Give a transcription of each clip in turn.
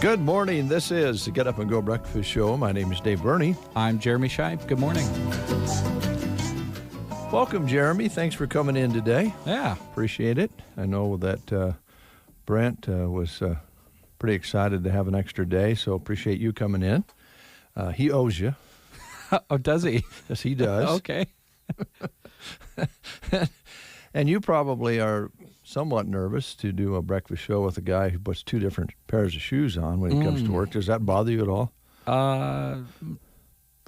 Good morning. This is the Get Up and Go Breakfast Show. My name is Dave Burney. I'm Jeremy Scheib. Good morning. Welcome, Jeremy. Thanks for coming in today. Yeah. Appreciate it. I know that Brent was pretty excited to have an extra day, so appreciate you coming in. He owes you. Oh, does he? Yes, he does. Okay. And you probably are somewhat nervous to do a breakfast show with a guy who puts two different pairs of shoes on when he comes to work. Does that bother you at all?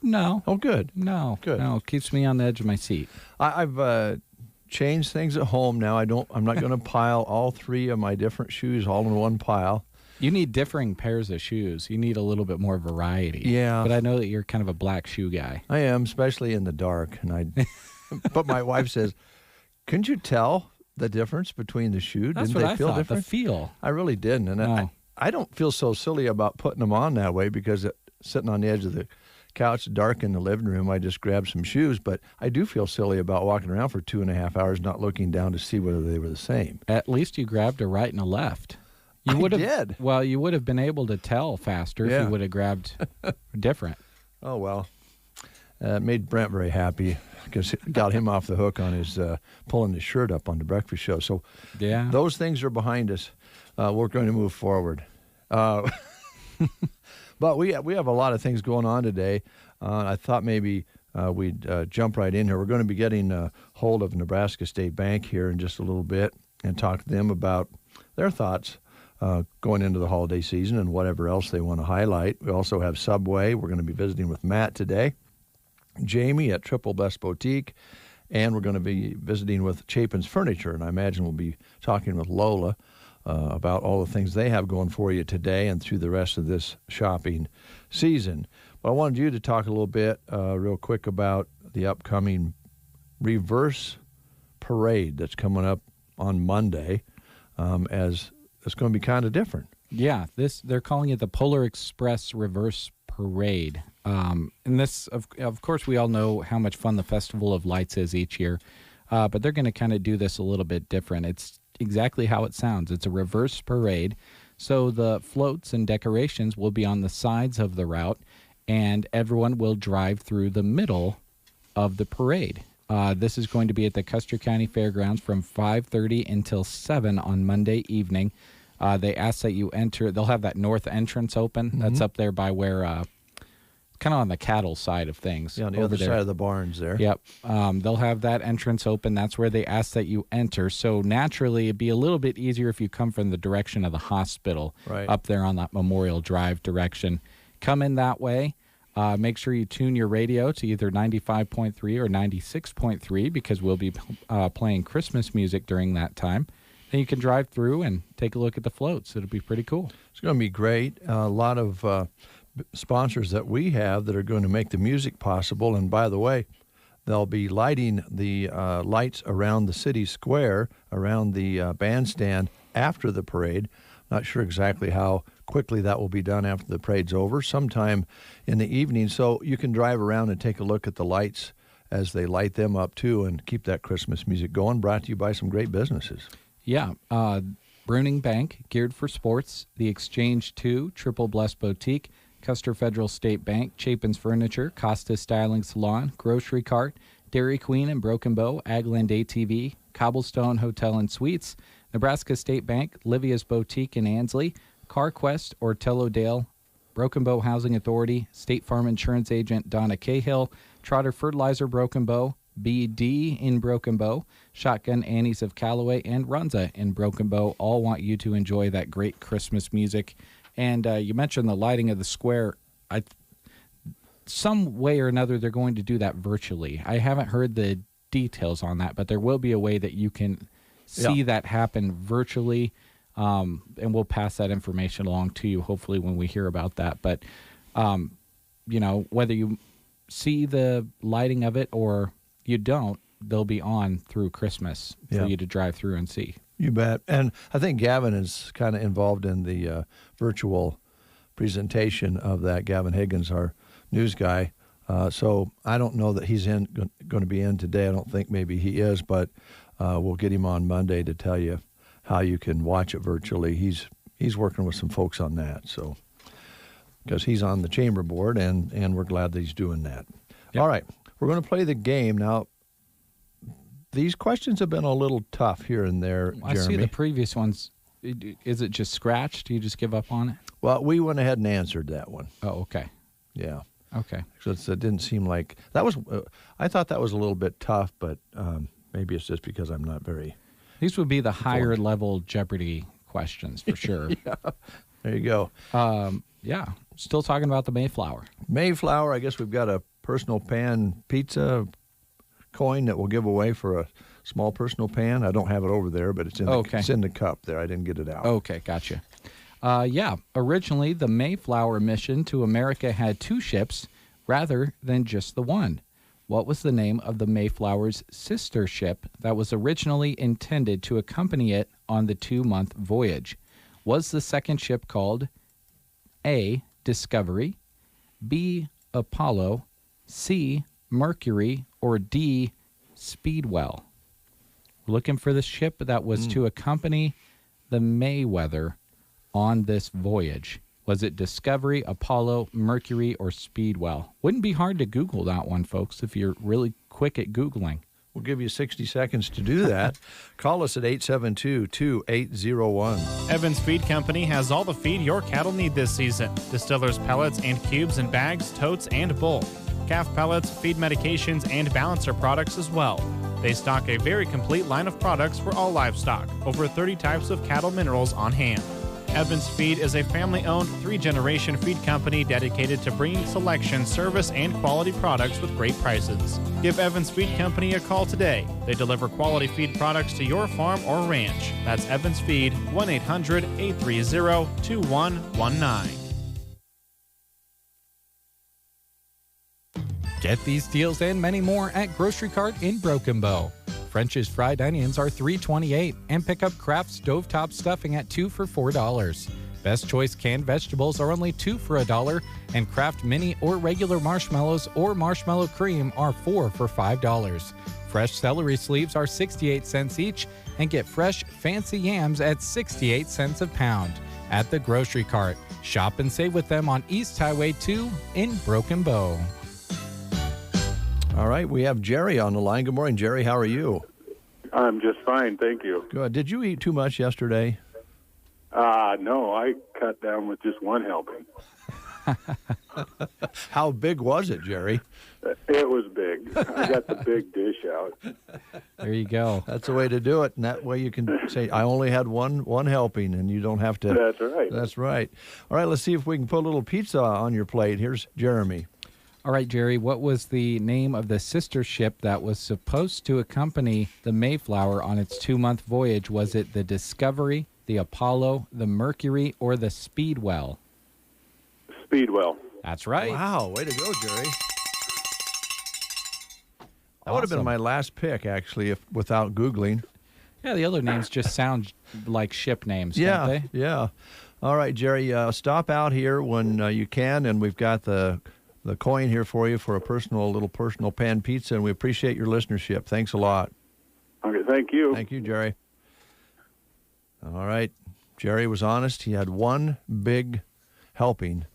No. Oh, good. No. Good. No, it keeps me on the edge of my seat. I've changed things at home now. I'm not going to pile all three of my different shoes all in one pile. You need differing pairs of shoes. You need a little bit more variety. Yeah. But I know that you're kind of a black shoe guy. I am, especially in the dark. But my wife says, couldn't you tell the difference between the shoe? That's Didn't what they I feel thought, different? the feel. I really didn't. And No. I don't feel so silly about putting them on that way because sitting on the edge of the couch, dark in the living room, I just grabbed some shoes. But I do feel silly about walking around for 2.5 hours not looking down to see whether they were the same. At least you grabbed a right and a left. I You did. Well, you would have been able to tell faster if Yeah. you would have grabbed different. Oh, well. It made Brent very happy because it got him off the hook on his pulling his shirt up on the breakfast show. So Yeah. those things are behind us. We're going to move forward. But we have a lot of things going on today. I thought maybe we'd jump right in here. We're going to be getting a hold of Nebraska State Bank here in just a little bit and talk to them about their thoughts going into the holiday season and whatever else they want to highlight. We also have Subway. We're going to be visiting with Matt today. Jamie at Triple Best Boutique, and we're going to be visiting with Chapin's Furniture, and I imagine we'll be talking with Lola about all the things they have going for you today and through the rest of this shopping season. But I wanted you to talk a little bit real quick about the upcoming reverse parade that's coming up on Monday, as it's going to be kind of different. Yeah, they're calling it the Polar Express Reverse Parade. And this, of course, we all know how much fun the Festival of Lights is each year, but they're going to kind of do this a little bit different. It's exactly how it sounds. It's a reverse parade. So the floats and decorations will be on the sides of the route, and everyone will drive through the middle of the parade. This is going to be at the Custer County Fairgrounds from 5:30 until 7 on Monday evening. They ask that you enter. They'll have that north entrance open. Mm-hmm. That's up there by where, kind of on the cattle side of things. Yeah, on the other side of the barns there. Yep. They'll have that entrance open. That's where they ask that you enter. So naturally, it'd be a little bit easier if you come from the direction of the hospital, right up there on that Memorial Drive direction. Come in that way. Make sure you tune your radio to either 95.3 or 96.3 because we'll be playing Christmas music during that time. Then you can drive through and take a look at the floats. It'll be pretty cool. It's going to be great. A lot of sponsors that we have that are going to make the music possible. And by the way, they'll be lighting the lights around the city square, around the bandstand after the parade. Not sure exactly how quickly that will be done after the parade's over, sometime in the evening. So you can drive around and take a look at the lights as they light them up, too, and keep that Christmas music going, brought to you by some great businesses. Yeah. Bruning Bank, geared for sports. The Exchange 2, Triple Blessed Boutique. Custer Federal State Bank, Chapin's Furniture, Costa Styling Salon, Grocery Cart, Dairy Queen and Broken Bow, Agland ATV, Cobblestone Hotel and Suites, Nebraska State Bank, Livia's Boutique in Ansley, CarQuest, Ortello Dale Broken Bow Housing Authority, State Farm Insurance Agent Donna Cahill, Trotter Fertilizer Broken Bow, BD in Broken Bow, Shotgun Annie's of Callaway, and Runza in Broken Bow all want you to enjoy that great Christmas music. And you mentioned the lighting of the square. Some way or another, they're going to do that virtually. I haven't heard the details on that, but there will be a way that you can see that happen virtually, and we'll pass that information along to you, hopefully, when we hear about that. But, whether you see the lighting of it or you don't, they'll be on through Christmas for you to drive through and see. You bet. And I think Gavin is kind of involved in the virtual presentation of that. Gavin Higgins, our news guy. So I don't know that he's going to be in today. I don't think maybe he is, but we'll get him on Monday to tell you how you can watch it virtually. He's working with some folks on that. So because he's on the chamber board, and we're glad that he's doing that. Yep. All right. We're going to play the game. Now, these questions have been a little tough here and there, Jeremy. I see the previous ones. Is it just scratched? Do you just give up on it? Well, we went ahead and answered that one. Oh, okay. Yeah. Okay. So it didn't seem like that was. I thought that was a little bit tough, but maybe it's just because I'm not very. These would be the higher level Jeopardy questions for sure. Yeah. There you go. Yeah. Still talking about the Mayflower. Mayflower. I guess we've got a personal pan pizza coin that we'll give away for a small personal pan. I don't have it over there, but it's in it's in the cup there. I didn't get it out. Okay, gotcha. Originally, the Mayflower mission to America had 2 ships rather than just the one. What was the name of the Mayflower's sister ship that was originally intended to accompany it on the 2-month voyage? Was the second ship called A, Discovery, B, Apollo, C, Mercury, or D, Speedwell? We're looking for the ship that was to accompany the Mayweather on this voyage. Was it Discovery, Apollo, Mercury, or Speedwell? Wouldn't be hard to Google that one, folks, if you're really quick at Googling. We'll give you 60 seconds to do that. Call us at 872-2801. Evans Feed Company has all the feed your cattle need this season. Distillers pellets and cubes in bags, totes, and bulk. Calf pellets, feed medications, and balancer products as well. They stock a very complete line of products for all livestock. Over 30 types of cattle minerals on hand. Evans Feed is a family-owned 3-generation feed company dedicated to bringing selection, service, and quality products with great prices. Give Evans Feed Company a call today. They deliver quality feed products to your farm or ranch. That's Evans Feed, 1-800-830-2119. Get these deals and many more at Grocery Cart in Broken Bow. French's fried onions are $3.28, and pick up Kraft stovetop stuffing at 2 for $4. Best Choice canned vegetables are only 2 for $1, and Kraft mini or regular marshmallows or marshmallow cream are 4 for $5. Fresh celery sleeves are 68 cents each, and get fresh fancy yams at 68 cents a pound. At the Grocery Cart, shop and save with them on East Highway 2 in Broken Bow. All right, we have Jerry on the line. Good morning, Jerry. How are you? I'm just fine, thank you. Good. Did you eat too much yesterday? No, I cut down with just one helping. How big was it, Jerry? It was big. I got the big dish out. There you go. That's the way to do it, and that way you can say, I only had one helping, and you don't have to. That's right. That's right. All right, let's see if we can put a little pizza on your plate. Here's Jeremy. All right, Jerry, what was the name of the sister ship that was supposed to accompany the Mayflower on its 2-month voyage? Was it the Discovery, the Apollo, the Mercury, or the Speedwell? Speedwell. That's right. Wow, way to go, Jerry. That would have been my last pick, actually, if without Googling. Yeah, the other names just sound like ship names, don't they? Yeah. All right, Jerry, stop out here when you can, and we've got the coin here for you for a little personal pan pizza, and we appreciate your listenership. Thanks a lot. Okay, thank you. Thank you, Jerry. All right. Jerry was honest. He had one big helping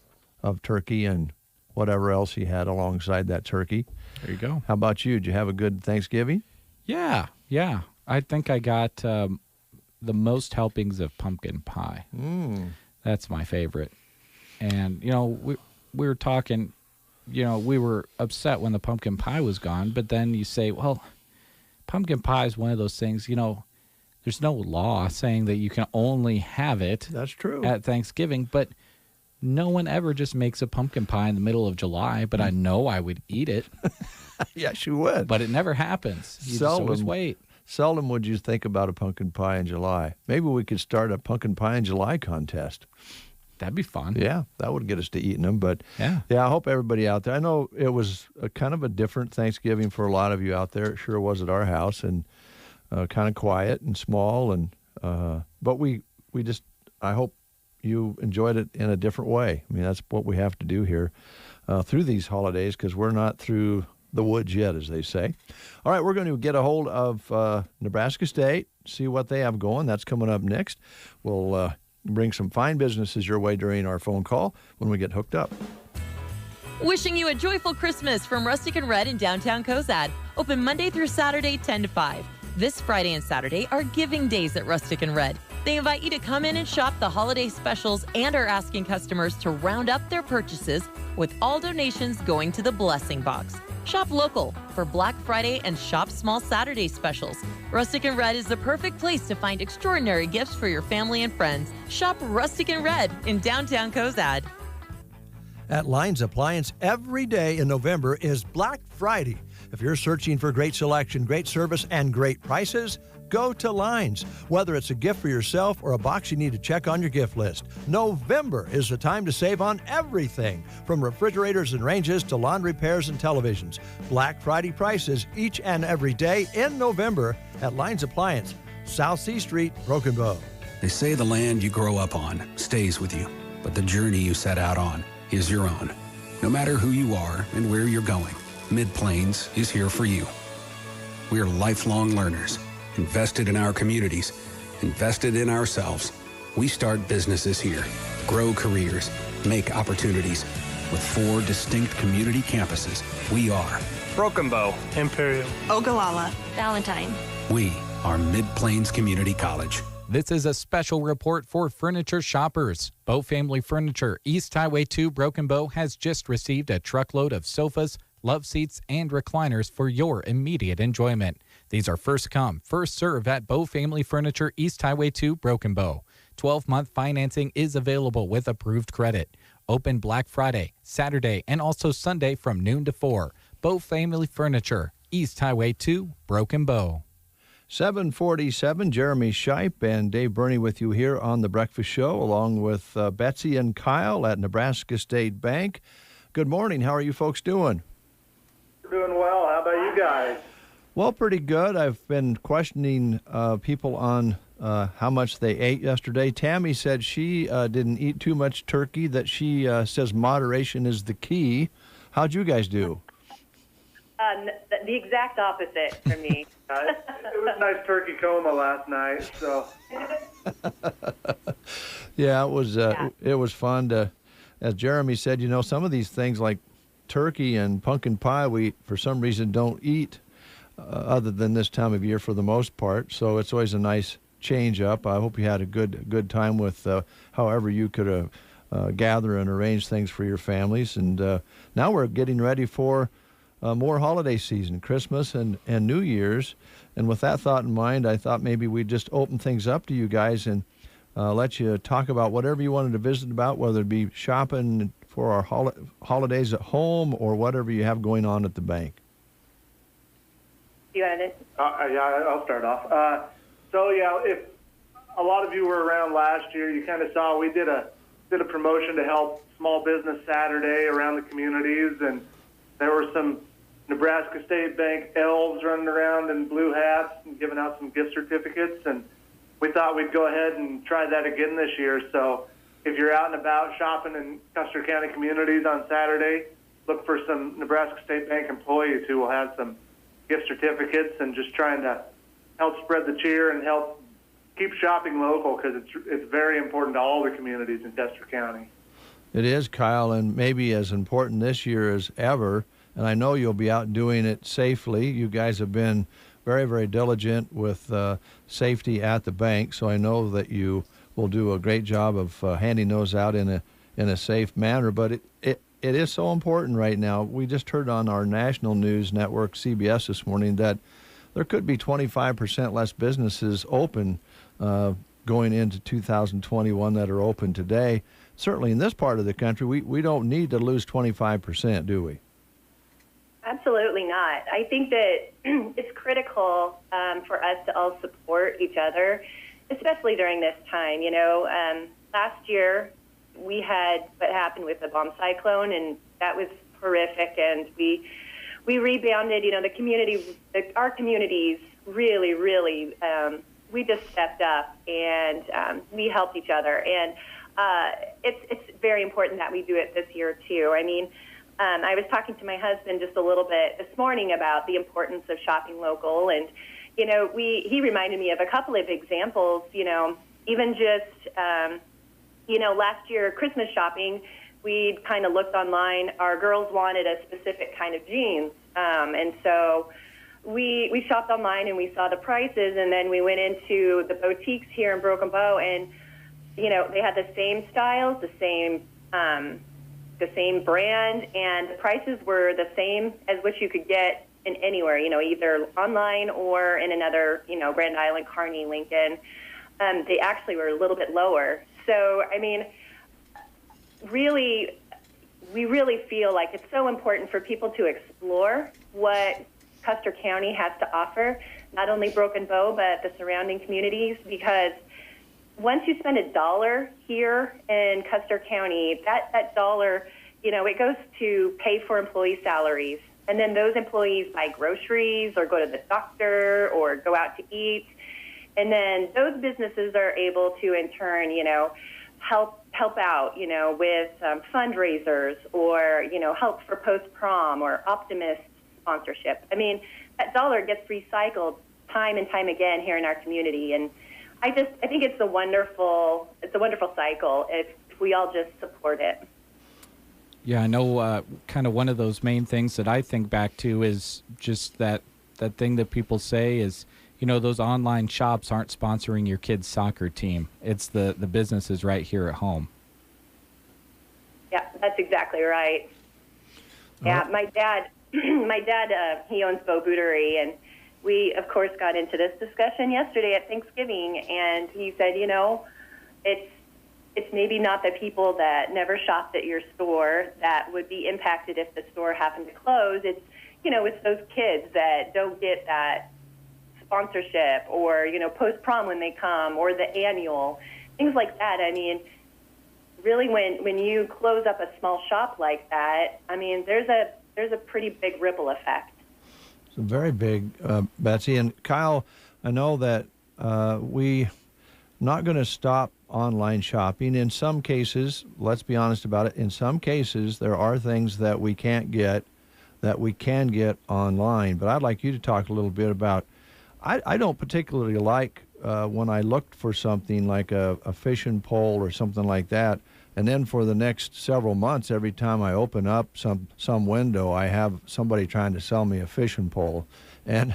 of turkey and whatever else he had alongside that turkey. There you go. How about you? Did you have a good Thanksgiving? Yeah. I think I got the most helpings of pumpkin pie. That's my favorite. And, we were talking, we were upset when the pumpkin pie was gone, but then you say, well, pumpkin pie is one of those things, there's no law saying that you can only have it. That's true. At Thanksgiving, but no one ever just makes a pumpkin pie in the middle of July, but I know I would eat it. Yes, you would. But it never happens. You just always wait. Seldom would you think about a pumpkin pie in July. Maybe we could start a pumpkin pie in July contest. That'd be fun. Yeah, that would get us to eating them. But yeah, I hope everybody out there. I know it was a kind of a different Thanksgiving for a lot of you out there. It sure was at our house, and kind of quiet and small. And but we just, I hope you enjoyed it in a different way. I mean, that's what we have to do here through these holidays, because we're not through the woods yet, as they say. All right, we're going to get a hold of Nebraska State, see what they have going. That's coming up next. We'll bring some fine businesses your way during our phone call when we get hooked up. Wishing you a joyful Christmas from Rustic and Red in downtown Cozad. Open Monday through Saturday, 10 to 5. This Friday and Saturday are giving days at Rustic and Red. They invite you to come in and shop the holiday specials and are asking customers to round up their purchases, with all donations going to the Blessing Box. Shop local for Black Friday and Shop Small Saturday specials. Rustic and Red is the perfect place to find extraordinary gifts for your family and friends. Shop Rustic and Red in downtown Cozad. At Lines Appliance, every day in November is Black Friday. If you're searching for great selection, great service, and great prices, go to Lines. Whether it's a gift for yourself or a box you need to check on your gift list, November is the time to save on everything, from refrigerators and ranges to lawn repairs and televisions. Black Friday prices each and every day in November at Lines Appliance, South C Street, Broken Bow. They say the land you grow up on stays with you, but the journey you set out on is your own. No matter who you are and where you're going, Mid-Plains is here for you. We are lifelong learners, invested in our communities, invested in ourselves. We start businesses here, grow careers, make opportunities. With 4 distinct community campuses, we are Broken Bow, Imperial, Ogallala, Valentine. We are Mid-Plains Community College. This is a special report for furniture shoppers. Bow Family Furniture, East Highway 2, Broken Bow, has just received a truckload of sofas, love seats, and recliners for your immediate enjoyment. These are first come, first serve at Bow Family Furniture, East Highway 2, Broken Bow. 12-month financing is available with approved credit. Open Black Friday, Saturday, and also Sunday from noon to 4. Bow Family Furniture, East Highway 2, Broken Bow. 747, Jeremy Shipe and Dave Burney with you here on The Breakfast Show, along with Betsy and Kyle at Nebraska State Bank. Good morning. How are you folks doing? Doing well. How about you guys? Well, pretty good. I've been questioning people on how much they ate yesterday. Tammy said she didn't eat too much turkey, that she says moderation is the key. How'd you guys do? The exact opposite for me. It was nice turkey coma last night, so. Yeah, it was fun to, as Jeremy said, some of these things like turkey and pumpkin pie we, for some reason, don't eat other than this time of year for the most part. So it's always a nice change up. I hope you had a good time with however you could gather and arrange things for your families. And now we're getting ready for more holiday season, Christmas and New Year's. And with that thought in mind, I thought maybe we'd just open things up to you guys and let you talk about whatever you wanted to visit about, whether it be shopping for our holidays at home or whatever you have going on at the bank. You got it? Yeah, I'll start off. If a lot of you were around last year, you kind of saw we did a promotion to help Small Business Saturday around the communities, and there were some Nebraska State Bank elves running around in blue hats and giving out some gift certificates, and we thought we'd go ahead and try that again this year. So if you're out and about shopping in Custer County communities on Saturday, look for some Nebraska State Bank employees who will have some gift certificates, and just trying to help spread the cheer and help keep shopping local, because it's very important to all the communities in Custer County. It is, Kyle, and maybe as important this year as ever. And I know you'll be out doing it safely. You guys have been very, very diligent with safety at the bank, so I know that you will do a great job of handing those out in in a safe manner. But it is so important right now. We just heard on our national news network, CBS, this morning that there could be 25% less businesses open going into 2021 that are open today. Certainly in this part of the country, we don't need to lose 25%, do we? Absolutely not. I think that it's critical for us to all support each other, especially during this time. Last year we had what happened with the bomb cyclone, and that was horrific, and we rebounded. Our communities really, really, we just stepped up, and we helped each other. And it's very important that we do it this year, too. I mean, I was talking to my husband just a little bit this morning about the importance of shopping local, and, he reminded me of a couple of examples, even just, last year, Christmas shopping, we kind of looked online. Our girls wanted a specific kind of jeans, and so we shopped online and we saw the prices, and then we went into the boutiques here in Broken Bow, and they had the same styles, the same brand, and the prices were the same as what you could get in anywhere, either online or in another, Grand Island, Kearney, Lincoln. They actually were a little bit lower. So, I mean, we really feel like it's so important for people to explore what Custer County has to offer, not only Broken Bow, but the surrounding communities, because once you spend $1 here in Custer County, that dollar, it goes to pay for employee salaries. And then those employees buy groceries or go to the doctor or go out to eat. And then those businesses are able to, in turn, help out, with fundraisers or, help for post-prom or Optimist sponsorship. I mean, that dollar gets recycled time and time again here in our community. And I think it's a wonderful cycle if we all just support it. Yeah, I know kind of one of those main things that I think back to is just that thing that people say is, those online shops aren't sponsoring your kid's soccer team. It's the businesses right here at home. Yeah, that's exactly right. Yeah, my dad, he owns Bow Bootery, and we, of course, got into this discussion yesterday at Thanksgiving, and he said, it's maybe not the people that never shopped at your store that would be impacted if the store happened to close. It's, it's those kids that don't get that sponsorship or, post-prom when they come or the annual, things like that. I mean, really when you close up a small shop like that, I mean, there's a pretty big ripple effect. It's very big, Betsy. And Kyle, I know that we're not going to stop online shopping. In some cases, let's be honest about it, in some cases there are things that we can't get that we can get online. But I'd like you to talk a little bit about, I don't particularly like when I looked for something like a fishing pole or something like that, and then for the next several months, every time I open up some window, I have somebody trying to sell me a fishing pole. And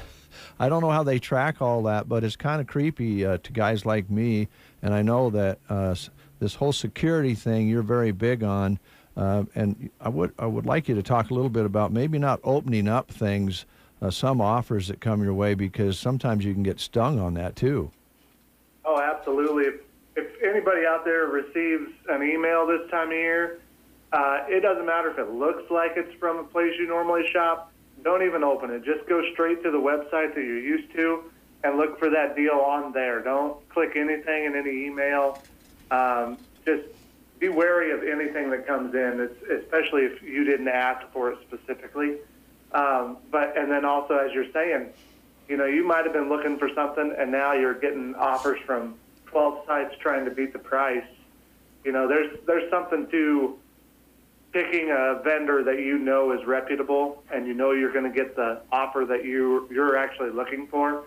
I don't know how they track all that, but it's kind of creepy to guys like me. And I know that this whole security thing you're very big on. And I would like you to talk a little bit about maybe not opening up things, some offers that come your way, because sometimes you can get stung on that too. Oh, absolutely. If anybody out there receives an email this time of year, it doesn't matter if it looks like it's from a place you normally shop. Don't even open it. Just go straight to the website that you're used to and look for that deal on there. Don't click anything in any email. Just be wary of anything that comes in, especially if you didn't ask for it specifically. And then also, as you're saying, you might have been looking for something and now you're getting offers from 12 sites trying to beat the price. There's something to picking a vendor that is reputable and you're going to get the offer that you're actually looking for.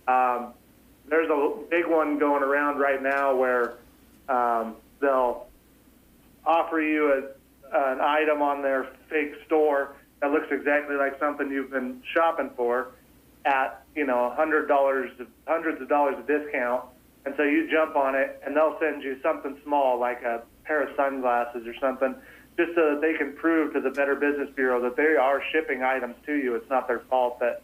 There's a big one going around right now where they'll offer you an item on their fake store that looks exactly like something you've been shopping for at hundreds of dollars of discount. And so you jump on it, and they'll send you something small like a pair of sunglasses or something, just so that they can prove to the Better Business Bureau that they are shipping items to you. It's not their fault that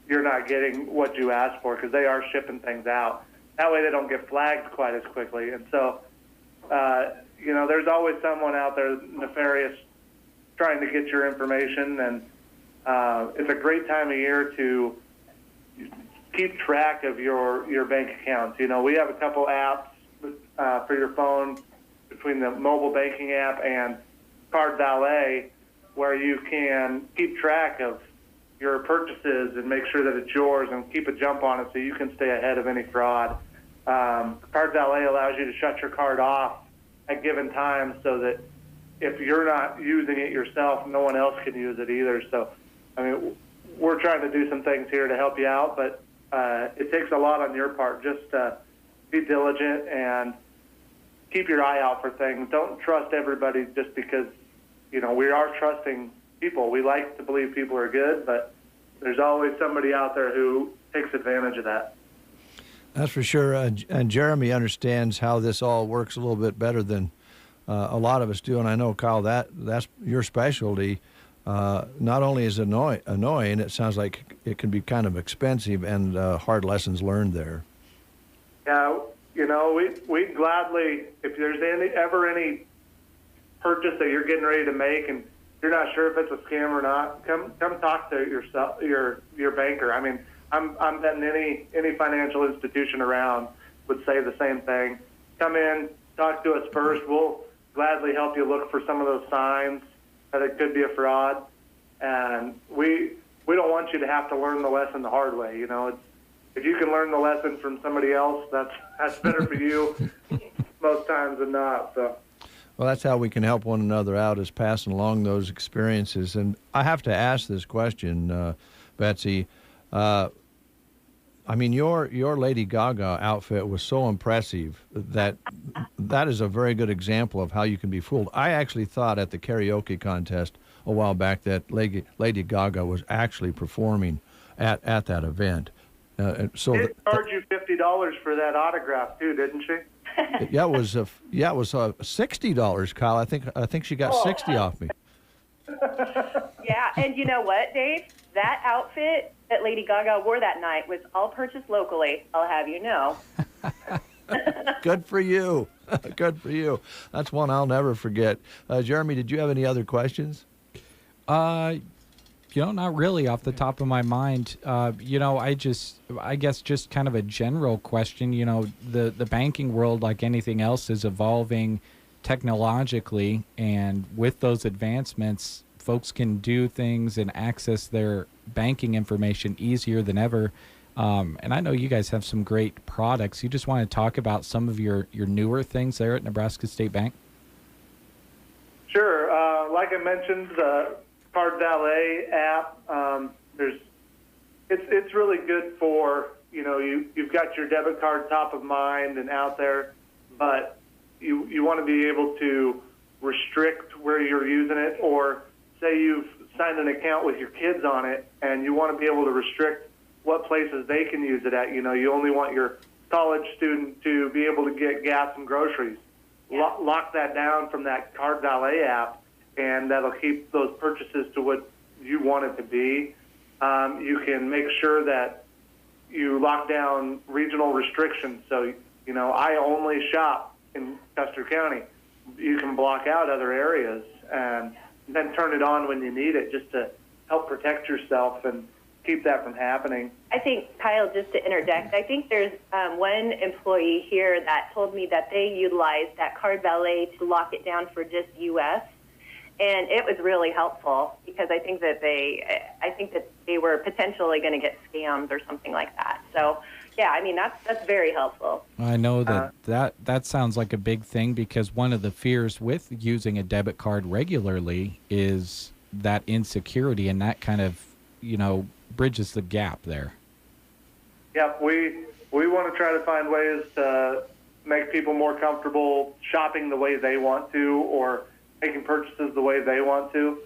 you're not getting what you asked for, because they are shipping things out. That way they don't get flagged quite as quickly. And so, there's always someone out there nefarious trying to get your information, and it's a great time of year to keep track of your bank accounts. We have a couple apps for your phone, between the mobile banking app and Card Valet, where you can keep track of your purchases and make sure that it's yours and keep a jump on it so you can stay ahead of any fraud. Card Valet allows you to shut your card off at given times so that if you're not using it yourself, no one else can use it either. So, we're trying to do some things here to help you out, but it takes a lot on your part. Just be diligent and keep your eye out for things. Don't trust everybody just because, we are trusting people. We like to believe people are good, but there's always somebody out there who takes advantage of that. That's for sure. And Jeremy understands how this all works a little bit better than a lot of us do. And I know, Kyle, that's your specialty. Not only is it annoying, it sounds like it can be kind of expensive and hard lessons learned there. Yeah, we'd gladly, if there's ever any purchase that you're getting ready to make and you're not sure if it's a scam or not, come talk to your banker. I'm betting any financial institution around would say the same thing. Come in, talk to us first. We'll gladly help you look for some of those signs that it could be a fraud. And we don't want you to have to learn the lesson the hard way. If you can learn the lesson from somebody else, that's better for you most times than not. So. Well, that's how we can help one another out, is passing along those experiences. And I have to ask this question, Betsy. Your Lady Gaga outfit was so impressive that is a very good example of how you can be fooled. I actually thought at the karaoke contest a while back that Lady Gaga was actually performing at that event. She did charge you $50 for that autograph too, didn't she? Yeah, it was $60, Kyle. I think she got 60 off me. Yeah, and you know what, Dave? That outfit that Lady Gaga wore that night was all purchased locally, I'll have you know. Good for you. Good for you. That's one I'll never forget. Jeremy, did you have any other questions? Not really off the top of my mind. I guess just kind of a general question. The banking world, like anything else, is evolving technologically, and with those advancements, folks can do things and access their banking information easier than ever. And I know you guys have some great products. You just want to talk about some of your newer things there at Nebraska State Bank? Sure. Like I mentioned, the Card Valet app, it's really good for, you've got your debit card top of mind and out there, but you want to be able to restrict where you're using it, or say you've signed an account with your kids on it and you want to be able to restrict what places they can use it at. You only want your college student to be able to get gas and groceries. Lock that down from that Card Valet app, and that'll keep those purchases to what you want it to be. You can make sure that you lock down regional restrictions. So, I only shop in Custer County. You can block out other areas and then turn it on when you need it, just to help protect yourself and keep that from happening. I think, Kyle, just to interject, I think there's one employee here that told me that they utilized that Card Valet to lock it down for just U.S., and it was really helpful, because I think that they were potentially going to get scammed or something like that. So, yeah, that's very helpful. I know that sounds like a big thing, because one of the fears with using a debit card regularly is that insecurity, and that kind of, bridges the gap there. Yeah, we want to try to find ways to make people more comfortable shopping the way they want to, or making purchases the way they want to.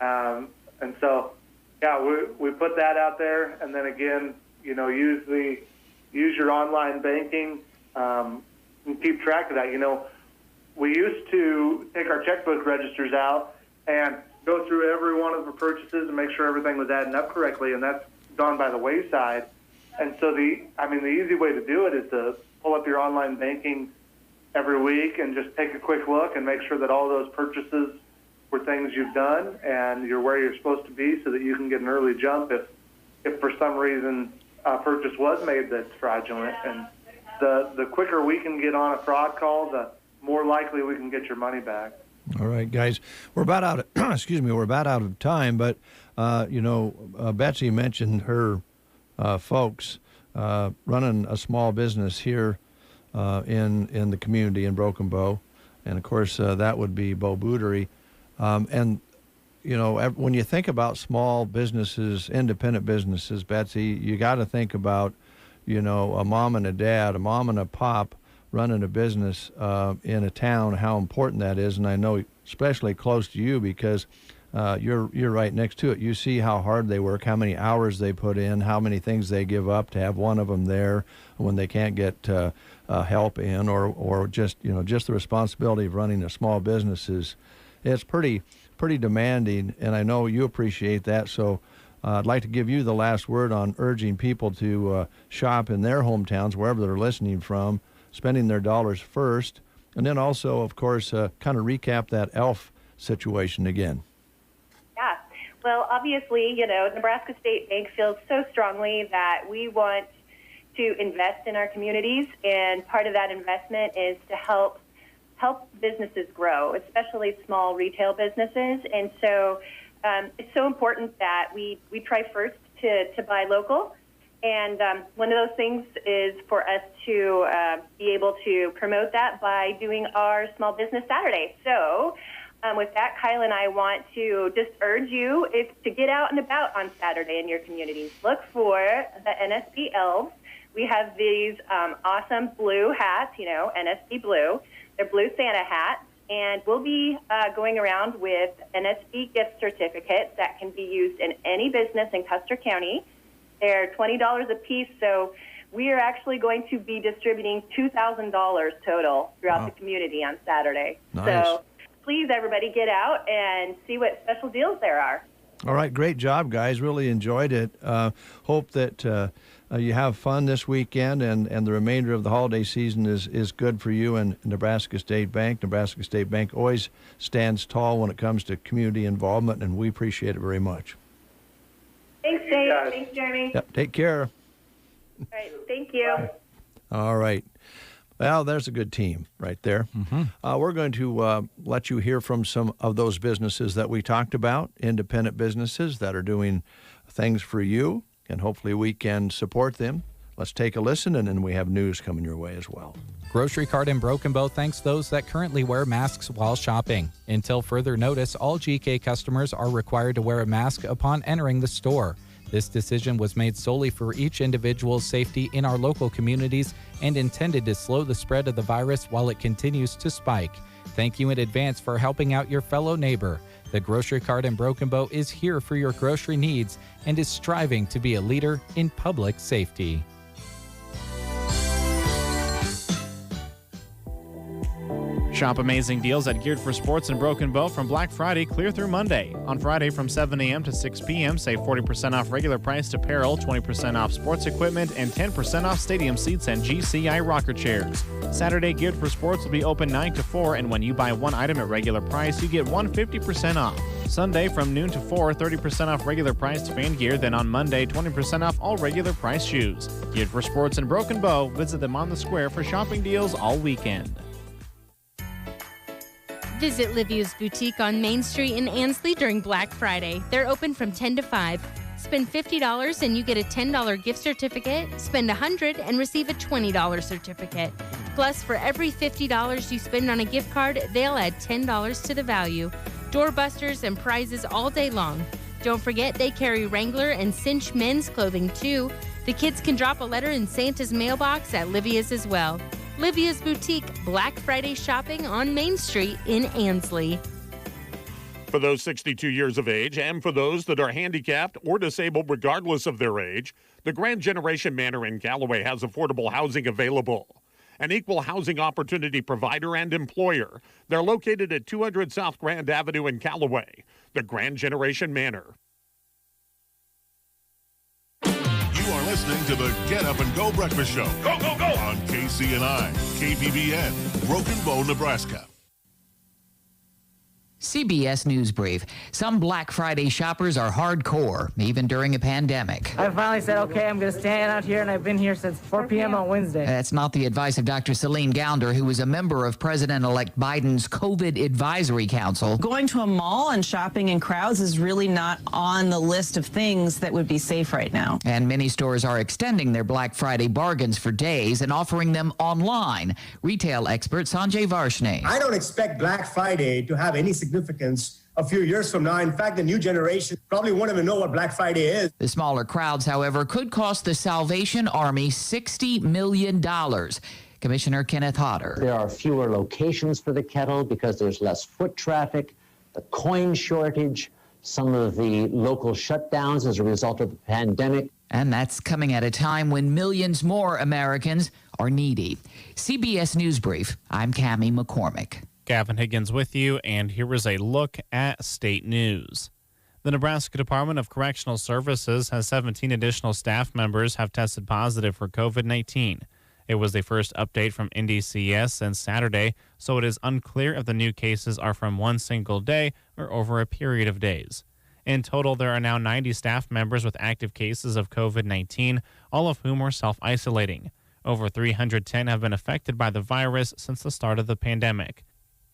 And so, we put that out there, and then again, use your online banking and keep track of that. we used to take our checkbook registers out and go through every one of the purchases and make sure everything was adding up correctly, and that's gone by the wayside. And so the easy way to do it is to pull up your online banking every week and just take a quick look and make sure that all those purchases were things you've done and you're where you're supposed to be, so that you can get an early jump if for some reason a purchase was made that's fraudulent. And the quicker we can get on a fraud call, the more likely we can get your money back. All right, guys, we're about out of we're about out of time, but Betsy mentioned her folks running a small business here in the community in Broken Bow, and of course that would be Bow Bootery. And when you think about small businesses, independent businesses, Betsy, you got to think about a mom and a dad, a mom and a pop running a business in a town, how important that is. And I know especially close to you because you're right next to it. You see how hard they work, how many hours they put in, how many things they give up to have one of them there when they can't get help in, or just the responsibility of running a small business it's pretty demanding, and I know you appreciate that. So I'd like to give you the last word on urging people to shop in their hometowns, wherever they're listening from, spending their dollars first, and then also, of course, kind of recap that ELF situation again. Yeah. Well, obviously, Nebraska State Bank feels so strongly that we want to invest in our communities, and part of that investment is to help businesses grow, especially small retail businesses. And so it's so important that we try first to buy local. And one of those things is for us to be able to promote that by doing our Small Business Saturday. So with that, Kyle and I want to just urge you to get out and about on Saturday in your communities. Look for the NSB elves. We have these awesome blue hats, NSB blue. They're blue Santa hats. And we'll be going around with NSB gift certificates that can be used in any business in Custer County. They're $20 a piece, so we are actually going to be distributing $2,000 total throughout the community on Saturday. Nice. So please, everybody, get out and see what special deals there are. All right, great job, guys. Really enjoyed it. Hope that you have fun this weekend, and the remainder of the holiday season is good for you and Nebraska State Bank. Nebraska State Bank always stands tall when it comes to community involvement, and we appreciate it very much. Thanks, Dave. Thanks, Jeremy. Yep, take care. All right, thank you. Bye. All right. Well, there's a good team right there. Mm-hmm. We're going to let you hear from some of those businesses that we talked about, independent businesses that are doing things for you, and hopefully we can support them. Let's take a listen, and then we have news coming your way as well. Grocery Cart in Broken Bow thanks those that currently wear masks while shopping. Until further notice, all GK customers are required to wear a mask upon entering the store. This decision was made solely for each individual's safety in our local communities and intended to slow the spread of the virus while it continues to spike. Thank you in advance for helping out your fellow neighbor. The Grocery Cart in Broken Bow is here for your grocery needs and is striving to be a leader in public safety. Shop amazing deals at Geared for Sports in Broken Bow from Black Friday clear through Monday. On Friday from 7 a.m. to 6 p.m., save 40% off regular priced apparel, 20% off sports equipment, and 10% off stadium seats and GCI rocker chairs. Saturday, Geared for Sports will be open 9 to 4, and when you buy one item at regular price, you get 150% off. Sunday from noon to 4, 30% off regular priced fan gear, then on Monday, 20% off all regular price shoes. Geared for Sports in Broken Bow. Visit them on the square for shopping deals all weekend. Visit Livia's Boutique on Main Street in Ansley during Black Friday. They're open from 10 to 5. Spend $50 and you get a $10 gift certificate. Spend $100 and receive a $20 certificate. Plus, for every $50 you spend on a gift card, they'll add $10 to the value. Doorbusters and prizes all day long. Don't forget they carry Wrangler and Cinch men's clothing too. The kids can drop a letter in Santa's mailbox at Livia's as well. Livia's Boutique, Black Friday shopping on Main Street in Ansley. For those 62 years of age and for those that are handicapped or disabled regardless of their age, the Grand Generation Manor in Callaway has affordable housing available. an equal housing opportunity provider and employer. They're located at 200 South Grand Avenue in Callaway. The Grand Generation Manor. You are listening to the Get Up and Go Breakfast Show. Go, go, go! On KCNI, KBBN, Broken Bow, Nebraska. CBS News Brief. Some Black Friday shoppers are hardcore, even during a pandemic. I finally said, okay, I'm going to stand out here, and I've been here since 4 p.m. on Wednesday. That's not the advice of Dr. Celine Gounder, who is a member of President-elect Biden's COVID Advisory Council. Going to a mall and shopping in crowds is really not on the list of things that would be safe right now. And many stores are extending their Black Friday bargains for days and offering them online. Retail expert Sanjay Varshney. I don't expect Black Friday to have any significance a few years from now. In fact, the new generation probably won't even know what Black Friday is. The smaller crowds, however, could cost the Salvation Army $60 million. Commissioner Kenneth Hodder. There are fewer locations for the kettle because there's less foot traffic, the coin shortage, some of the local shutdowns as a result of the pandemic. And that's coming at a time when millions more Americans are needy. CBS News Brief, I'm Cammie McCormick. Gavin Higgins with you, and here is a look at state news. The Nebraska Department of Correctional Services has 17 additional staff members have tested positive for COVID-19. It was the first update from NDCS since Saturday, so it is unclear if the new cases are from one single day or over a period of days. In total, there are now 90 staff members with active cases of COVID-19, all of whom are self-isolating. Over 310 have been affected by the virus since the start of the pandemic.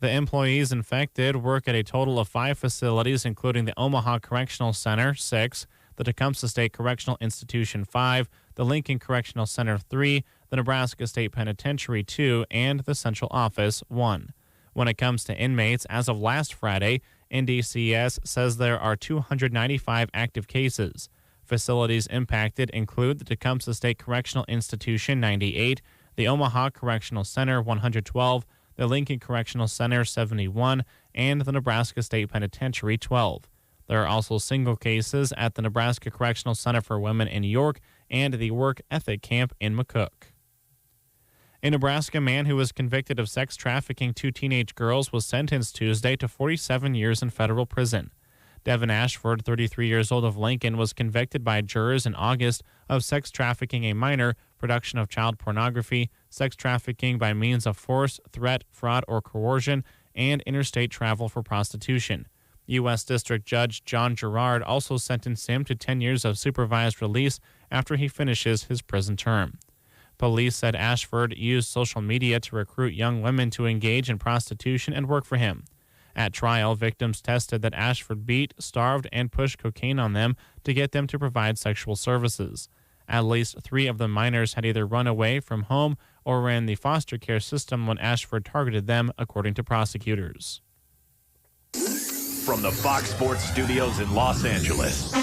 The employees infected work at a total of 5 facilities, including the Omaha Correctional Center, 6, the Tecumseh State Correctional Institution, 5, the Lincoln Correctional Center, 3, the Nebraska State Penitentiary, 2, and the Central Office, 1. When it comes to inmates, as of last Friday, NDCS says there are 295 active cases. Facilities impacted include the Tecumseh State Correctional Institution, 98, the Omaha Correctional Center, 112, the Lincoln Correctional Center, 71, and the Nebraska State Penitentiary, 12. There are also single cases at the Nebraska Correctional Center for Women in York and the Work Ethic Camp in McCook. A Nebraska man who was convicted of sex trafficking 2 teenage girls was sentenced Tuesday to 47 years in federal prison. Devin Ashford, 33 years old of Lincoln, was convicted by jurors in August of sex trafficking a minor, production of child pornography, sex trafficking by means of force, threat, fraud, or coercion, and interstate travel for prostitution. U.S. District Judge John Gerard also sentenced him to 10 years of supervised release after he finishes his prison term. Police said Ashford used social media to recruit young women to engage in prostitution and work for him. At trial, victims tested that Ashford beat, starved, and pushed cocaine on them to get them to provide sexual services. At least 3 of the minors had either run away from home or were in the foster care system when Ashford targeted them, according to prosecutors. From the Fox Sports Studios in Los Angeles,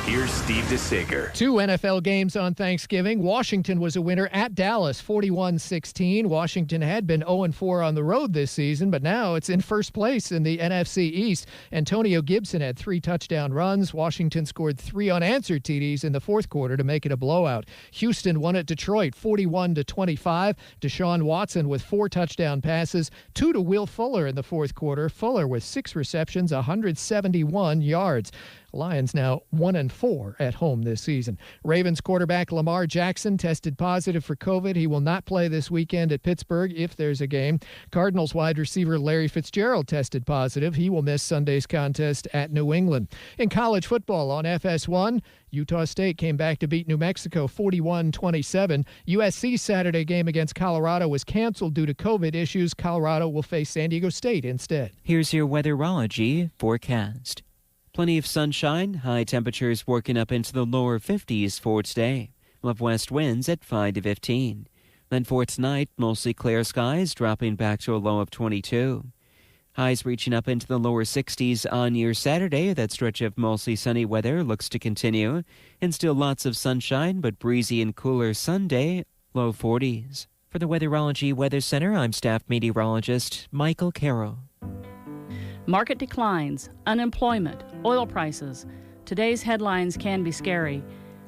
here's Steve DeSager. 2 NFL games on Thanksgiving. Washington was a winner at Dallas, 41-16. Washington had been 0-4 on the road this season, but now it's in first place in the NFC East. Antonio Gibson had 3 touchdown runs. Washington scored 3 unanswered TDs in the fourth quarter to make it a blowout. Houston won at Detroit, 41-25. Deshaun Watson with 4 touchdown passes, 2 to Will Fuller in the fourth quarter. Fuller with 6 receptions, 171 yards. Lions now 1-4 at home this season. Ravens quarterback Lamar Jackson tested positive for COVID. He will not play this weekend at Pittsburgh if there's a game. Cardinals wide receiver Larry Fitzgerald tested positive. He will miss Sunday's contest at New England. In college football on FS1, Utah State came back to beat New Mexico 41-27. USC's Saturday game against Colorado was canceled due to COVID issues. Colorado will face San Diego State instead. Here's your Weatherology Forecast. Plenty of sunshine, high temperatures working up into the lower 50s for today. We'll have west winds at 5 to 15. Then for tonight, mostly clear skies, dropping back to a low of 22. Highs reaching up into the lower 60s on your Saturday. That stretch of mostly sunny weather looks to continue. And still lots of sunshine, but breezy and cooler Sunday, low 40s. For the Weatherology Weather Center, I'm staff meteorologist Michael Carroll. Market declines, unemployment, oil prices. Today's headlines can be scary.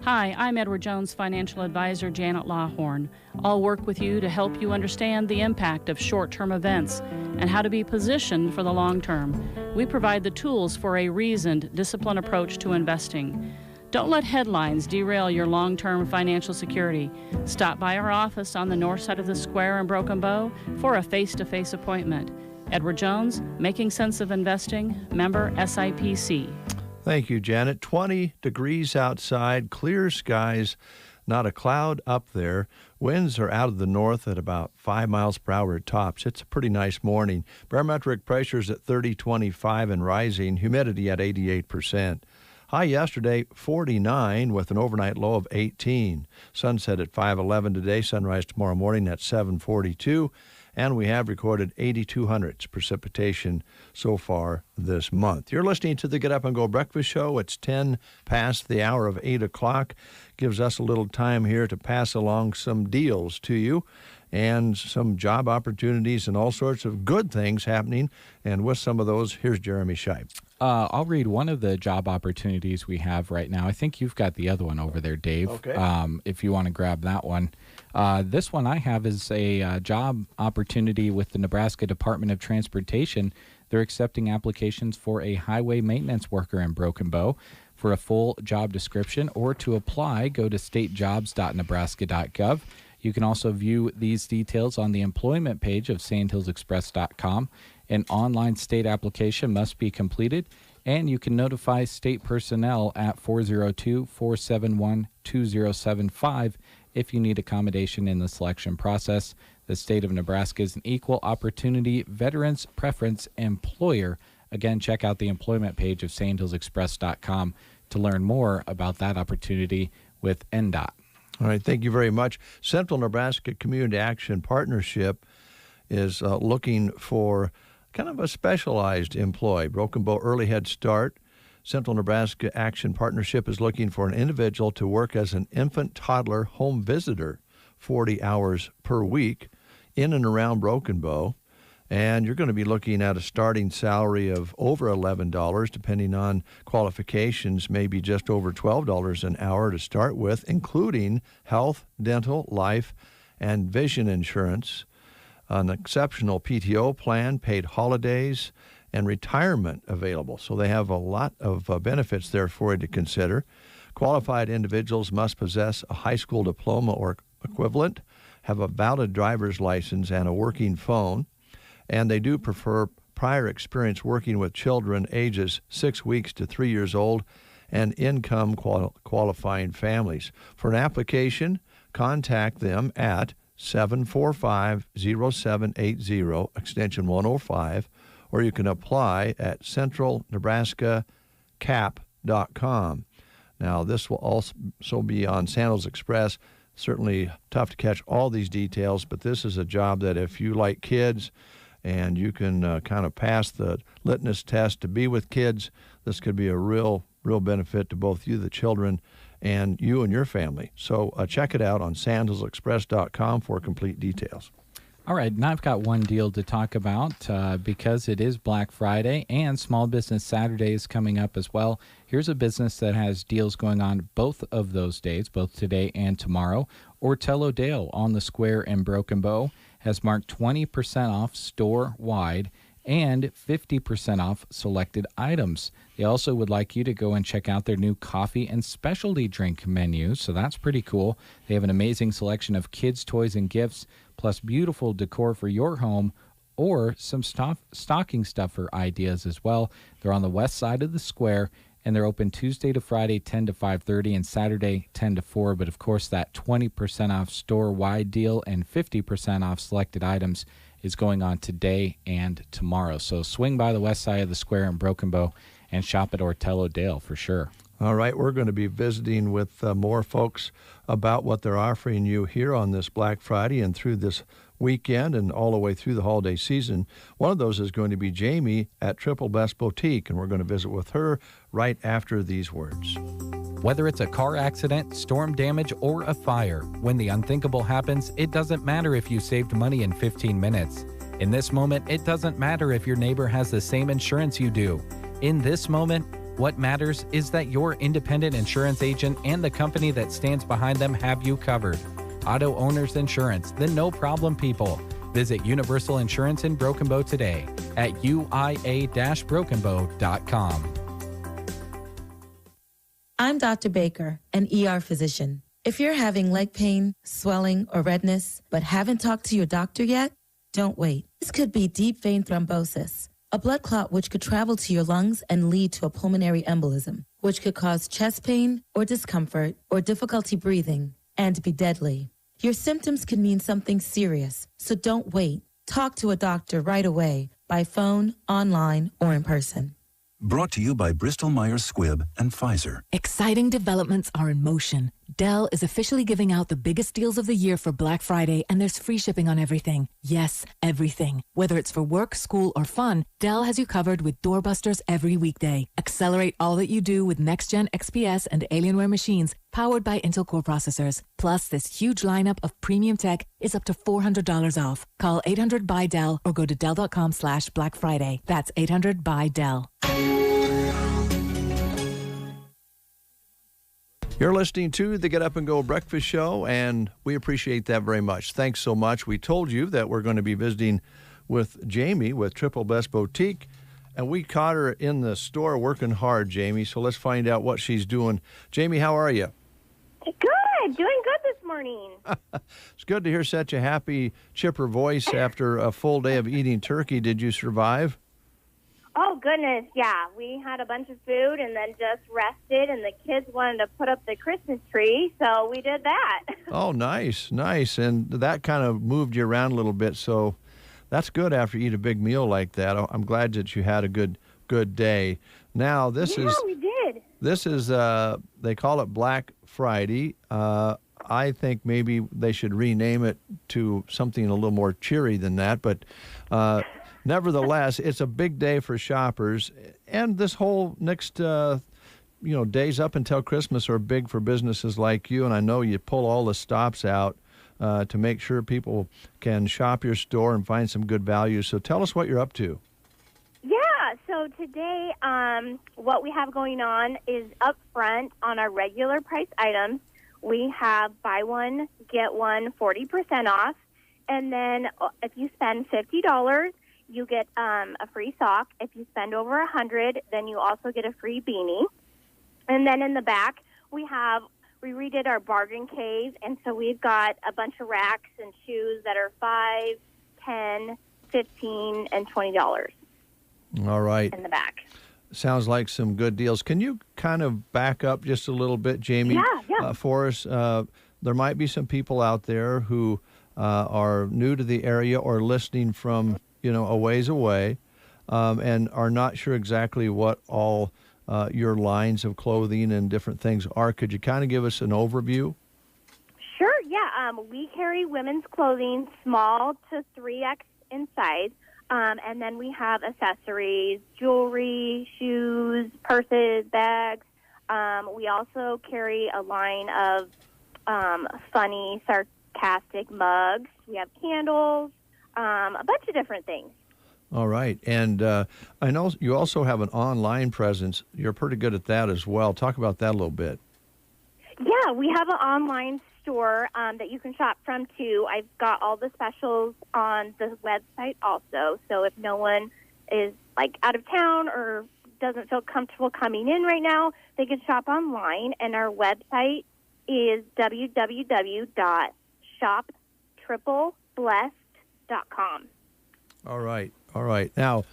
Hi, I'm Edward Jones Financial Advisor Janet Lawhorn. I'll work with you to help you understand the impact of short-term events and how to be positioned for the long term. We provide the tools for a reasoned, disciplined approach to investing. Don't let headlines derail your long-term financial security. Stop by our office on the north side of the square in Broken Bow for a face-to-face appointment. Edward Jones, Making Sense of Investing, member SIPC. Thank you, Janet. 20 degrees outside, clear skies, not a cloud up there. Winds are out of the north at about 5 miles per hour at tops. It's a pretty nice morning. Barometric pressures at 30.25 and rising, humidity at 88%. High yesterday, 49 with an overnight low of 18. Sunset at 5:11 today, sunrise tomorrow morning at 7:42. And we have recorded 82 hundredths precipitation so far this month. You're listening to the Get Up and Go Breakfast Show. It's 10 past the hour of 8 o'clock. Gives us a little time here to pass along some deals to you and some job opportunities and all sorts of good things happening. And with some of those, here's Jeremy Scheib. I'll read one of the job opportunities we have right now. I think you've got the other one over there, Dave. Okay. If you want to grab that one. This one I have is a job opportunity with the Nebraska Department of Transportation. They're accepting applications for a highway maintenance worker in Broken Bow. For a full job description or to apply, go to statejobs.nebraska.gov. You can also view these details on the employment page of sandhillsexpress.com. An online state application must be completed, and you can notify state personnel at 402-471-2075 if you need accommodation in the selection process. The state of Nebraska is an equal opportunity veterans preference employer. Again, check out the employment page of sandhillsexpress.com to learn more about that opportunity with NDOT. All right, thank you very much. Central Nebraska Community Action Partnership is looking for kind of a specialized employee. Broken Bow Early Head Start. Central Nebraska Action Partnership is looking for an individual to work as an infant toddler home visitor 40 hours per week in and around Broken Bow. And you're going to be looking at a starting salary of over $11, depending on qualifications, maybe just over $12 an hour to start with, including health, dental, life, and vision insurance, an exceptional PTO plan, paid holidays, and retirement available. So they have a lot of benefits there for you to consider. Qualified individuals must possess a high school diploma or equivalent, have a valid driver's license, and a working phone. And they do prefer prior experience working with children ages 6 weeks to 3 years old and income qualifying families. For an application, contact them at 745-0780, extension 105, or you can apply at centralnebraskacap.com. Now, this will also be on Sandals Express. Certainly tough to catch all these details, but this is a job that if you like kids and you can kind of pass the litmus test to be with kids, this could be a real benefit to both you, the children, and you and your family. So check it out on sandalsexpress.com for complete details. All right, and I've got one deal to talk about because it is Black Friday and Small Business Saturday is coming up as well. Here's a business that has deals going on both of those days, both today and tomorrow. Ortello Dale on the square in Broken Bow has marked 20% off store-wide and 50% off selected items. They also would like you to go and check out their new coffee and specialty drink menu, so that's pretty cool. They have an amazing selection of kids' toys and gifts, plus beautiful decor for your home or some stocking stuffer ideas as well. They're on the west side of the square, and they're open Tuesday to Friday, 10 to 5:30, and Saturday, 10 to 4. But, of course, that 20% off store-wide deal and 50% off selected items is going on today and tomorrow. So swing by the west side of the square in Broken Bow and shop at Ortello Dale for sure. All right, we're going to be visiting with more folks about what they're offering you here on this Black Friday and through this weekend and all the way through the holiday season. One of those is going to be Jamie at Triple Best Boutique, and we're going to visit with her right after these words. Whether it's a car accident, storm damage, or a fire, when the unthinkable happens, it doesn't matter if you saved money in 15 minutes. In this moment, it doesn't matter if your neighbor has the same insurance you do. In this moment, What matters is that your independent insurance agent and the company that stands behind them have you covered. Auto Owners Insurance, the no-problem people. Visit Universal Insurance in Broken Bow today at uia-brokenbow.com. I'm Dr. Baker, an ER physician. If you're having leg pain, swelling, or redness, but haven't talked to your doctor yet, don't wait. This could be deep vein thrombosis, a blood clot which could travel to your lungs and lead to a pulmonary embolism, which could cause chest pain or discomfort or difficulty breathing and be deadly. Your symptoms could mean something serious, so don't wait. Talk to a doctor right away, by phone, online, or in person. Brought to you by Bristol-Myers Squibb and Pfizer. Exciting developments are in motion. Dell is officially giving out the biggest deals of the year for Black Friday, and there's free shipping on everything. Yes, everything. Whether it's for work, school, or fun, Dell has you covered with doorbusters every weekday. Accelerate all that you do with next-gen XPS and Alienware machines powered by Intel Core processors. Plus, this huge lineup of premium tech is up to $400 off. Call 800-BUY-DELL or go to Dell.com/Black Friday. That's 800-BUY-DELL. You're listening to the Get Up and Go Breakfast Show, and we appreciate that very much. Thanks so much. We told you that we're going to be visiting with Jamie with Triple Best Boutique, and we caught her in the store working hard, Jamie, so let's find out what she's doing. Jamie, how are you? Good. Doing good this morning. It's good to hear such a happy, chipper voice after a full day of eating turkey. Did you survive? Oh, goodness, yeah. We had a bunch of food and then just rested, and the kids wanted to put up the Christmas tree, so we did that. Oh, nice, nice. And that kind of moved you around a little bit, so that's good after you eat a big meal like that. I'm glad that you had a good day. Now, we did. This is, they call it Black Friday. I think maybe they should rename it to something a little more cheery than that, but nevertheless, it's a big day for shoppers, and this whole next, days up until Christmas are big for businesses like you, and I know you pull all the stops out to make sure people can shop your store and find some good value. So tell us what you're up to. Yeah, so today what we have going on is up front on our regular price items. We have buy one, get one 40% off, and then if you spend $50, you get a free sock. If you spend over $100, then you also get a free beanie. And then in the back, we redid our bargain cave, and so we've got a bunch of racks and shoes that are $5, $10, $15, and $20. All right. In the back. Sounds like some good deals. Can you kind of back up just a little bit, Jamie, for us? There might be some people out there who are new to the area or listening from a ways away, and are not sure exactly what all your lines of clothing and different things are. Could you kind of give us an overview? Sure, yeah. We carry women's clothing small to 3X in size, and then we have accessories, jewelry, shoes, purses, bags. We also carry a line of funny, sarcastic mugs. We have candles. A bunch of different things. All right. And I know you also have an online presence. You're pretty good at that as well. Talk about that a little bit. Yeah, we have an online store that you can shop from, too. I've got all the specials on the website also. So if no one is, out of town or doesn't feel comfortable coming in right now, they can shop online. And our website is www.shoptripleblessed.com. All right. Now,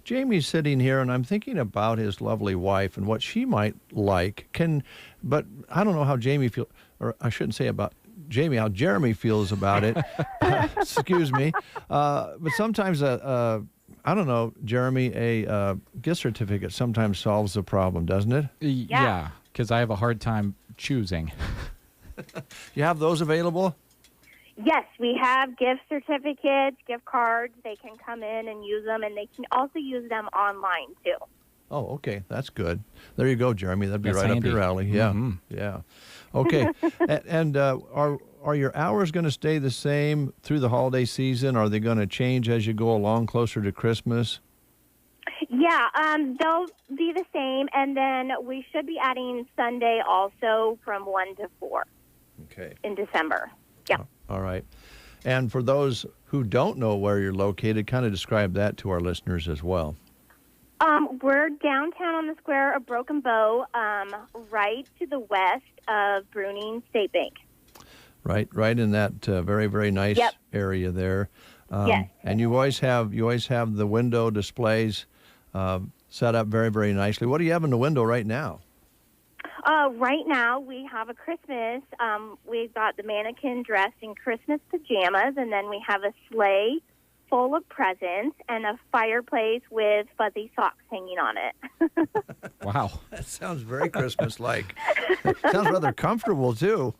Jamie's sitting here, and I'm thinking about his lovely wife and what she might like. But I don't know how Jamie feels, or I shouldn't say about Jamie, how Jeremy feels about it. Excuse me. But sometimes, I don't know, Jeremy, a gift certificate sometimes solves the problem, doesn't it? Yeah, because I have a hard time choosing. You have those available? Yes, we have gift certificates, gift cards. They can come in and use them, and they can also use them online, too. Oh, okay. That's good. There you go, Jeremy. That'd be That's right handy. up your alley. Yeah, yeah. Okay. And are your hours going to stay the same through the holiday season? Are they going to change as you go along closer to Christmas? Yeah, they'll be the same, and then we should be adding Sunday also from 1 to 4. Okay. In December. Yeah. All right. And for those who don't know where you're located, kind of describe that to our listeners as well. We're downtown on the square of Broken Bow, right to the west of Bruning State Bank. Right in that very, very nice area there. Yes. And you always have the window displays set up very, very nicely. What do you have in the window right now? Right now, we have a Christmas. We've got the mannequin dressed in Christmas pajamas, and then we have a sleigh full of presents and a fireplace with fuzzy socks hanging on it. Wow. That sounds very Christmas-like. Sounds rather comfortable, too.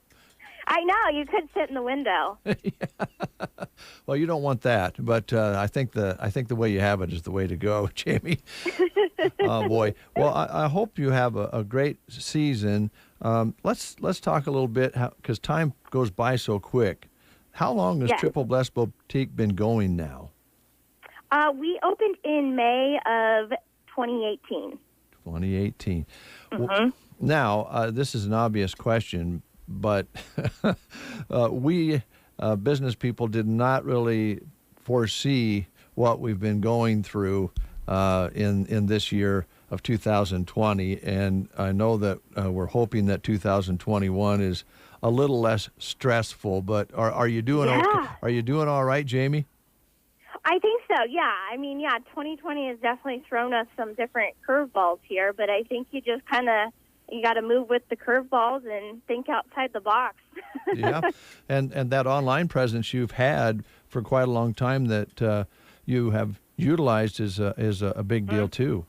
I know. You could sit in the window. Well, you don't want that, but I think the way you have it is the way to go, Jamie. Oh boy. Well, I hope you have a great season. Let's talk a little bit because time goes by so quick. How long has Triple Blessed Boutique been going now? We opened in May of 2018. 2018. Well, now, this is an obvious question, but we business people did not really foresee what we've been going through in this year of 2020, and I know that we're hoping that 2021 is a little less stressful. But are you doing okay? Are you doing all right, Jamie? I think so. Yeah. I mean, 2020 has definitely thrown us some different curveballs here, but I think you just you got to move with the curveballs and think outside the box. Yeah, and that online presence you've had for quite a long time that you have utilized is a big deal too.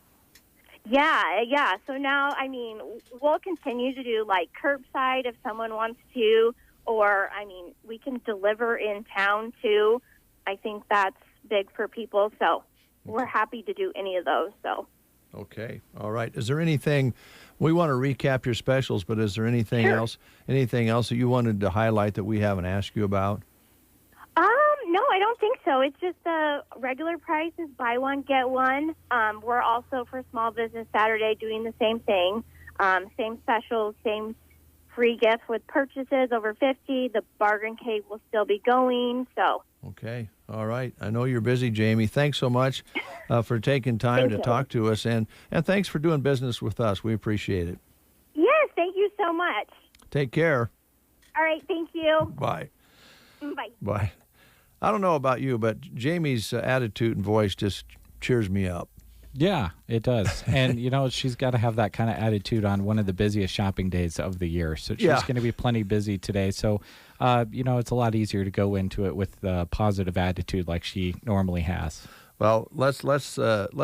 Yeah. So now, I mean, we'll continue to do like curbside if someone wants to, or I mean, we can deliver in town too. I think that's big for people, so we're happy to do any of those. So. Okay. All right. Is there anything, we want to recap your specials, but is there anything else that you wanted to highlight that we haven't asked you about? No, I don't think so. It's just the regular price is buy one, get one. We're also for Small Business Saturday doing the same thing. Same specials, same free gifts with purchases over 50. The bargain cave will still be going, so. Okay. All right. I know you're busy, Jamie. Thanks so much for taking time to talk to us, and thanks for doing business with us. We appreciate it. Yes, thank you so much. Take care. All right, thank you. Bye. Bye. Bye. I don't know about you, but Jamie's attitude and voice just cheers me up. Yeah, it does. And, she's got to have that kind of attitude on one of the busiest shopping days of the year. So she's going to be plenty busy today. So, it's a lot easier to go into it with a positive attitude like she normally has. Well, let's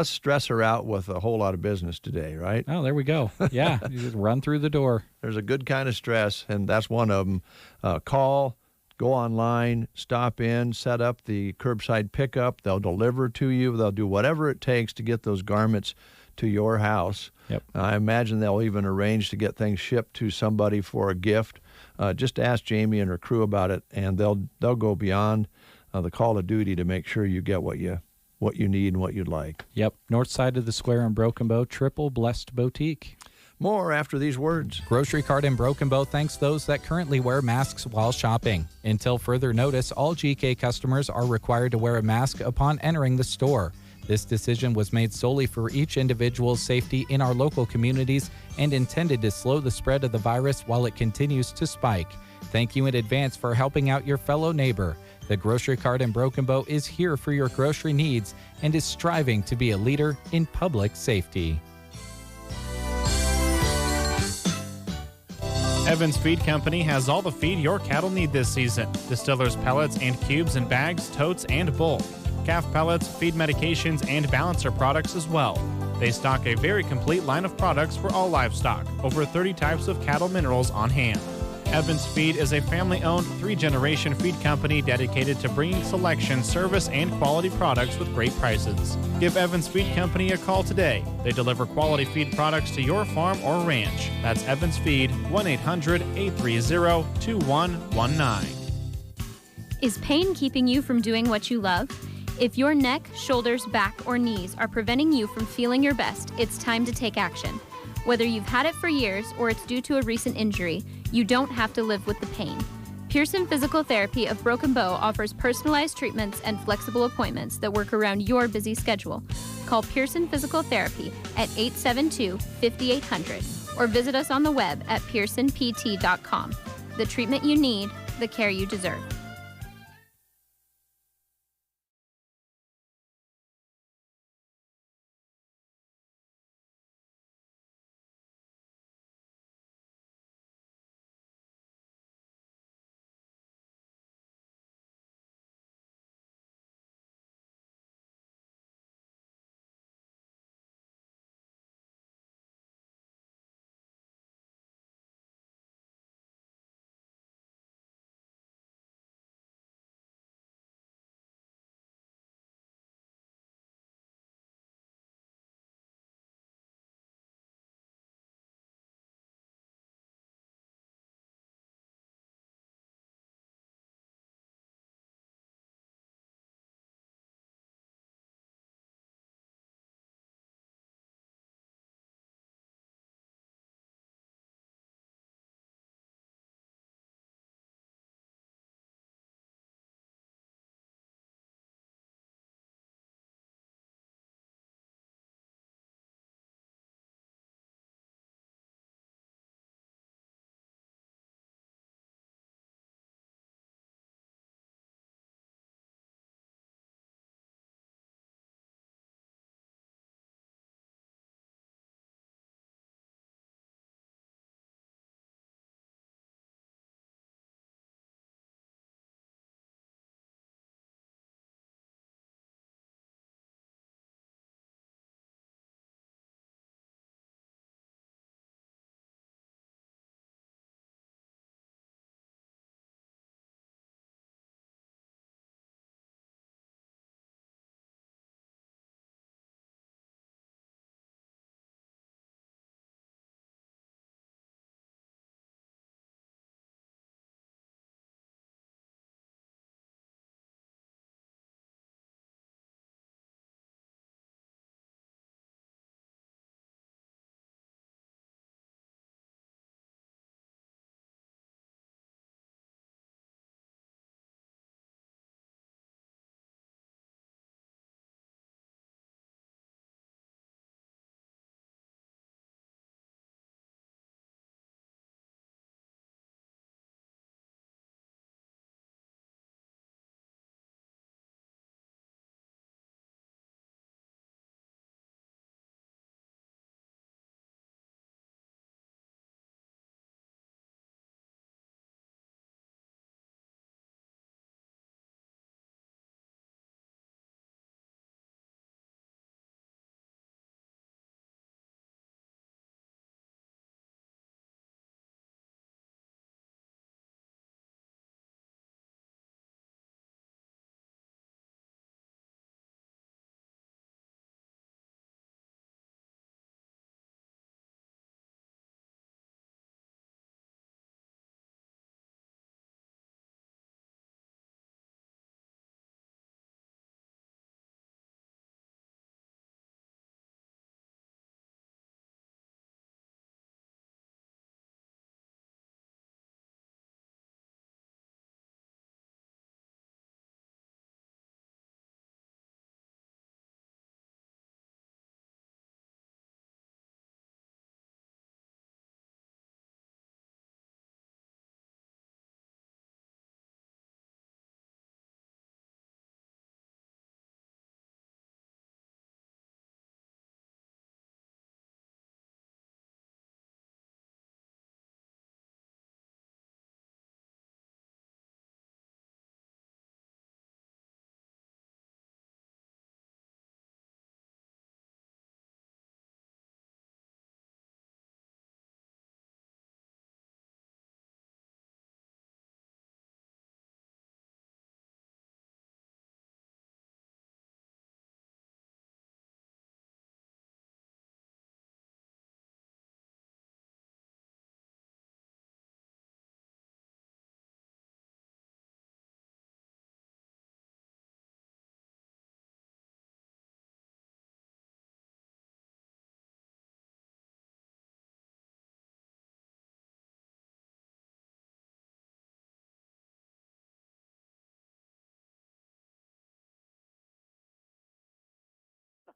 stress her out with a whole lot of business today, right? Oh, there we go. Yeah, you just run through the door. There's a good kind of stress, and that's one of them. Call. Go online, stop in, set up the curbside pickup. They'll deliver to you. They'll do whatever it takes to get those garments to your house. Yep. I imagine they'll even arrange to get things shipped to somebody for a gift. Just ask Jamie and her crew about it, and they'll go beyond the call of duty to make sure you get what you need and what you'd like. Yep. North side of the square in Broken Bow, Triple Blessed Boutique. More after these words. Grocery Cart in Broken Bow thanks those that currently wear masks while shopping. Until further notice, all GK customers are required to wear a mask upon entering the store. This decision was made solely for each individual's safety in our local communities and intended to slow the spread of the virus while it continues to spike. Thank you in advance for helping out your fellow neighbor. The Grocery Cart in Broken Bow is here for your grocery needs and is striving to be a leader in public safety. Evans Feed Company has all the feed your cattle need this season. Distillers pellets and cubes in bags, totes, and bulk. Calf pellets, feed medications, and balancer products as well. They stock a very complete line of products for all livestock, over 30 types of cattle minerals on hand. Evans Feed is a family-owned 3-generation feed company dedicated to bringing selection, service, and quality products with great prices. Give Evans Feed Company a call today. They deliver quality feed products to your farm or ranch. That's Evans Feed, 1-800-830-2119. Is pain keeping you from doing what you love? If your neck, shoulders, back, or knees are preventing you from feeling your best, it's time to take action. Whether you've had it for years or it's due to a recent injury, you don't have to live with the pain. Pearson Physical Therapy of Broken Bow offers personalized treatments and flexible appointments that work around your busy schedule. Call Pearson Physical Therapy at 872-5800 or visit us on the web at pearsonpt.com. The treatment you need, the care you deserve.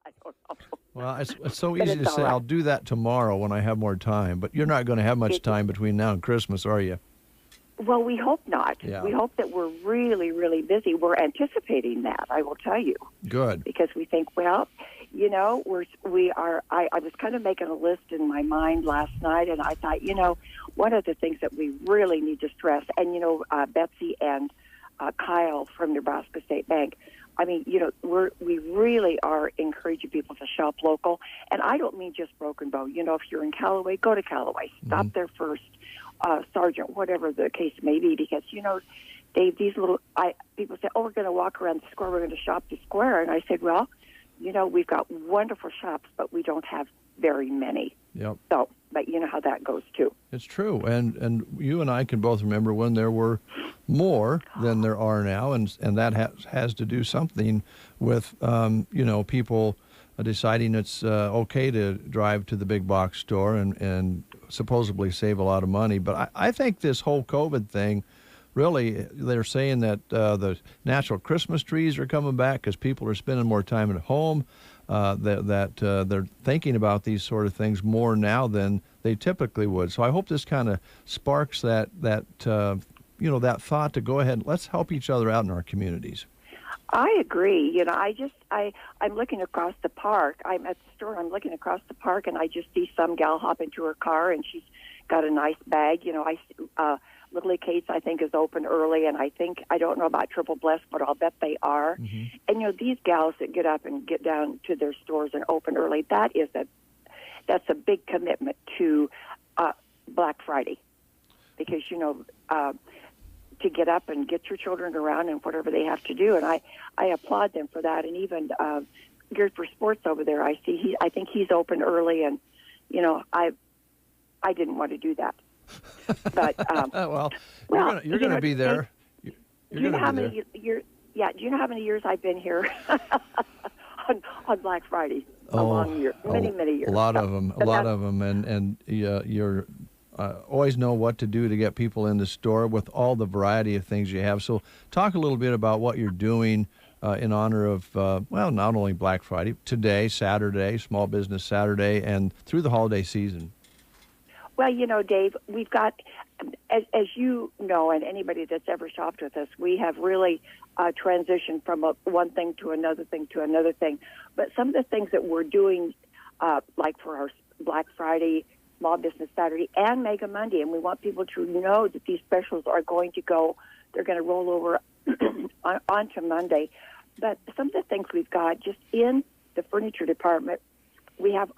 I don't know. Well, it's so But easy it's to all say, right. I'll do that tomorrow when I have more time, but you're not going to have much time between now and Christmas, are you? Well, we hope not. Yeah. We hope that we're really, really busy. We're anticipating that, I will tell you. Good. Because we think, well, you know, we are. I was kind of making a list in my mind last night, and I thought, you know, one of the things that we really need to stress, and, you know, Betsy and Kyle from Nebraska State Bank, I mean, you know, we really are encouraging people to shop local. And I don't mean just Broken Bow. You know, if you're in Callaway, go to Callaway. Stop there first. Sergeant, whatever the case may be, because, you know, Dave, these little, people say, oh, we're going to walk around the square, we're going to shop the square. And I said, well, you know, we've got wonderful shops, but we don't have very many. Yep. So, but you know how that goes, too. It's true. And you and I can both remember when there were more than there are now, and that has to do something with, you know, people deciding it's okay to drive to the big box store and supposedly save a lot of money. But I think this whole COVID thing, really, they're saying that the natural Christmas trees are coming back because people are spending more time at home, that they're thinking about these sort of things more now than they typically would. So I hope this kind of sparks that you know, that thought to go ahead, let's help each other out in our communities. I agree. You know, I'm looking across the park. I'm at the store. I'm looking across the park, and I just see some gal hop into her car, and she's got a nice bag. You know, Little Kate's, I think, is open early, and I don't know about Triple Bless, but I'll bet they are. Mm-hmm. And, you know, these gals that get up and get down to their stores and open early, that's a big commitment to Black Friday, because, you know, to get up and get your children around and whatever they have to do. And I applaud them for that. And even Geared for Sports over there, I think he's open early, and, you know, I didn't want to do that. But well, you're going to be there. Do you know how many years I've been here on Black Friday? A long year, many years. A lot of them, and you're always know what to do to get people in the store with all the variety of things you have. So talk a little bit about what you're doing in honor of, not only Black Friday, today, Saturday, Small Business Saturday, and through the holiday season. Well, you know, Dave, we've got, as you know, and anybody that's ever shopped with us, we have really transitioned from one thing to another thing to another thing. But some of the things that we're doing, like for our Black Friday, Small Business Saturday, and Mega Monday, and we want people to know that these specials are going to go, they're going to roll over onto Monday. But some of the things we've got just in the furniture department, we have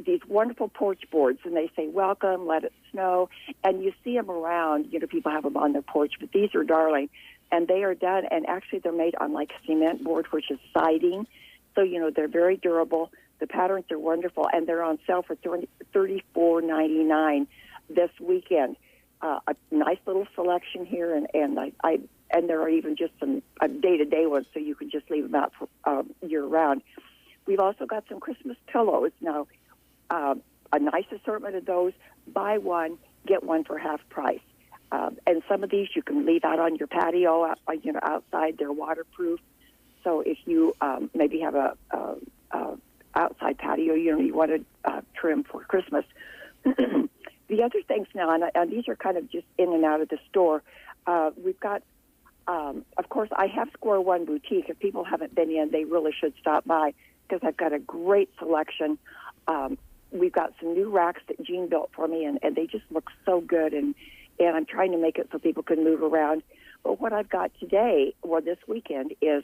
these wonderful porch boards, and they say, welcome, let it snow. And you see them around. You know, people have them on their porch, but these are darling. And they are done, and actually they're made on like cement board, which is siding. So, you know, they're very durable. The patterns are wonderful, and they're on sale for $34.99 this weekend. A nice little selection here, and there are even just some day-to-day ones, so you can just leave them out for year-round. We've also got some Christmas pillows now. A nice assortment of those. Buy one, get one for half price. And some of these you can leave out on your patio, outside. They're waterproof. So if you maybe have a outside patio, you want to trim for Christmas. The other things now, and these are kind of just in and out of the store. We've got, of course, I have Square One Boutique. If people haven't been in, they really should stop by, because I've got a great selection. We've got some new racks that Jean built for me, and they just look so good, and I'm trying to make it so people can move around. But what I've got today, or this weekend, is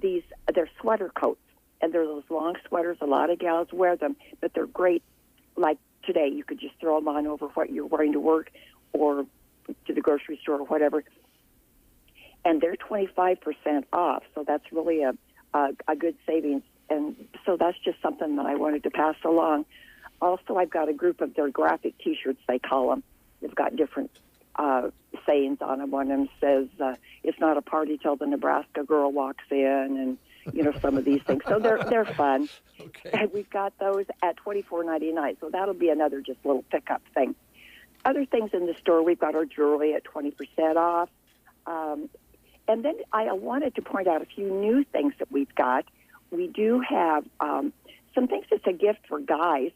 they're sweater coats, and they're those long sweaters. A lot of gals wear them, but they're great. Like today, you could just throw them on over what you're wearing to work or to the grocery store or whatever. And they're 25% off, so that's really a good savings. And so that's just something that I wanted to pass along. Also, I've got a group of their graphic T-shirts, they call them. They've got different sayings on them. One of them says, it's not a party till the Nebraska girl walks in, and, some of these things. So they're fun. Okay. And we've got those at $24.99, so that'll be another just little pickup thing. Other things in the store, we've got our jewelry at 20% off. And then I wanted to point out a few new things that we've got. We do have some things that's a gift for guys.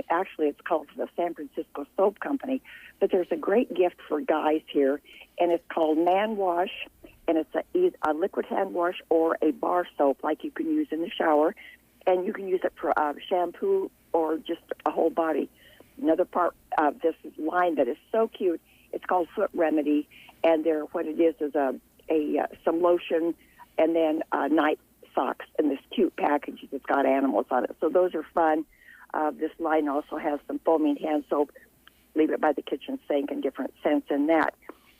Actually, it's called the San Francisco Soap Company, but there's a great gift for guys here, and it's called Man Wash, and it's a liquid hand wash or a bar soap like you can use in the shower, and you can use it for shampoo or just a whole body. Another part of this line that is so cute, it's called Foot Remedy, and what it is some lotion and then night socks in this cute package that's got animals on it. So those are fun. This line also has some foaming hand soap. Leave it by the kitchen sink and different scents in that.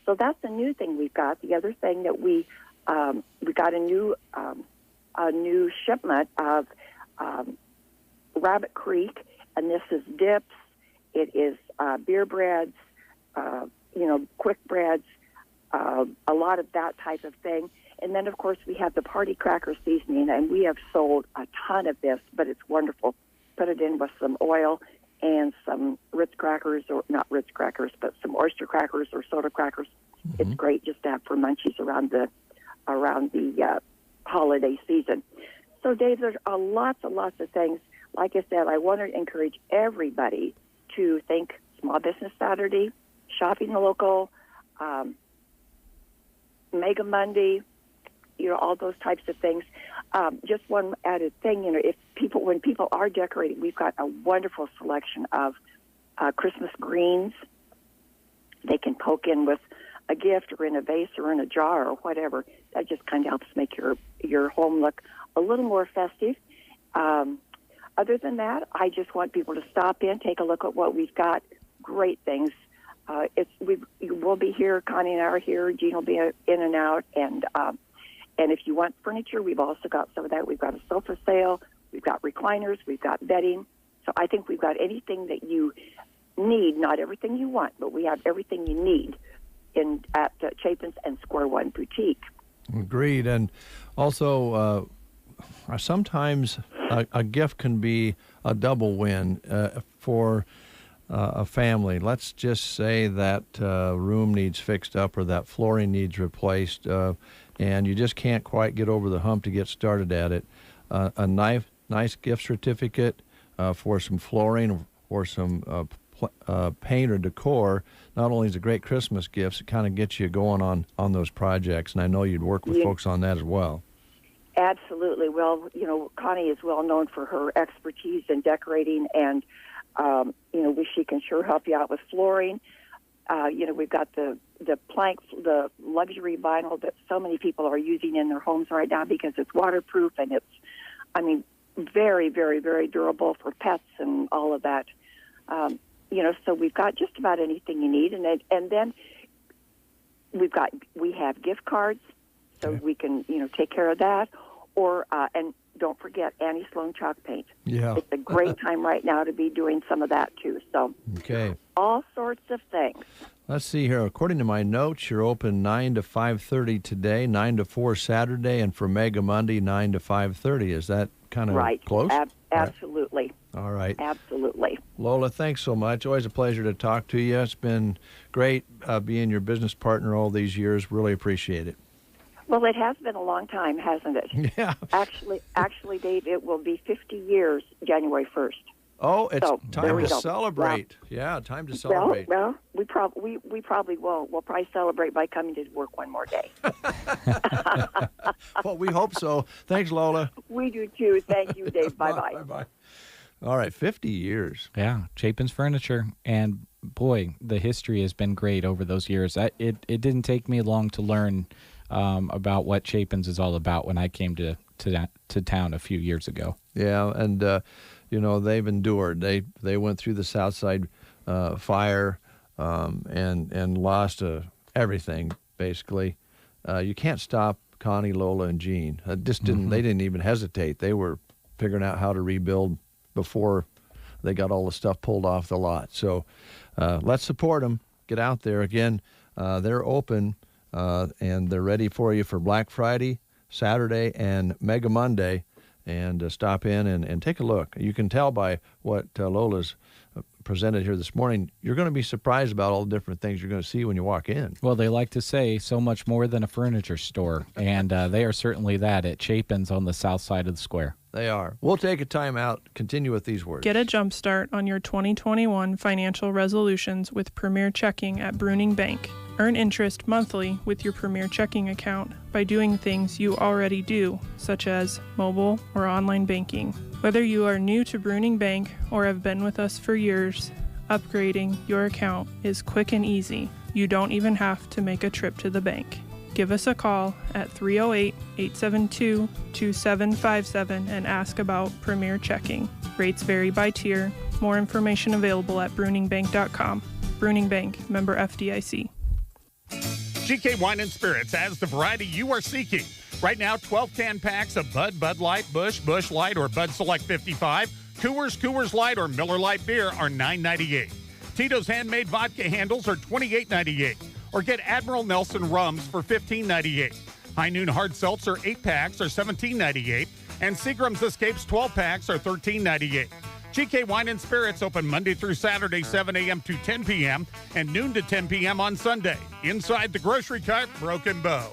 So that's a new thing we've got. The other thing that we got a new shipment of Rabbit Creek, and this is dips. It is beer breads, quick breads, a lot of that type of thing. And then, of course, we have the party cracker seasoning, and we have sold a ton of this, but it's wonderful. Put it in with some oil and some Ritz crackers, or not Ritz crackers, but some oyster crackers or soda crackers. Mm-hmm. It's great just to have for munchies around the holiday season. So, Dave, there's lots and lots of things. Like I said, I want to encourage everybody to think Small Business Saturday, shopping the local, Mega Monday, all those types of things. Just one added thing, when people are decorating, we've got a wonderful selection of Christmas greens. They can poke in with a gift or in a vase or in a jar or whatever. That just kind of helps make your home look a little more festive. Other than that, I just want people to stop in, take a look at what we've got. Great things. We'll be here. Connie and I are here. Gene will be in and out. And if you want furniture, we've also got some of that. We've got a sofa sale. We've got recliners. We've got bedding. So I think we've got anything that you need. Not everything you want, but we have everything you need at Chapin's and Square One Boutique. Agreed. And also, sometimes a gift can be a double win for a family. Let's just say that room needs fixed up or that flooring needs replaced, and you just can't quite get over the hump to get started at it. A nice gift certificate for some flooring or some paint or decor not only is a great Christmas gift, it kind of gets you going on those projects, and I know you'd work with folks on that as well. Absolutely. Well, Connie is well known for her expertise in decorating, and she can sure help you out with flooring. We've got the plank, the luxury vinyl that so many people are using in their homes right now because it's waterproof and it's, very, very, very durable for pets and all of that. So we've got just about anything you need, and then we have gift cards, so we can take care of that. Or and don't forget Annie Sloan chalk paint. Yeah, it's a great time right now to be doing some of that too. So all sorts of things. Let's see here. According to my notes, you're open 9 to 5:30 today, 9 to 4 Saturday, and for Mega Monday 9 to 5:30. Is that kind of close? Absolutely. All right. Absolutely. Lola, thanks so much. Always a pleasure to talk to you. It's been great being your business partner all these years. Really appreciate it. Well, it has been a long time, hasn't it? Yeah. Actually, Dave, it will be 50 years January 1st. Oh, it's time to celebrate. Yeah, time to celebrate. Well, we probably will. We'll probably celebrate by coming to work one more day. Well, we hope so. Thanks, Lola. We do too. Thank you, Dave. Bye-bye. Bye-bye. All right, 50 years. Yeah, Chapin's Furniture. And, boy, the history has been great over those years. It didn't take me long to learn about what Chapin's is all about when I came to town a few years ago. Yeah, and they've endured. They went through the Southside fire and lost everything basically. You can't stop Connie, Lola, and Gene. Just didn't. They didn't even hesitate. They were figuring out how to rebuild before they got all the stuff pulled off the lot. So let's support them. Get out there again. They're open. And they're ready for you for Black Friday, Saturday, and Mega Monday. And stop in and take a look. You can tell by what Lola's presented here this morning, you're going to be surprised about all the different things you're going to see when you walk in. Well, they like to say so much more than a furniture store, and they are certainly that at Chapin's on the south side of the square. They are. We'll take a time out. Continue with these words. Get a jump start on your 2021 financial resolutions with Premier Checking at Bruning Bank. Earn interest monthly with your Premier Checking account by doing things you already do, such as mobile or online banking. Whether you are new to Bruning Bank or have been with us for years, upgrading your account is quick and easy. You don't even have to make a trip to the bank. Give us a call at 308-872-2757 and ask about Premier Checking. Rates vary by tier. More information available at bruningbank.com. Bruning Bank, member FDIC. GK Wine and Spirits has the variety you are seeking. Right now, 12-can packs of Bud, Bud Light, Busch, Busch Light, or Bud Select 55, Coors Light, or Miller Light Beer are $9.98. Tito's Handmade Vodka Handles are $28.98. Or get Admiral Nelson Rums for $15.98. High Noon Hard Seltzer 8-packs are $17.98. And Seagram's Escapes 12-packs are $13.98. GK Wine and Spirits open Monday through Saturday, 7 a.m. to 10 p.m. and noon to 10 p.m. on Sunday. Inside the Grocery Cart, Broken Bow.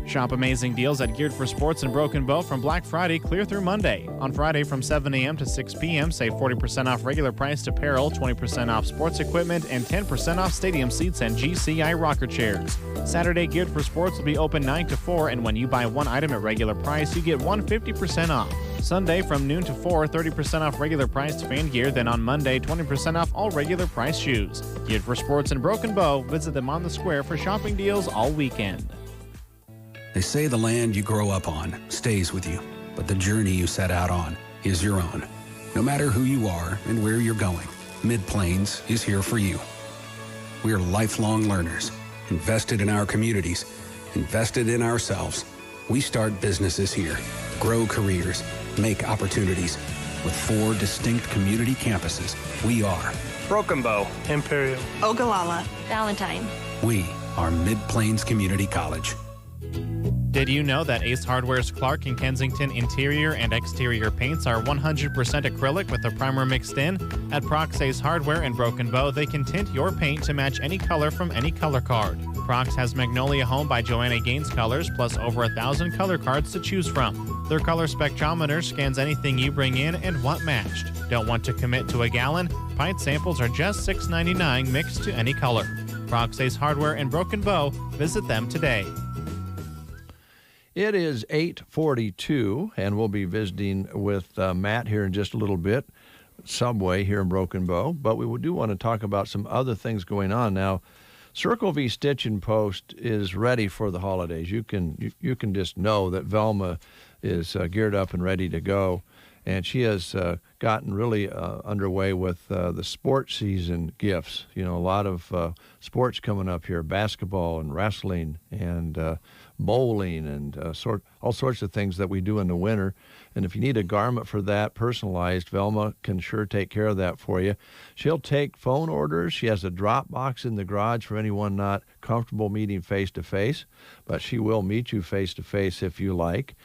Shop amazing deals at Geared for Sports and Broken Bow from Black Friday clear through Monday. On Friday from 7 a.m. to 6 p.m., save 40% off regular priced apparel, 20% off sports equipment, and 10% off stadium seats and GCI rocker chairs. Saturday, Geared for Sports will be open 9 to 4, and when you buy one item at regular price, you get 150% off. Sunday from noon to 4, 30% off regular priced fan gear, then on Monday, 20% off all regular price shoes. Geared for Sports and Broken Bow, visit them on the square for shopping deals all weekend. They say the land you grow up on stays with you, but the journey you set out on is your own. No matter who you are and where you're going, Mid-Plains is here for you. We are lifelong learners, invested in our communities, invested in ourselves. We start businesses here, grow careers, make opportunities. With 4 distinct community campuses, we are Broken Bow, Imperial, Ogallala, Valentine. We are Mid-Plains Community College. Did you know that Ace Hardware's Clark and Kensington interior and exterior paints are 100% acrylic with a primer mixed in? At Prox Ace Hardware in Broken Bow, they can tint your paint to match any color from any color card. Prox has Magnolia Home by Joanna Gaines colors, plus over 1,000 color cards to choose from. Their color spectrometer scans anything you bring in and want matched. Don't want to commit to a gallon? Pint samples are just $6.99 mixed to any color. Prox Ace Hardware in Broken Bow. Visit them today. It is 8:42, and we'll be visiting with Matt here in just a little bit, Subway here in Broken Bow. But we do want to talk about some other things going on now. Circle V Stitch and Post is ready for the holidays. You can just know that Velma is geared up and ready to go, and she has gotten really underway with the sports season gifts. You know, a lot of sports coming up here: basketball and wrestling and bowling and all sorts of things that we do in the winter. And if you need a garment for that, personalized, Velma can sure take care of that for you. She'll take phone orders. She has a drop box in the garage for anyone not comfortable meeting face-to-face, but she will meet you face-to-face if you like.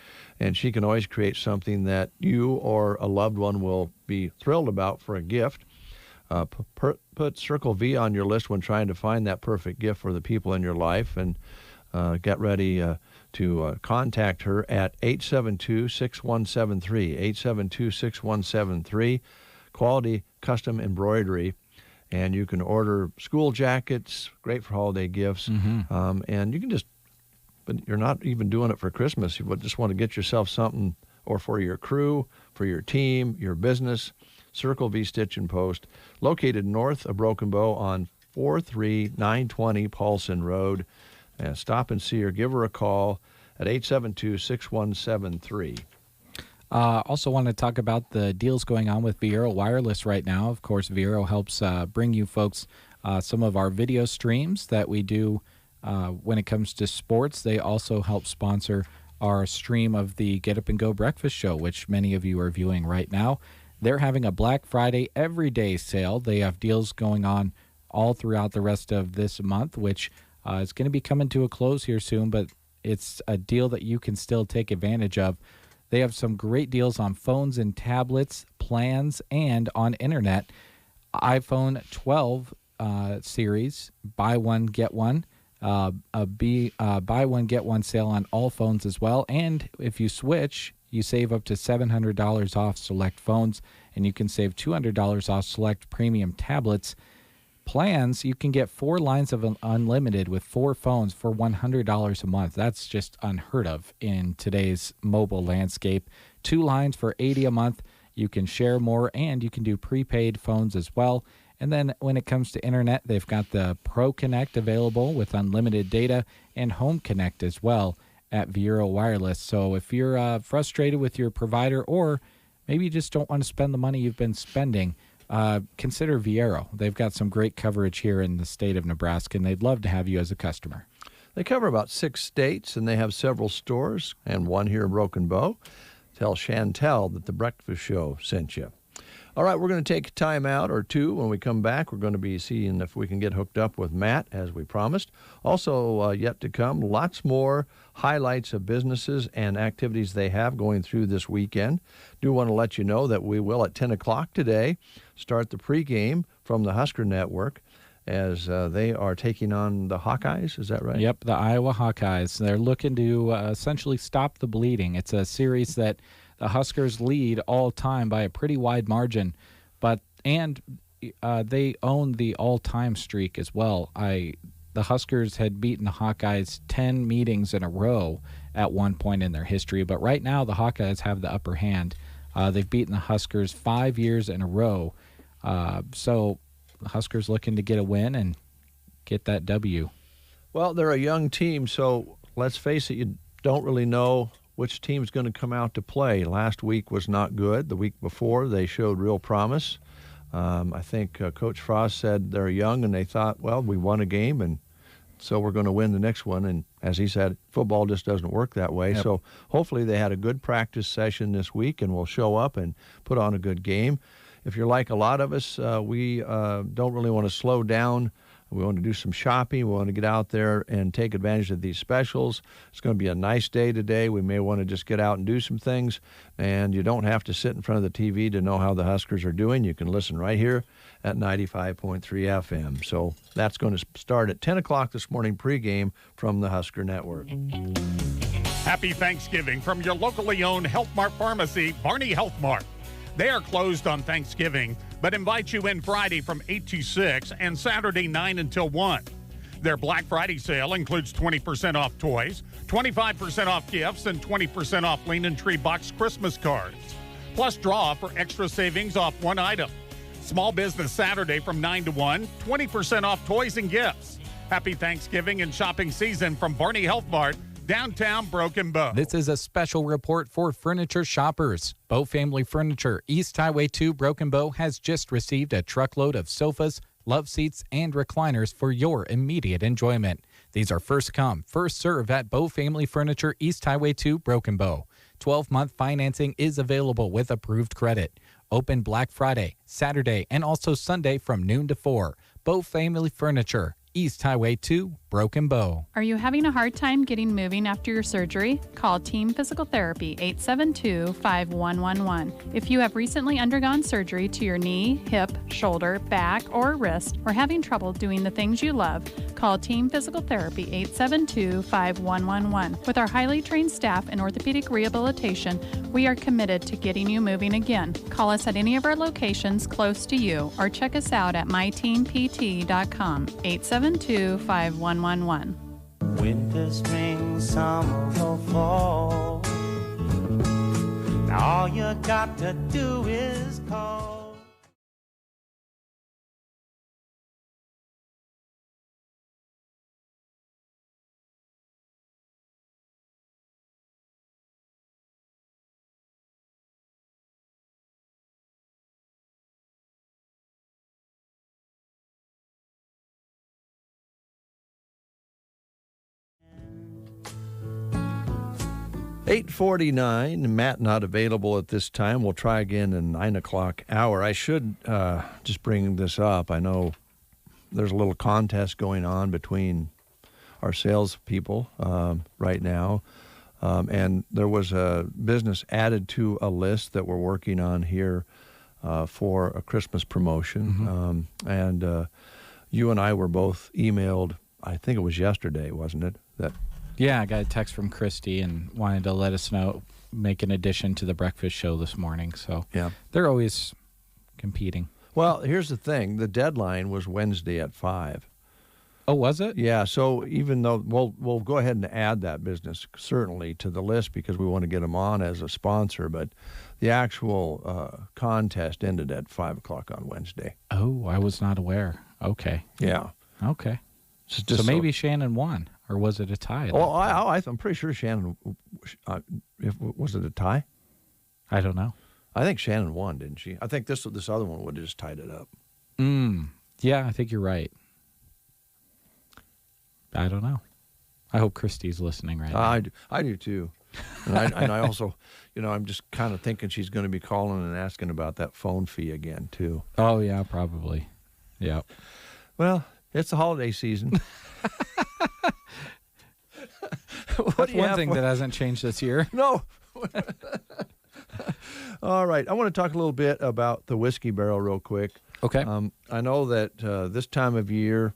And she can always create something that you or a loved one will be thrilled about for a gift. Put Circle V on your list when trying to find that perfect gift for the people in your life, and get ready to contact her at 872-6173, 872-6173, quality custom embroidery. And you can order school jackets, great for holiday gifts. Mm-hmm. And you can but you're not even doing it for Christmas. You just want to get yourself something, or for your crew, for your team, your business. Circle V Stitch and Post, located north of Broken Bow on 43920 Paulson Road. Stop and see her. Give her a call at 872-6173. Also want to talk about the deals going on with Viero Wireless right now. Of course, Viero helps bring you folks some of our video streams that we do when it comes to sports. They also help sponsor our stream of the Get Up and Go Breakfast Show, which many of you are viewing right now. They're having a Black Friday everyday sale. They have deals going on all throughout the rest of this month, which it's going to be coming to a close here soon, but it's a deal that you can still take advantage of. They have some great deals on phones and tablets, plans, and on internet. iPhone 12 series, buy one, get one. Buy one, get one sale on all phones as well. And if you switch, you save up to $700 off select phones, and you can save $200 off select premium tablets. Plans, you can get 4 lines of unlimited with 4 phones for $100 a month. That's just unheard of in today's mobile landscape. 2 lines for $80 a month. You can share more, and you can do prepaid phones as well. And then when it comes to internet, they've got the Pro Connect available with unlimited data, and Home Connect as well at Viero Wireless. So if you're frustrated with your provider, or maybe you just don't want to spend the money you've been spending, consider Viero. They've got some great coverage here in the state of Nebraska, and they'd love to have you as a customer. They cover about 6 states, and they have several stores, and one here in Broken Bow. Tell Chantel that the Breakfast Show sent you. All right, we're going to take a time out or two. When we come back, we're going to be seeing if we can get hooked up with Matt, as we promised. Also, yet to come, lots more highlights of businesses and activities they have going through this weekend. Do want to let you know that we will, at 10 o'clock today, start the pregame from the Husker Network as they are taking on the Hawkeyes. Is that right? Yep, the Iowa Hawkeyes. They're looking to essentially stop the bleeding. It's a series that the Huskers lead all time by a pretty wide margin, and they own the all-time streak as well. The Huskers had beaten the Hawkeyes 10 meetings in a row at one point in their history, but right now the Hawkeyes have the upper hand. They've beaten the Huskers 5 years in a row, so the Huskers looking to get a win and get that W. Well, they're a young team, so let's face it, you don't really know which team's going to come out to play. Last week was not good. The week before, they showed real promise. I think Coach Frost said they're young, and they thought, well, we won a game, and so we're going to win the next one. And as he said, football just doesn't work that way. Yep. So hopefully they had a good practice session this week and will show up and put on a good game. If you're like a lot of us, we don't really want to slow down. We want to do some shopping. We want to get out there and take advantage of these specials. It's going to be a nice day today. We may want to just get out and do some things. And you don't have to sit in front of the TV to know how the Huskers are doing. You can listen right here at 95.3 FM. So that's going to start at 10 o'clock this morning pregame from the Husker Network. Happy Thanksgiving from your locally owned Health Mart pharmacy, Barney Health Mart. They are closed on Thanksgiving, but invite you in Friday from 8 to 6 and Saturday 9 until 1. Their Black Friday sale includes 20% off toys, 25% off gifts, and 20% off Lean & Tree Box Christmas cards. Plus draw for extra savings off one item. Small Business Saturday from 9 to 1, 20% off toys and gifts. Happy Thanksgiving and shopping season from Barney Health Mart, downtown Broken Bow. This is a special report for furniture shoppers. Bow Family Furniture, East Highway 2, Broken Bow, has just received a truckload of sofas, love seats, and recliners for your immediate enjoyment. These are first come, first serve at Bow Family Furniture, East Highway 2, Broken Bow. 12-month financing is available with approved credit. Open Black Friday, Saturday, and also Sunday from noon to 4. Bow Family Furniture, East Highway 2, Broken Bow. Are you having a hard time getting moving after your surgery? Call Team Physical Therapy 872-5111. If you have recently undergone surgery to your knee, hip, shoulder, back, or wrist, or having trouble doing the things you love, call Team Physical Therapy 872-5111. With our highly trained staff in orthopedic rehabilitation, we are committed to getting you moving again. Call us at any of our locations close to you or check us out at myteampt.com. 872-5111. Winter, spring, summer, or fall. Now all you got to do is call. $8:49. Matt not available at this time. We'll try again in 9 o'clock hour. I should just bring this up. I know there's a little contest going on between our salespeople right now, and there was a business added to a list that we're working on here for a Christmas promotion. Mm-hmm. And you and I were both emailed, I think it was yesterday, wasn't it? Yeah, I got a text from Christy and wanted to let us know, make an addition to the breakfast show this morning. So yeah, they're always competing. Well, here's the thing. The deadline was Wednesday at 5. Oh, was it? Yeah, so even though we'll go ahead and add that business certainly to the list because we want to get them on as a sponsor, but the actual contest ended at 5 o'clock on Wednesday. Oh, I was not aware. Okay. Yeah. Okay. So maybe Shannon won, or was it a tie? Oh, I'm pretty sure Shannon. Was it a tie? I don't know. I think Shannon won, didn't she? I think this other one would have just tied it up. Yeah, I think you're right. I don't know. I hope Christy's listening right now. I do too. And I also, I'm just kind of thinking she's going to be calling and asking about that phone fee again too. Oh yeah, probably. Yeah. Well, it's the holiday season. That's one thing that hasn't changed this year. No. All right. I want to talk a little bit about the whiskey barrel real quick. Okay. I know that this time of year,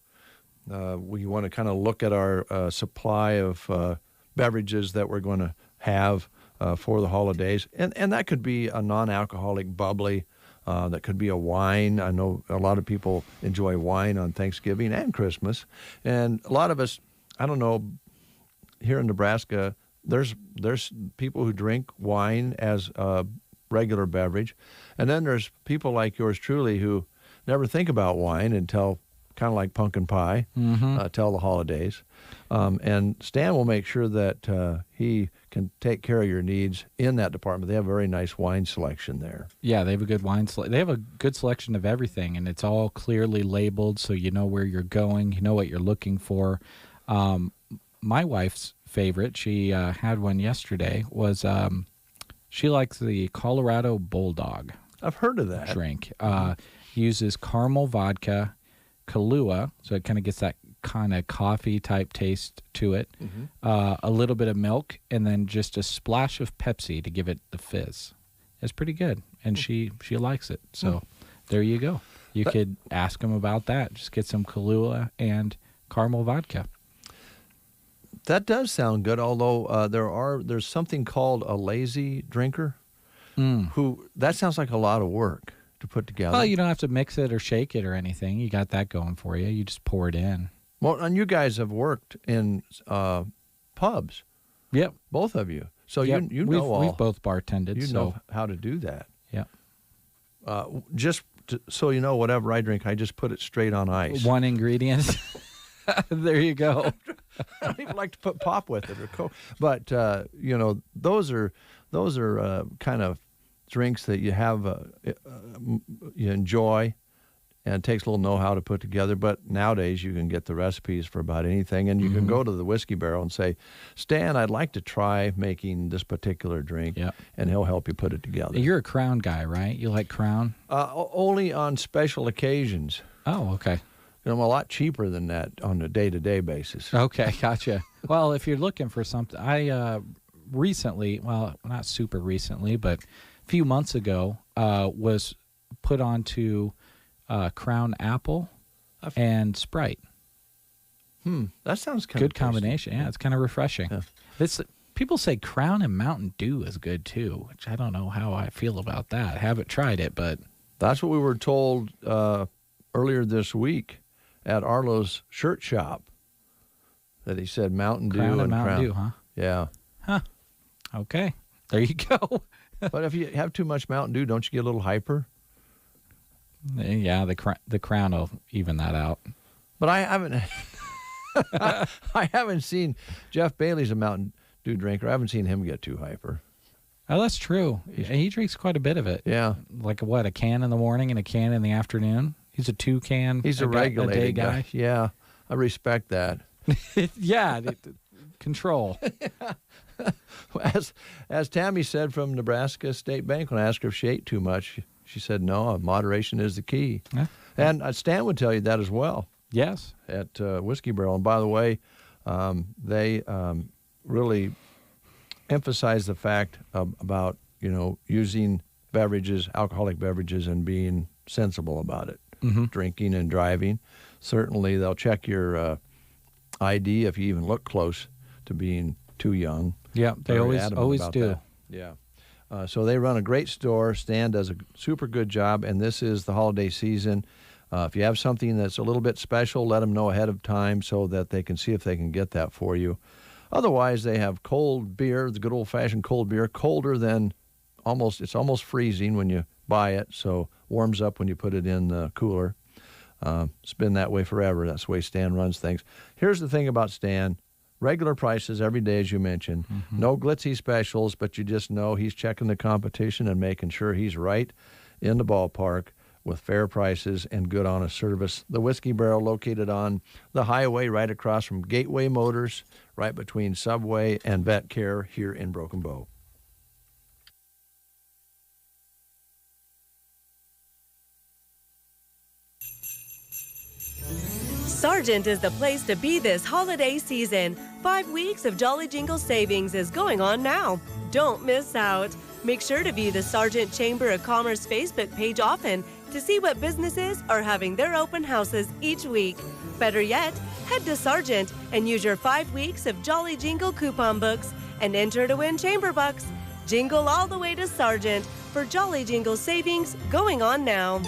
we want to kind of look at our supply of beverages that we're going to have for the holidays. And that could be a non-alcoholic bubbly. That could be a wine. I know a lot of people enjoy wine on Thanksgiving and Christmas. And a lot of us, I don't know, here in Nebraska, there's people who drink wine as a regular beverage. And then there's people like yours truly who never think about wine until kind of like pumpkin pie, till the holidays. And Stan will make sure that he can take care of your needs in that department. They have a very nice wine selection there. Yeah, they have a good wine selection. They have a good selection of everything, and it's all clearly labeled so you know where you're going, you know what you're looking for. My wife's favorite, she had one yesterday, was she likes the Colorado Bulldog. I've heard of that. Drink. Uses caramel vodka, Kahlua, so it kind of gets that kind of coffee-type taste to it, a little bit of milk, and then just a splash of Pepsi to give it the fizz. It's pretty good, and she likes it. So there you go. You could ask them about that. Just get some Kahlua and caramel vodka. That does sound good, although there's something called a lazy drinker who that sounds like a lot of work to put together. Well, you don't have to mix it or shake it or anything. You got that going for you. You just pour it in. Well, and you guys have worked in pubs. Yep. Both of you. So yep. you know all. We've both bartended. You know how to do that. Yep. So you know, whatever I drink, I just put it straight on ice. One ingredient. There you go. I don't even like to put pop with it or Coke. But, those are kind of drinks that you have, you enjoy, and it takes a little know-how to put together. But nowadays you can get the recipes for about anything, and you can go to the whiskey barrel and say, Stan, I'd like to try making this particular drink, and he'll help you put it together. You're a Crown guy, right? You like Crown? Only on special occasions. Oh, okay. I'm a lot cheaper than that on a day-to-day basis. Okay, gotcha. Well, if you're looking for something, I recently, well, not super recently, but a few months ago, was put onto Crown Apple and Sprite. That sounds kind good of combination. Yeah, it's kind of refreshing. Yeah. People say Crown and Mountain Dew is good too, which I don't know how I feel about that. I haven't tried it, but that's what we were told earlier this week at Arlo's shirt shop, that he said Mountain Dew and Mountain Crown. Dew, huh? Yeah. Huh. Okay. There you go. But if you have too much Mountain Dew, don't you get a little hyper? Yeah, the Crown will even that out. But I haven't I haven't seen Jeff Bailey's a Mountain Dew drinker. I haven't seen him get too hyper. Oh, that's true. He drinks quite a bit of it. Yeah. Like what, a can in the morning and a can in the afternoon? He's a 2-can. He's a regulated guy. Yeah, I respect that. Yeah, control. As Tammy said from Nebraska State Bank, when I asked her if she ate too much, she said, no, moderation is the key. Yeah. And Stan would tell you that as well. Yes. At Whiskey Barrel. And by the way, they really emphasize the fact about, using beverages, alcoholic beverages, and being sensible about it. Drinking and driving. Certainly, they'll check your ID if you even look close to being too young. Yeah, they Very always adamant about do. that. Yeah. So they run a great store. Stan does a super good job, and this is the holiday season. If you have something that's a little bit special, let them know ahead of time so that they can see if they can get that for you. Otherwise, they have cold beer, the good old-fashioned cold beer, colder than it's almost freezing when you buy it, so warms up when you put it in the cooler. It's been that way forever. That's the way Stan runs things. Here's the thing about Stan. Regular prices every day, as you mentioned. No glitzy specials, but you just know he's checking the competition and making sure he's right in the ballpark with fair prices and good, honest service. The Whiskey Barrel, located on the highway right across from Gateway Motors, right between Subway and Vet Care here in Broken Bow. Sargent is the place to be this holiday season. 5 weeks of Jolly Jingle savings is going on now. Don't miss out. Make sure to view the Sargent Chamber of Commerce Facebook page often to see what businesses are having their open houses each week. Better yet, head to Sargent and use your 5 weeks of Jolly Jingle coupon books and enter to win Chamber Bucks. Jingle all the way to Sargent for Jolly Jingle savings going on now.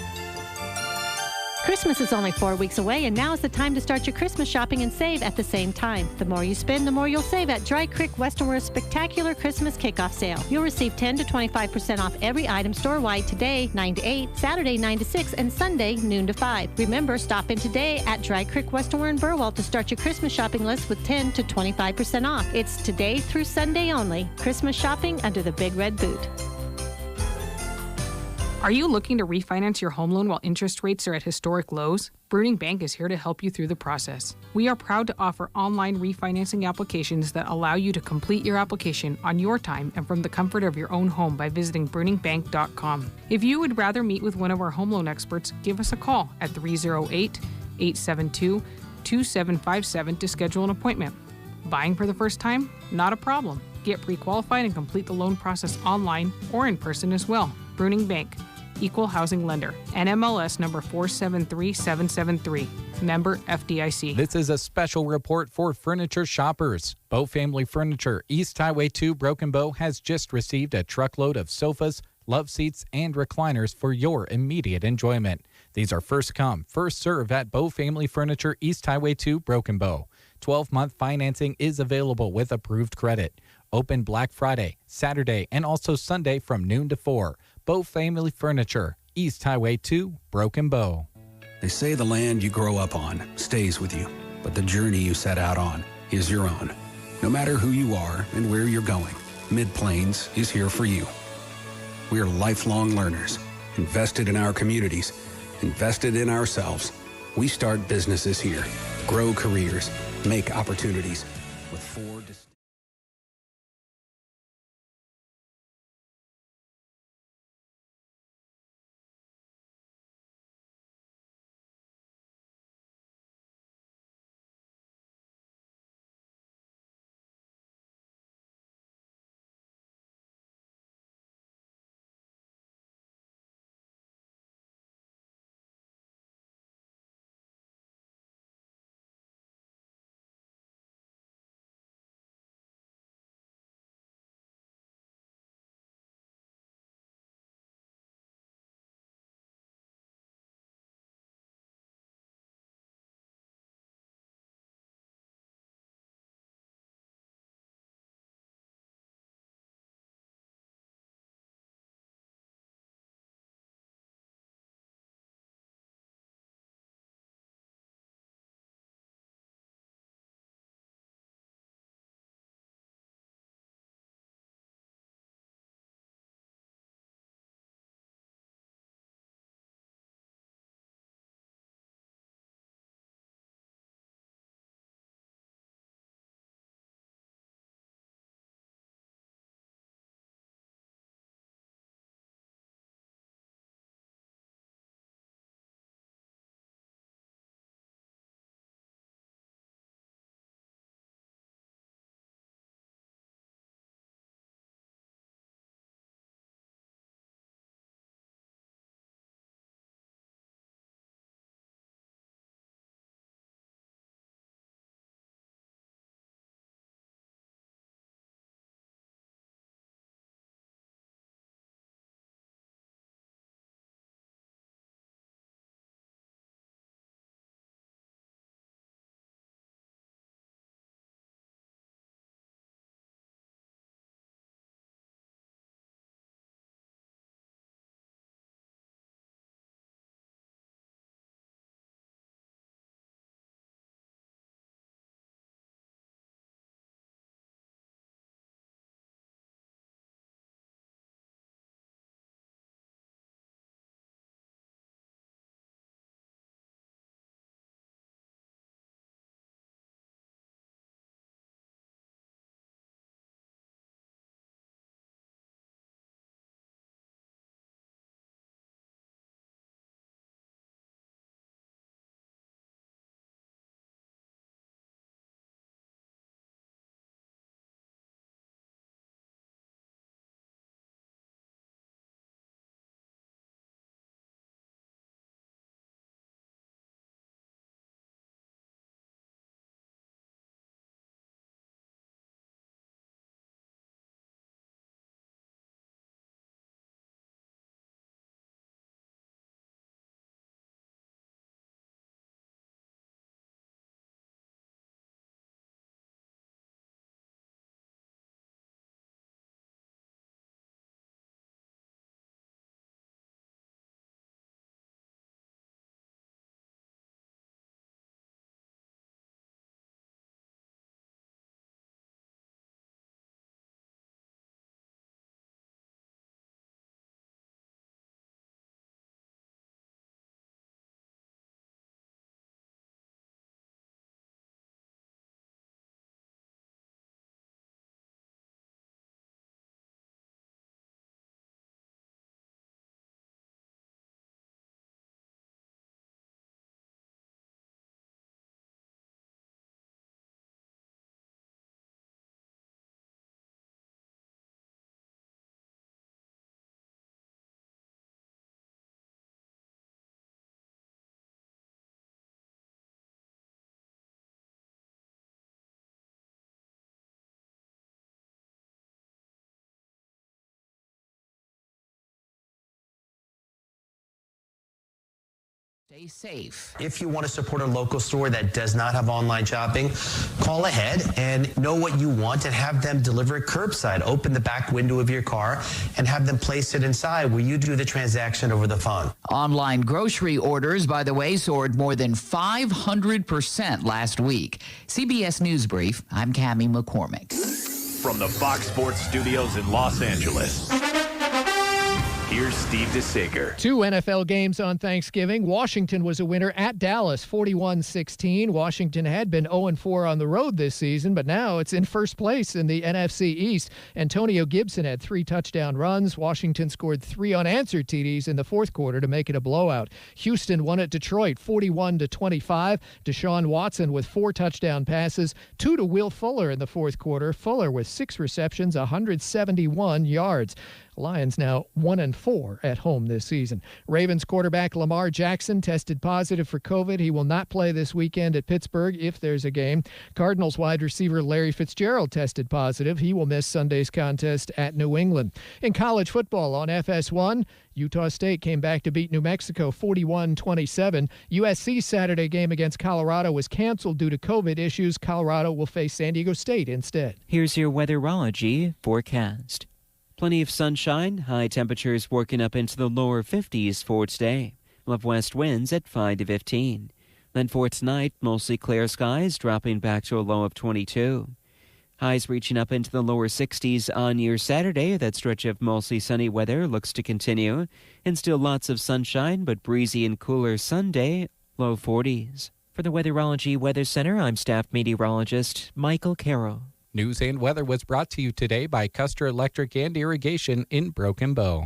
Christmas is only 4 weeks away, and now is the time to start your Christmas shopping and save at the same time. The more you spend, the more you'll save at Dry Creek Western Wear's spectacular Christmas kickoff sale. You'll receive 10 to 25% off every item store-wide today, 9 to 8, Saturday, 9 to 6, and Sunday, noon to 5. Remember, stop in today at Dry Creek Western Wear in Burwell to start your Christmas shopping list with 10 to 25% off. It's today through Sunday only. Christmas shopping under the Big Red Boot. Are you looking to refinance your home loan while interest rates are at historic lows? Bruning Bank is here to help you through the process. We are proud to offer online refinancing applications that allow you to complete your application on your time and from the comfort of your own home by visiting bruningbank.com. If you would rather meet with one of our home loan experts, give us a call at 308-872-2757 to schedule an appointment. Buying for the first time? Not a problem. Get pre-qualified and complete the loan process online or in person as well. Bruning Bank. Equal Housing Lender. NMLS number 473773. Member FDIC. This is a special report for furniture shoppers. Bow Family Furniture, East Highway 2, Broken Bow, has just received a truckload of sofas, love seats, and recliners for your immediate enjoyment. These are first come, first serve at Bow Family Furniture, East Highway 2, Broken Bow. 12-month financing is available with approved credit. Open Black Friday, Saturday, and also Sunday from noon to 4. Bow Family Furniture, East Highway 2, Broken Bow. They say the land you grow up on stays with you, but the journey you set out on is your own. No matter who you are and where you're going, Mid-Plains is here for you. We are lifelong learners, invested in our communities, invested in ourselves. We start businesses here, grow careers, make opportunities with 4 Stay safe. If you want to support a local store that does not have online shopping, call ahead and know what you want and have them deliver it curbside. Open the back window of your car and have them place it inside where you do the transaction over the phone. Online grocery orders, by the way, soared more than 500% last week. CBS News Brief, I'm Cammie McCormick. From the Fox Sports Studios in Los Angeles, here's Steve DeSager. 2 NFL games on Thanksgiving. Washington was a winner at Dallas, 41-16. Washington had been 0-4 on the road this season, but now it's in first place in the NFC East. Antonio Gibson had 3 touchdown runs. Washington scored 3 unanswered TDs in the fourth quarter to make it a blowout. Houston won at Detroit, 41-25. Deshaun Watson with 4 touchdown passes, 2 to Will Fuller in the fourth quarter. Fuller with 6 receptions, 171 yards. Lions now 1-4 at home this season. Ravens quarterback Lamar Jackson tested positive for COVID. He will not play this weekend at Pittsburgh if there's a game. Cardinals wide receiver Larry Fitzgerald tested positive. He will miss Sunday's contest at New England. In college football on FS1, Utah State came back to beat New Mexico 41-27. USC's Saturday game against Colorado was canceled due to COVID issues. Colorado will face San Diego State instead. Here's your Weatherology forecast. Plenty of sunshine, high temperatures working up into the lower 50s for today. We'll have west winds at 5 to 15. Then for tonight, mostly clear skies, dropping back to a low of 22. Highs reaching up into the lower 60s on your Saturday. That stretch of mostly sunny weather looks to continue. And still lots of sunshine, but breezy and cooler Sunday, low 40s. For the Weatherology Weather Center, I'm staff meteorologist Michael Carroll. News and weather was brought to you today by Custer Electric and Irrigation in Broken Bow.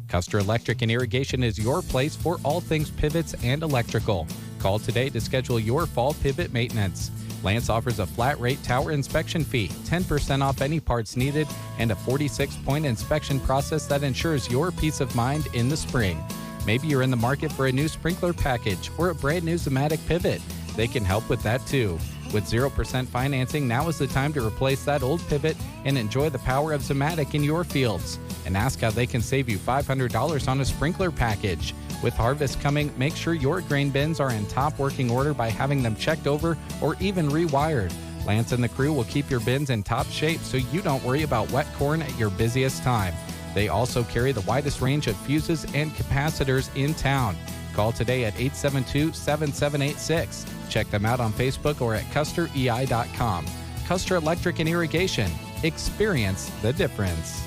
Custer Electric and Irrigation is your place for all things pivots and electrical. Call today to schedule your fall pivot maintenance. Lance offers a flat rate tower inspection fee, 10% off any parts needed, and a 46-point inspection process that ensures your peace of mind in the spring. Maybe you're in the market for a new sprinkler package or a brand new Zematic pivot. They can help with that too. With 0% financing, now is the time to replace that old pivot and enjoy the power of Zematic in your fields. And ask how they can save you $500 on a sprinkler package. With harvest coming, make sure your grain bins are in top working order by having them checked over or even rewired. Lance and the crew will keep your bins in top shape so you don't worry about wet corn at your busiest time. They also carry the widest range of fuses and capacitors in town. Call today at 872-7786. Check them out on Facebook or at custerei.com. Custer Electric and Irrigation. Experience the difference.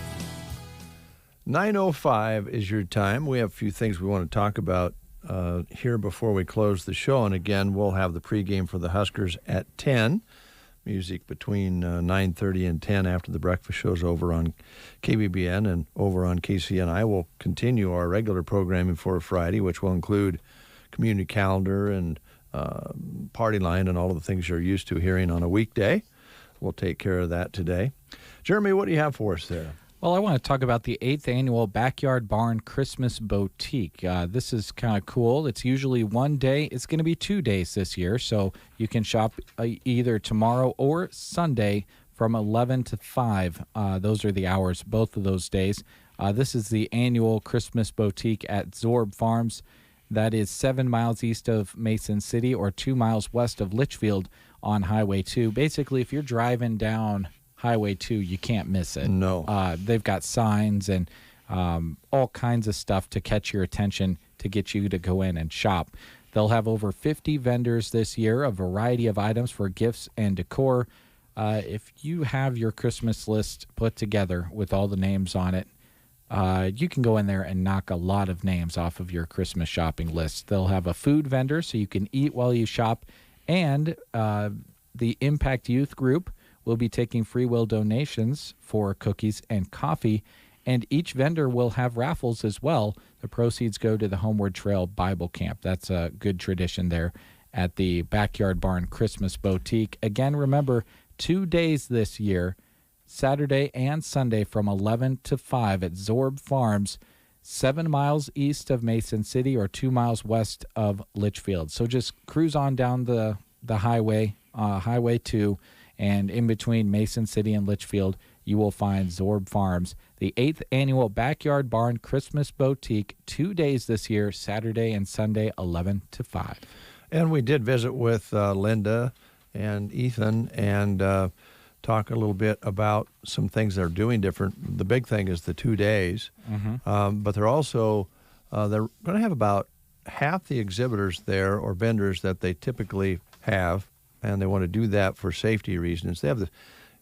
9:05 is your time. We have a few things we want to talk about here before we close the show. And again, we'll have the pregame for the Huskers at 10. Music between 9:30 and 10 after the breakfast show's over on KBBN and over on KCNI. We'll continue our regular programming for Friday, which will include community calendar and party line and all of the things you're used to hearing on a weekday. We'll take care of that today. Jeremy, what do you have for us there? Well, I want to talk about the 8th annual Backyard Barn Christmas Boutique. This is kind of cool. It's usually one day. It's going to be 2 days this year, so you can shop either tomorrow or Sunday from 11 to 5. Those are the hours, both of those days. This is the annual Christmas Boutique at Zorb Farms. That is 7 miles east of Mason City or 2 miles west of Litchfield on Highway 2. Basically, if you're driving down Highway 2, you can't miss it. No. They've got signs and all kinds of stuff to catch your attention to get you to go in and shop. They'll have over 50 vendors this year, a variety of items for gifts and decor. If you have your Christmas list put together with all the names on it, you can go in there and knock a lot of names off of your Christmas shopping list. They'll have a food vendor so you can eat while you shop, and the Impact Youth Group will be taking free will donations for cookies and coffee, and each vendor will have raffles as well. The proceeds go to the Homeward Trail Bible Camp. That's a good tradition there at the Backyard Barn Christmas Boutique. Again, remember, 2 days this year, Saturday and Sunday from 11 to 5 at Zorb Farms, 7 miles east of Mason City or 2 miles west of Litchfield. So just cruise on down the highway, Highway 2, and in between Mason City and Litchfield, you will find Zorb Farms, the 8th annual Backyard Barn Christmas Boutique, 2 days this year, Saturday and Sunday, 11 to 5. And we did visit with Linda and Ethan and talk a little bit about some things they're doing different. The big thing is the 2 days, but they're also they're going to have about half the exhibitors there or vendors that they typically have, and they want to do that for safety reasons. They have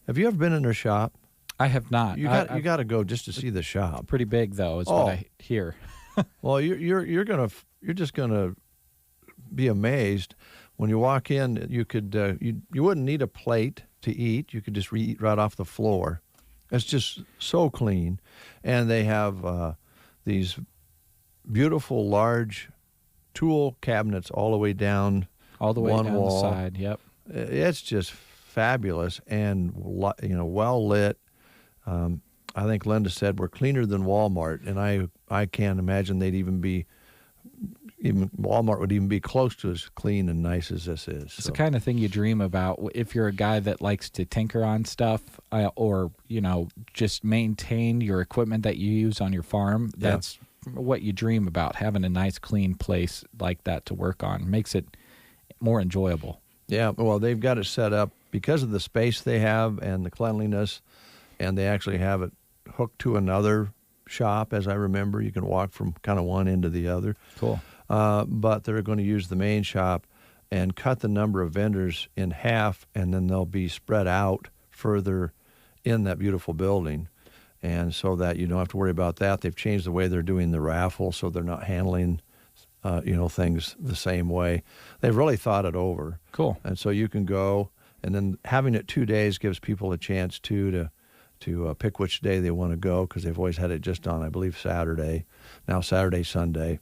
Have you ever been in their shop? I have not. You got to go just to see the shop. Pretty big though, is what I hear. Well, you're just gonna be amazed when you walk in. You could you wouldn't need a plate to eat. You could just eat right off the floor. It's just so clean, and they have these beautiful large tool cabinets all the way down one wall. The side. Yep. It's just fabulous and well lit. I think Linda said we're cleaner than Walmart, and I can't imagine Walmart would even be close to as clean and nice as this is. It's the kind of thing you dream about if you're a guy that likes to tinker on stuff or just maintain your equipment that you use on your farm. That's what you dream about, having a nice clean place like that to work on. Makes it more enjoyable. Yeah, well, they've got it set up because of the space they have and the cleanliness, and they actually have it hooked to another shop, as I remember. You can walk from kind of one end to the other. Cool. But they're going to use the main shop and cut the number of vendors in half, and then they'll be spread out further in that beautiful building. And so that you don't have to worry about that. They've changed the way they're doing the raffle, so they're not handling things the same way. They've really thought it over. Cool. And so you can go, and then having it 2 days gives people a chance to pick which day they want to go, because they've always had it just on, I believe, Saturday. Now Saturday, Sunday.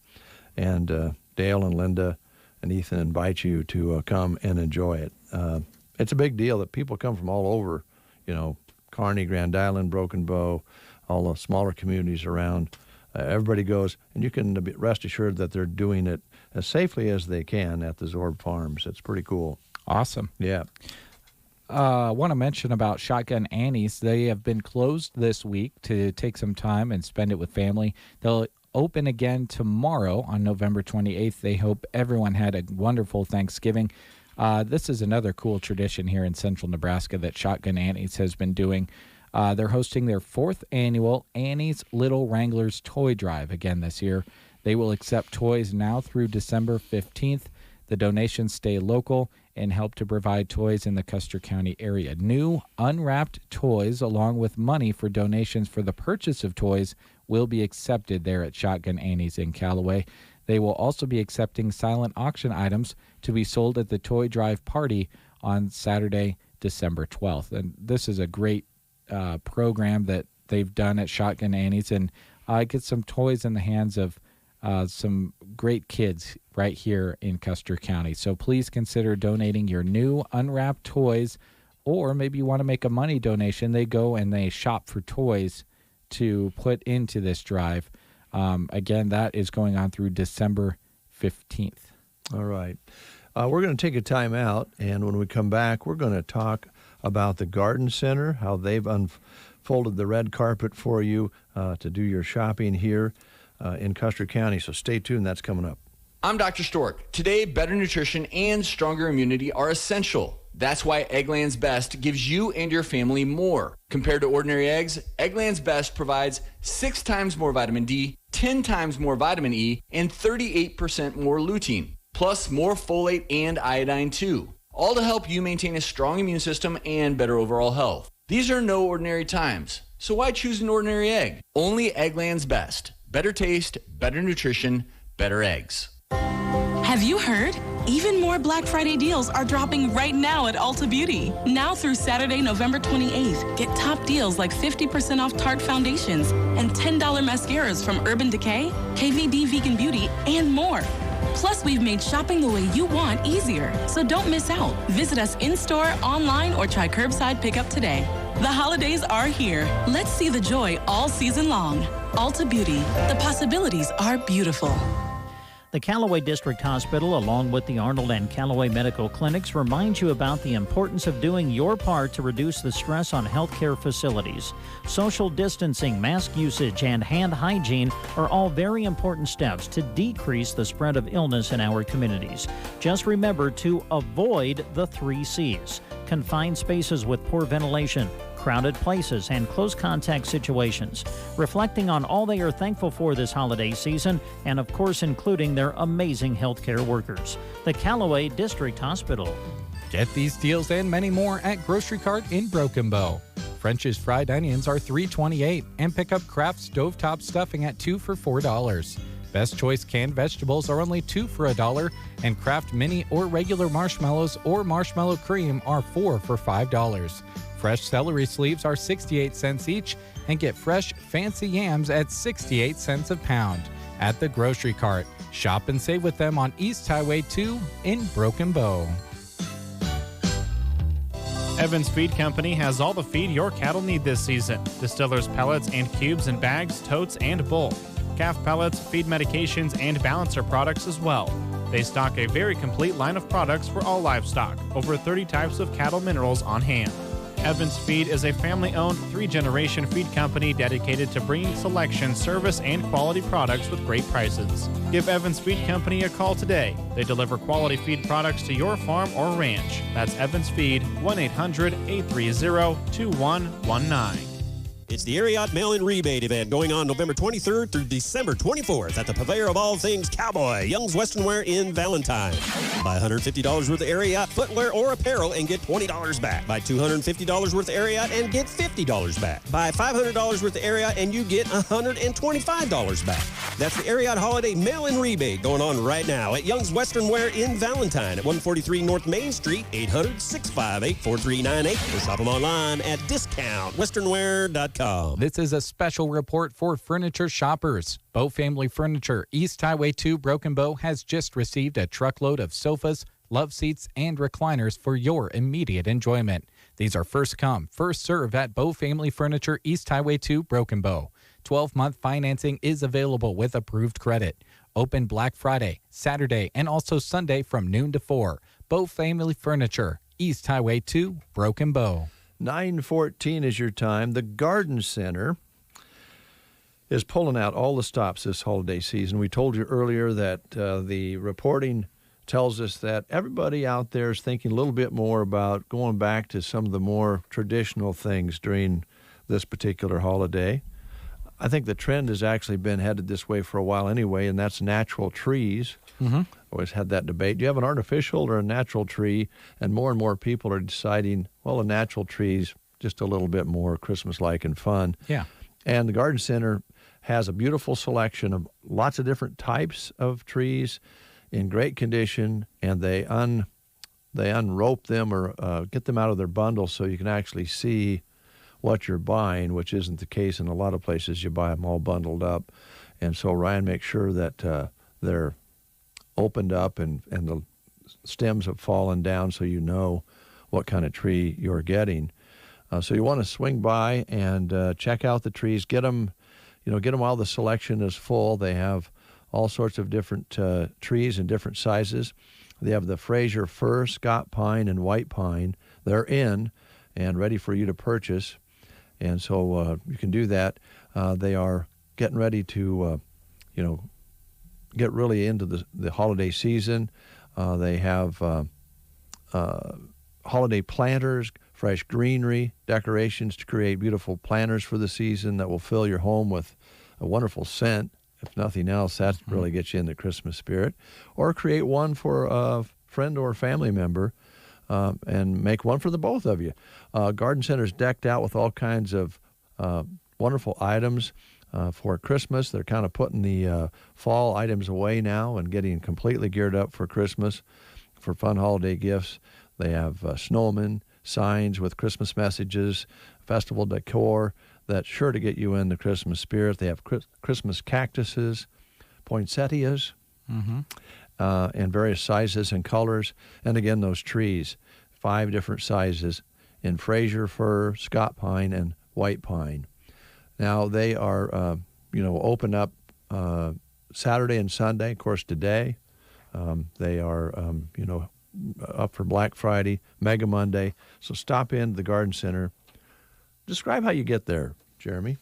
And Dale and Linda and Ethan invite you to come and enjoy it. It's a big deal that people come from all over, Kearney, Grand Island, Broken Bow, all the smaller communities around. Everybody goes, and you can rest assured that they're doing it as safely as they can at the Zorb Farms. It's pretty cool. Awesome. Yeah. I want to mention about Shotgun Annie's. They have been closed this week to take some time and spend it with family. They'll open again tomorrow on November 28th. They hope everyone had a wonderful Thanksgiving. This is another cool tradition here in central Nebraska that Shotgun Annie's has been doing. They're hosting their 4th annual Annie's Little Wranglers Toy Drive again this year. They will accept toys now through December 15th. The donations stay local and help to provide toys in the Custer County area. New unwrapped toys, along with money for donations for the purchase of toys, will be accepted there at Shotgun Annie's in Callaway. They will also be accepting silent auction items to be sold at the Toy Drive Party on Saturday, December 12th. And this is a great program that they've done at Shotgun Annie's, and get some toys in the hands of some great kids right here in Custer County. So please consider donating your new unwrapped toys, or maybe you want to make a money donation. They go and they shop for toys to put into this drive. Again, that is going on through December 15th. All right. We're going to take a time out, and when we come back, we're going to talk about the Garden Center, how they've unfolded the red carpet for you to do your shopping here in Custer County. So stay tuned. That's coming up. I'm Dr. Stork. Today, better nutrition and stronger immunity are essential. That's why Eggland's Best gives you and your family more. Compared to ordinary eggs, Eggland's Best provides 6 times more vitamin D, 10 times more vitamin E, and 38% more lutein, plus more folate and iodine too, all to help you maintain a strong immune system and better overall health. These are no ordinary times, so why choose an ordinary egg? Only Eggland's Best. Better taste, better nutrition, better eggs. Have you heard? Even more Black Friday deals are dropping right now at Ulta Beauty. Now through Saturday, November 28th, get top deals like 50% off Tarte foundations and $10 mascaras from Urban Decay, KVD Vegan Beauty, and more. Plus, we've made shopping the way you want easier, so don't miss out. Visit us in-store, online, or try curbside pickup today. The holidays are here. Let's see the joy all season long. Ulta Beauty. The possibilities are beautiful. The Callaway District Hospital, along with the Arnold and Callaway Medical Clinics, reminds you about the importance of doing your part to reduce the stress on healthcare facilities. Social distancing, mask usage, and hand hygiene are all very important steps to decrease the spread of illness in our communities. Just remember to avoid the 3 C's: confined spaces with poor ventilation, crowded places, and close contact situations, reflecting on all they are thankful for this holiday season, and of course including their amazing healthcare workers. The Callaway District Hospital. Get these deals and many more at Grocery Cart in Broken Bow. French's fried onions are $3.28, and pick up Kraft stovetop stuffing at 2 for $4. Best Choice canned vegetables are only 2 for $1, and Kraft mini or regular marshmallows or marshmallow cream are 4 for $5. Fresh celery sleeves are 68 cents each, and get fresh fancy yams at 68 cents a pound. At the Grocery Cart, shop and save with them on East Highway 2 in Broken Bow. Evans Feed Company has all the feed your cattle need this season. Distillers pellets and cubes in bags, totes, and bulk. Calf pellets, feed medications, and balancer products as well. They stock a very complete line of products for all livestock, over 30 types of cattle minerals on hand. Evans Feed is a family-owned 3-generation feed company dedicated to bringing selection, service, and quality products with great prices. Give Evans Feed Company a call today. They deliver quality feed products to your farm or ranch. That's Evans Feed, 1-800-830-2119. It's the Ariat Mail-In Rebate event going on November 23rd through December 24th at the purveyor of all things cowboy, Young's Western Wear in Valentine. Buy $150 worth of Ariat footwear or apparel and get $20 back. Buy $250 worth of Ariat and get $50 back. Buy $500 worth of Ariat and you get $125 back. That's the Ariat Holiday Mail-In Rebate going on right now at Young's Western Wear in Valentine at 143 North Main Street, 800-658-4398. Or shop them online at discountwesternwear.com. This is a special report for furniture shoppers. Bow Family Furniture, East Highway 2, Broken Bow, has just received a truckload of sofas, love seats, and recliners for your immediate enjoyment. These are first come, first serve at Bow Family Furniture, East Highway 2, Broken Bow. 12-month financing is available with approved credit. Open Black Friday, Saturday, and also Sunday from noon to 4. Bow Family Furniture, East Highway 2, Broken Bow. 9:14 is your time. The Garden Center is pulling out all the stops this holiday season. We told you earlier that the reporting tells us that everybody out there is thinking a little bit more about going back to some of the more traditional things during this particular holiday. I think the trend has actually been headed this way for a while anyway, and that's natural trees. Always had that debate. Do you have an artificial or a natural tree? And more people are deciding, well, a natural tree's just a little bit more Christmas-like and fun. Yeah. And the Garden Center has a beautiful selection of lots of different types of trees in great condition, and they unrope them or get them out of their bundle so you can actually see what you're buying, which isn't the case in a lot of places. You buy them all bundled up. And so Ryan makes sure that they're opened up and the stems have fallen down so you know what kind of tree you're getting. So you want to swing by and check out the trees. Get them while the selection is full. They have all sorts of different trees in different sizes. They have the Fraser fir, Scott pine, and white pine. They're in and ready for you to purchase. And so you can do that. They are getting ready to, get really into the holiday season. They have holiday planters, fresh greenery, decorations to create beautiful planters for the season that will fill your home with a wonderful scent. If nothing else, that really gets you in the Christmas spirit. Or create one for a friend or family member and make one for the both of you. Garden Center's decked out with all kinds of wonderful items for Christmas. They're kind of putting the fall items away now and getting completely geared up for Christmas for fun holiday gifts. They have snowmen, signs with Christmas messages, festival decor that's sure to get you in the Christmas spirit. They have Christmas cactuses, poinsettias, and various sizes and colors. And again, those trees, 5 different sizes in Fraser fir, Scott pine, and white pine. Now, they are, open up Saturday and Sunday. Of course, today they are, up for Black Friday, Mega Monday. So stop in the Garden Center. Describe how you get there, Jeremy.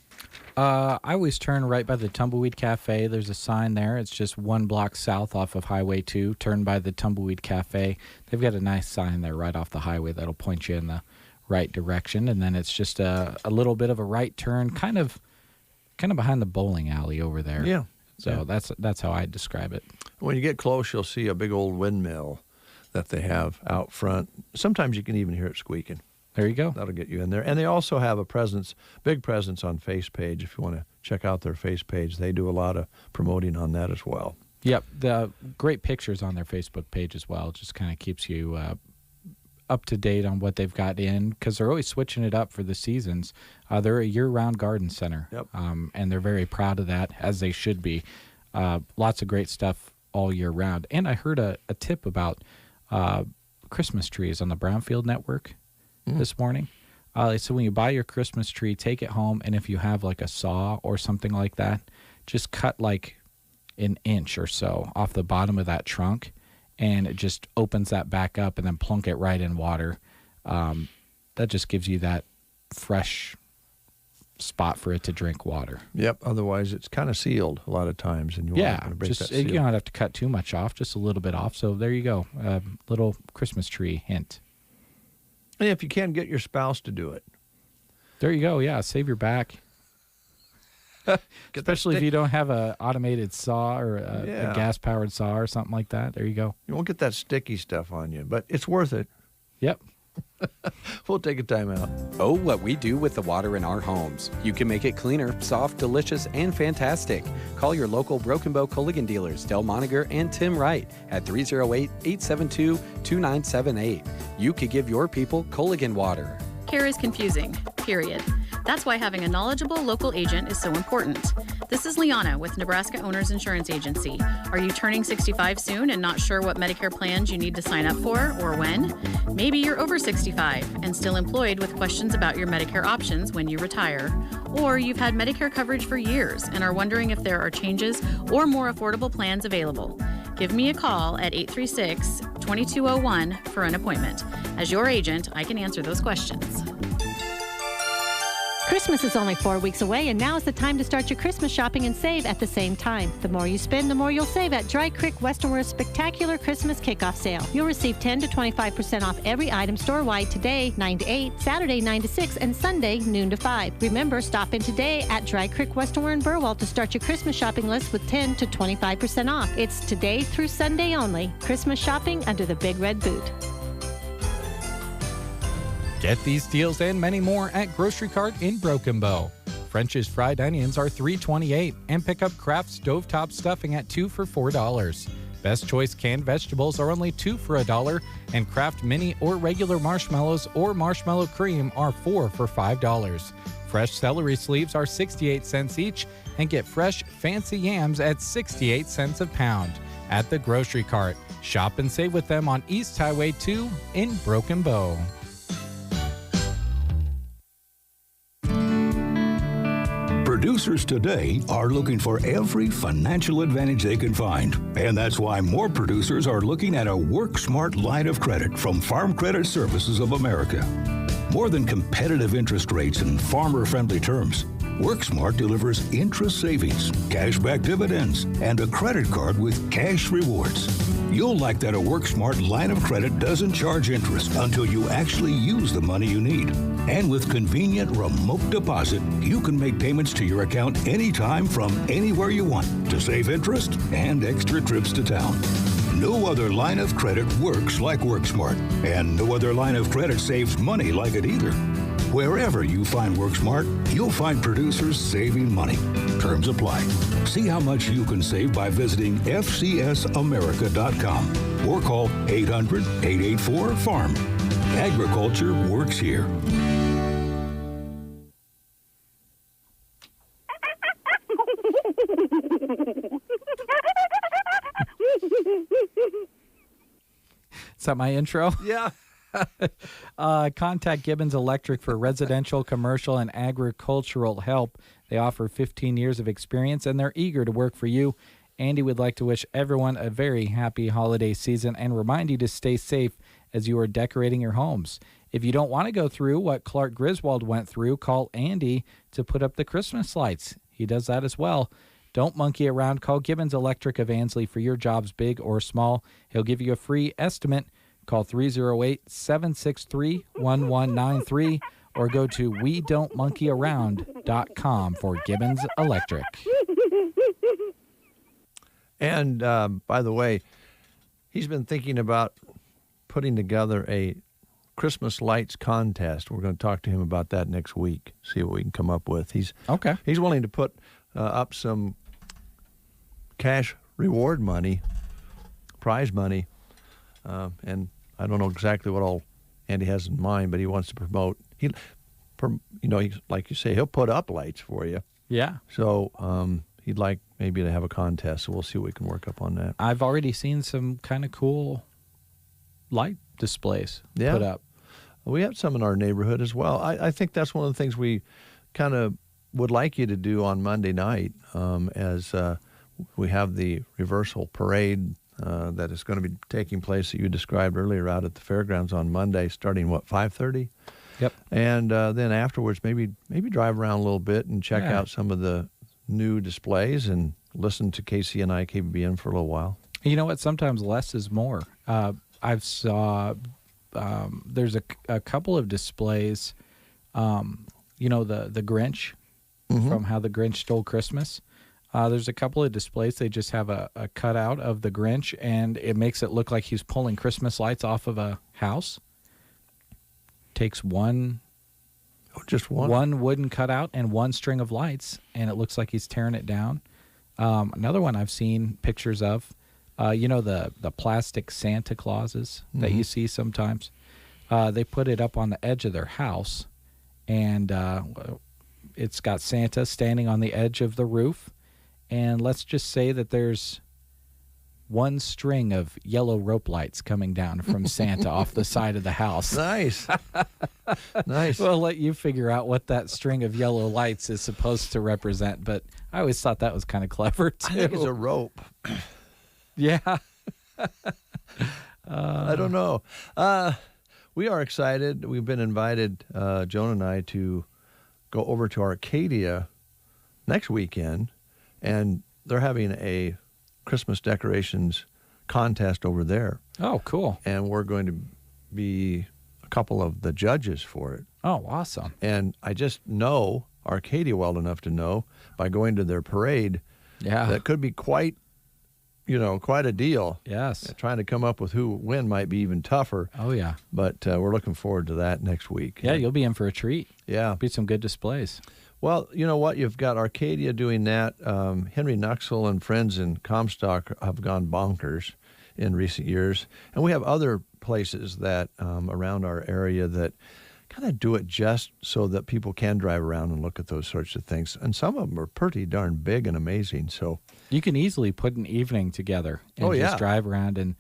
I always turn right by the Tumbleweed Cafe. There's a sign there. It's just 1 block south off of Highway 2. Turn by the Tumbleweed Cafe. They've got a nice sign there right off the highway that'll point you in the right direction. And then it's just a little bit of a right turn, kind of behind the bowling alley over there. Yeah. So that's how I describe it. When you get close, you'll see a big old windmill that they have out front. Sometimes you can even hear it squeaking. There you go. That'll get you in there. And they also have a big presence on Face Page. If you want to check out their Face Page, they do a lot of promoting on that as well. Yep. The great pictures on their Facebook page as well. It just kind of keeps you up to date on what they've got in, because they're always switching it up for the seasons. They're a year-round garden center. Yep. And they're very proud of that, as they should be. Lots of great stuff all year round. And I heard a tip about Christmas trees on the Brownfield Network this morning. So when you buy your Christmas tree, take it home, and if you have like a saw or something like that, just cut like an inch or so off the bottom of that trunk, and it just opens that back up, and then plunk it right in water. That just gives you that fresh spot for it to drink water. Yep. Otherwise, it's kind of sealed a lot of times, and you want to break that seal. You don't have to cut too much off, just a little bit off. So there you go, little Christmas tree hint. And if you can, get your spouse to do it. There you go. Yeah, save your back. Especially if you don't have an automated saw or a gas-powered saw or something like that. There you go. You won't get that sticky stuff on you, but it's worth it. Yep. We'll take a time out. Oh, what we do with the water in our homes. You can make it cleaner, soft, delicious, and fantastic. Call your local Broken Bow Culligan dealers, Del Moniger and Tim Wright, at 308-872-2978. You could give your people Culligan water. Care is confusing, period. That's why having a knowledgeable local agent is so important. This is Liana with Nebraska Owners Insurance Agency. Are you turning 65 soon and not sure what Medicare plans you need to sign up for or when? Maybe you're over 65 and still employed with questions about your Medicare options when you retire. Or you've had Medicare coverage for years and are wondering if there are changes or more affordable plans available. Give me a call at 836-2201 for an appointment. As your agent, I can answer those questions. Christmas is only 4 weeks away, and now is the time to start your Christmas shopping and save at the same time. The more you spend, the more you'll save at Dry Creek Western Wear's spectacular Christmas kickoff sale. You'll receive 10 to 25% off every item store-wide today, 9 to 8, Saturday, 9 to 6, and Sunday, noon to 5. Remember, stop in today at Dry Creek Western Wear in Burwell to start your Christmas shopping list with 10 to 25% off. It's today through Sunday only. Christmas shopping under the Big Red Boot. Get these deals and many more at Grocery Cart in Broken Bow. French's fried onions are $3.28, and pick up Kraft stovetop stuffing at 2 for $4. Best Choice canned vegetables are only 2 for $1, and Kraft mini or regular marshmallows or marshmallow cream are 4 for $5. Fresh celery sleeves are 68 cents each, and get fresh fancy yams at 68 cents a pound. At the Grocery Cart, shop and save with them on East Highway 2 in Broken Bow. Producers today are looking for every financial advantage they can find. And that's why more producers are looking at a WorkSmart line of credit from Farm Credit Services of America. More than competitive interest rates and farmer-friendly terms, WorkSmart delivers interest savings, cashback dividends, and a credit card with cash rewards. You'll like that a WorkSmart line of credit doesn't charge interest until you actually use the money you need. And with convenient remote deposit, you can make payments to your account anytime from anywhere you want to save interest and extra trips to town. No other line of credit works like WorkSmart, and no other line of credit saves money like it either. Wherever you find WorkSmart, you'll find producers saving money. Terms apply. See how much you can save by visiting fcsamerica.com or call 800-884-FARM. Agriculture works here. Is that my intro? Yeah. Contact Gibbons Electric for residential, commercial, and agricultural help. They offer 15 years of experience, and they're eager to work for you Andy would like to wish everyone a very happy holiday season and remind you to stay safe as you are decorating your homes. If you don't want to go through what Clark Griswold went through, call Andy to put up the Christmas lights. He does that as well. Don't monkey around. Call Gibbons Electric of Ansley for your jobs, big or small. He'll give you a free estimate. Call 308-763-1193 or go to WeDon'tMonkeyAround.com for Gibbons Electric. And by the way, he's been thinking about putting together a Christmas lights contest. We're going to talk to him about that next week, see what we can come up with. He's willing to put up some cash reward money, prize money, and I don't know exactly what all Andy has in mind, but he wants to promote. He's, like you say, he'll put up lights for you. Yeah. So he'd like maybe to have a contest, so we'll see what we can work up on that. I've already seen some kind of cool light displays put up. We have some in our neighborhood as well. I think that's one of the things we kind of would like you to do on Monday night as we have the reversal parade that is going to be taking place that you described earlier out at the fairgrounds on Monday, starting, 5:30? Yep. And then afterwards, maybe drive around a little bit and check out some of the new displays and listen to KCNI, KBBN for a little while. You know what? Sometimes less is more. I've saw there's a couple of displays, the Grinch, from How the Grinch Stole Christmas. There's a couple of displays. They just have a cutout of the Grinch, and it makes it look like he's pulling Christmas lights off of a house. Takes just one wooden cutout and one string of lights, and it looks like he's tearing it down. Another one I've seen pictures of, the plastic Santa Clauses that you see sometimes. They put it up on the edge of their house, and it's got Santa standing on the edge of the roof. And let's just say that there's one string of yellow rope lights coming down from Santa off the side of the house. Nice. Nice. We'll let you figure out what that string of yellow lights is supposed to represent, but I always thought that was kind of clever, too. I think it's a rope. Yeah. I don't know. We are excited. We've been invited, Joan and I, to go over to Arcadia next weekend, and they're having a Christmas decorations contest over there. Oh, cool. And we're going to be a couple of the judges for it. Oh, awesome. And I just know Arcadia well enough to know by going to their parade that could be quite a deal. Yes. Trying to come up with who win might be even tougher. Oh, yeah. But we're looking forward to that next week. Yeah, you'll be in for a treat. Yeah. Be some good displays. Well, you know what? You've got Arcadia doing that. Henry Nuxel and friends in Comstock have gone bonkers in recent years. And we have other places that around our area that kind of do it just so that people can drive around and look at those sorts of things. And some of them are pretty darn big and amazing. So you can easily put an evening together and just drive around and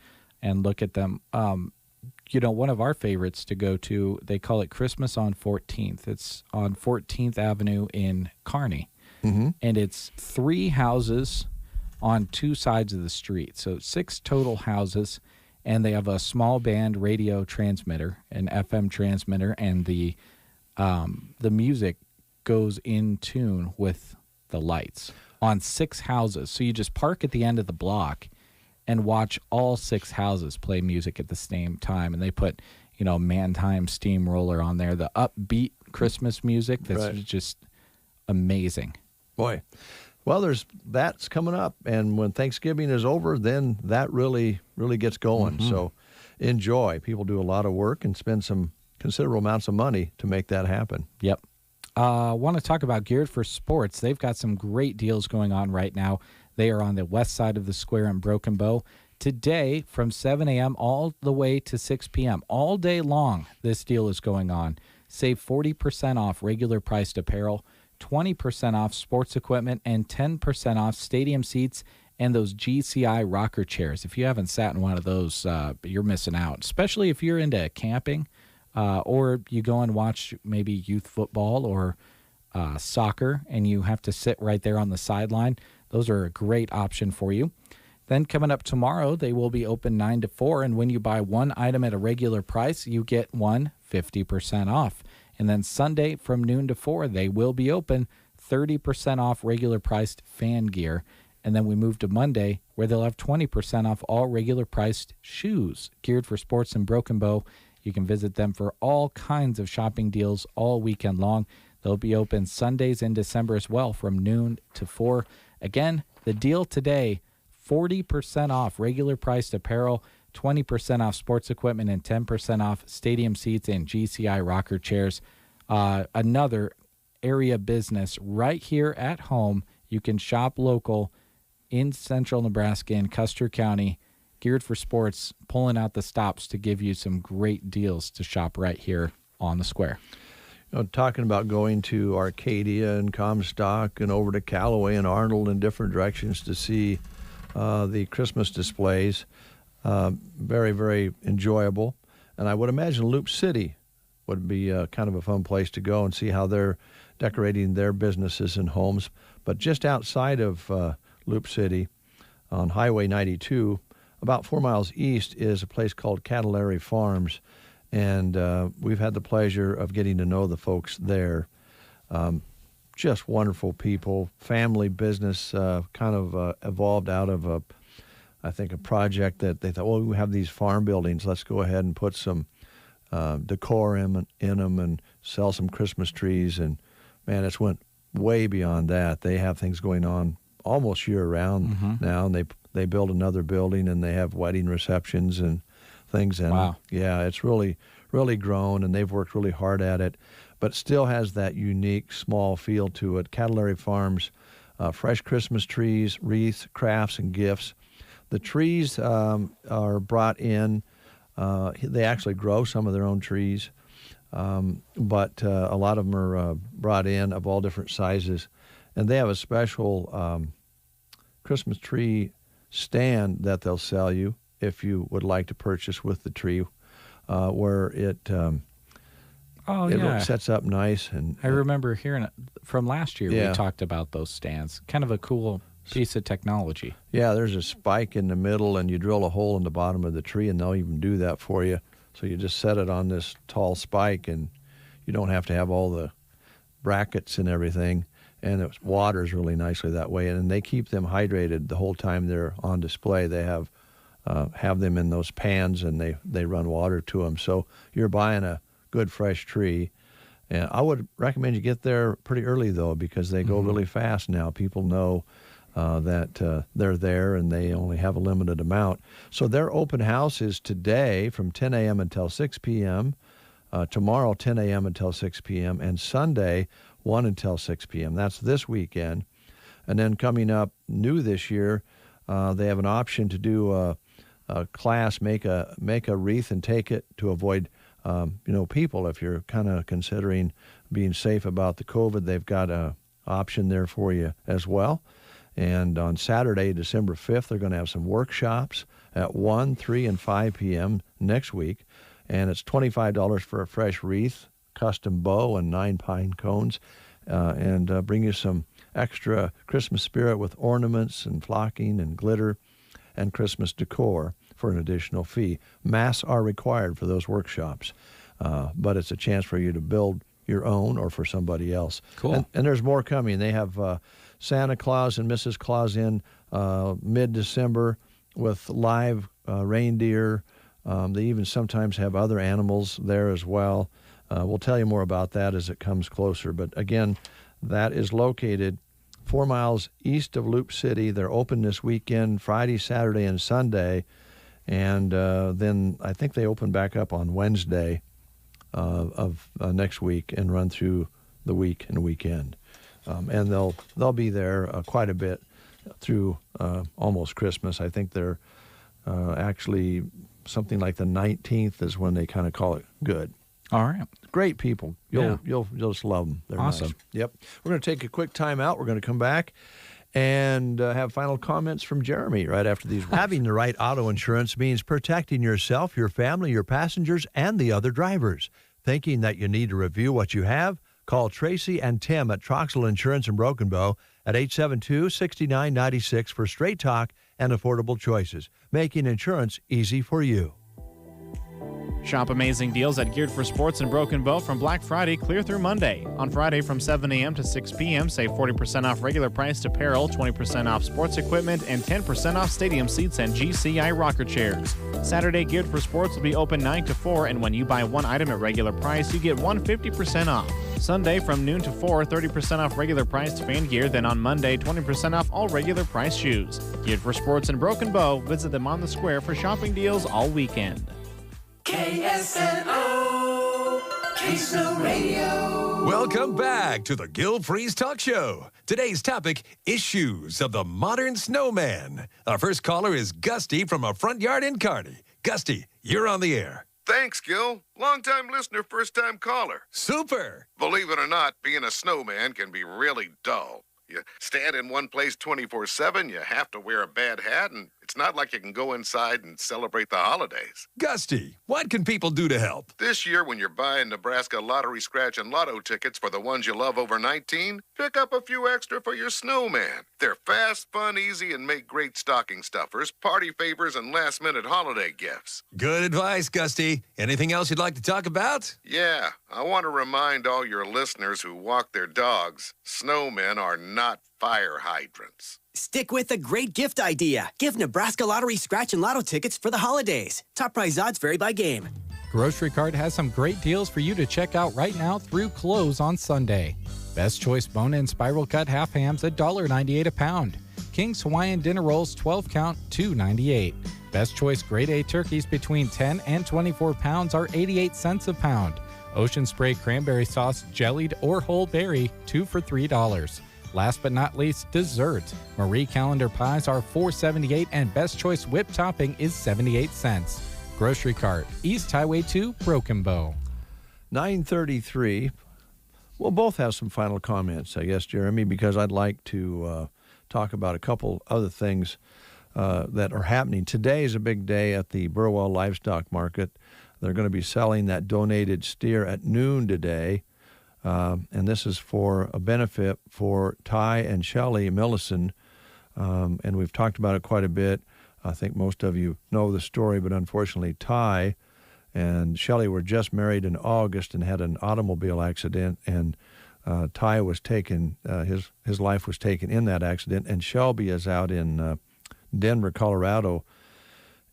look at them. One of our favorites to go to, they call it Christmas on 14th. It's on 14th Avenue in Kearney. Mm-hmm. And it's 3 houses on 2 sides of the street. So 6 total houses. And they have a small band radio transmitter, an FM transmitter, and the music goes in tune with the lights on 6 houses. So you just park at the end of the block and watch all 6 houses play music at the same time. And they put, Mannheim Steamroller on there, the upbeat Christmas music that's just amazing. Boy. Well, that's coming up, and when Thanksgiving is over, then that really, really gets going. Mm-hmm. So enjoy. People do a lot of work and spend some considerable amounts of money to make that happen. Yep. I want to talk about Geared for Sports. They've got some great deals going on right now. They are on the west side of the square in Broken Bow. Today, from 7 a.m. all the way to 6 p.m., all day long, this deal is going on. Save 40% off regular priced apparel, 20% off sports equipment, and 10% off stadium seats and those GCI rocker chairs. If you haven't sat in one of those, you're missing out, especially if you're into camping or you go and watch maybe youth football or soccer and you have to sit right there on the sideline. those are a great option for you. Then coming up tomorrow, they will be open 9 to 4, and when you buy one item at a regular price, you get one 50% off. And then Sunday from noon to 4, they will be open 30% off regular priced fan gear. And then we move to Monday, where they'll have 20% off all regular priced shoes geared for sports and Broken Bow. You can visit them for all kinds of shopping deals all weekend long. They'll be open Sundays in December as well from noon to 4. Again, the deal today, 40% off regular priced apparel, 20% off sports equipment, and 10% off stadium seats and GCI rocker chairs. Another area business right here at home. You can shop local in central Nebraska in Custer County, geared for sports, pulling out the stops to give you some great deals to shop right here on the square. Talking about going to Arcadia and Comstock and over to Callaway and Arnold in different directions to see the Christmas displays. Very, very enjoyable. And I would imagine Loop City would be kind of a fun place to go and see how they're decorating their businesses and homes. But just outside of Loop City on Highway 92, about 4 miles east, is a place called Cadillary Farms. And we've had the pleasure of getting to know the folks there. Just wonderful people, family business, kind of evolved out of I think a project that they thought, well, we have these farm buildings. Let's go ahead and put some decor in them and sell some Christmas trees. And, man, it's went way beyond that. They have things going on almost year-round now, and they build another building, and they have wedding receptions and things. And wow. Yeah, it's really, really grown, and they've worked really hard at it, but still has that unique small feel to it. Cadillary Farms, fresh Christmas trees, wreaths, crafts, and gifts. The trees are brought in. They actually grow some of their own trees, but a lot of them are brought in of all different sizes. And they have a special Christmas tree stand that they'll sell you if you would like to purchase with the tree, where it sets up nice. And I remember hearing it from last year. Yeah. We talked about those stands. Kind of a cool piece of technology. Yeah, there's a spike in the middle, and you drill a hole in the bottom of the tree, and they'll even do that for you. So you just set it on this tall spike, and you don't have to have all the brackets and everything. And it waters really nicely that way. And they keep them hydrated the whole time they're on display. They have them in those pans, and they run water to them. So you're buying a good fresh tree. And I would recommend you get there pretty early, though, because they go really fast now. People know that they're there, and they only have a limited amount. So their open house is today from 10 a.m. until 6 p.m., tomorrow 10 a.m. until 6 p.m., and Sunday 1 until 6 p.m. That's this weekend. And then coming up new this year, they have an option to do a class, make a wreath and take it to avoid people. If you're kind of considering being safe about the COVID, they've got an option there for you as well. And on Saturday, December 5th, they're going to have some workshops at 1, 3, and 5 p.m. next week. And it's $25 for a fresh wreath, custom bow, and 9 pine cones, and bring you some extra Christmas spirit with ornaments and flocking and glitter and Christmas decor for an additional fee. Masks are required for those workshops, but it's a chance for you to build your own or for somebody else. Cool. And there's more coming. They have Santa Claus and Mrs. Claus in mid-December with live reindeer. They even sometimes have other animals there as well. We'll tell you more about that as it comes closer. But again, that is located 4 miles east of Loop City. They're open this weekend, Friday, Saturday, and Sunday. And then I think they open back up on Wednesday of next week and run through the week and weekend. And they'll be there quite a bit through almost Christmas. I think they're actually something like the 19th is when they kind of call it good. All right. Great people. You'll just love them. They're awesome. Nice. Yep. We're going to take a quick time out. We're going to come back and have final comments from Jeremy right after these words. Having the right auto insurance means protecting yourself, your family, your passengers, and the other drivers. Thinking that you need to review what you have? Call Tracy and Tim at Troxel Insurance in Broken Bow at 872-6996 for straight talk and affordable choices, making insurance easy for you. Shop amazing deals at Geared for Sports in Broken Bow from Black Friday clear through Monday. On Friday from 7 a.m. to 6 p.m., save 40% off regular priced apparel, 20% off sports equipment, and 10% off stadium seats and GCI rocker chairs. Saturday, Geared for Sports will be open 9 to 4, and when you buy one item at regular price, you get 150% off. Sunday from noon to 4, 30% off regular priced fan gear. Then on Monday, 20% off all regular price shoes. Geared for Sports in Broken Bow. Visit them on the square for shopping deals all weekend. KSNO, KSNO Radio. Welcome back to the Gil Freeze Talk Show. Today's topic, issues of the modern snowman. Our first caller is Gusty from a front yard in Kearney. Gusty, you're on the air. Thanks, Gil. Long-time listener, first-time caller. Super. Believe it or not, being a snowman can be really dull. You stand in one place 24/7, you have to wear a bad hat, and it's not like you can go inside and celebrate the holidays. Gusty, what can people do to help? This year, when you're buying Nebraska lottery scratch and lotto tickets for the ones you love over 19, pick up a few extra for your snowman. They're fast, fun, easy, and make great stocking stuffers, party favors, and last-minute holiday gifts. Good advice, Gusty. Anything else you'd like to talk about? Yeah, I want to remind all your listeners who walk their dogs, snowmen are not fire hydrants. Stick with a great gift idea. Give Nebraska Lottery Scratch and Lotto tickets for the holidays. Top prize odds vary by game. Grocery Cart has some great deals for you to check out right now through close on Sunday. Best Choice bone-in spiral cut half hams at $1.98 a pound. King's Hawaiian dinner rolls 12 count, $2.98. Best Choice grade A turkeys between 10 and 24 pounds are 88 cents a pound. Ocean Spray cranberry sauce, jellied or whole berry, 2 for $3. Last but not least, desserts. Marie Calendar pies are $4.78 and Best Choice whipped topping is 78 cents. Grocery Cart, East Highway 2, Broken Bow. 9:33. We'll both have some final comments, I guess, Jeremy, because I'd like to talk about a couple other things that are happening. Today is a big day at the Burwell Livestock Market. They're going to be selling that donated steer at noon today. And this is for a benefit for Ty and Shelley Millison. And we've talked about it quite a bit. I think most of you know the story, but unfortunately Ty and Shelley were just married in August and had an automobile accident, and Ty was taken, his life was taken in that accident, and Shelby is out in Denver, Colorado,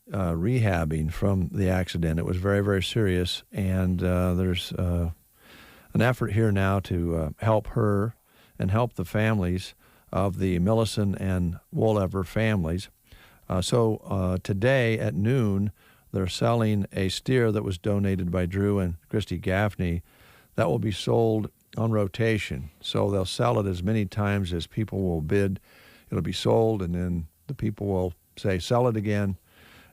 rehabbing from the accident. It was very, very serious, and there's an effort here now to help her and help the families of the Millison and Wolever families. So today at noon, they're selling a steer that was donated by Drew and Christy Gaffney that will be sold on rotation. So they'll sell it as many times as people will bid. It'll be sold, and then the people will say, sell it again,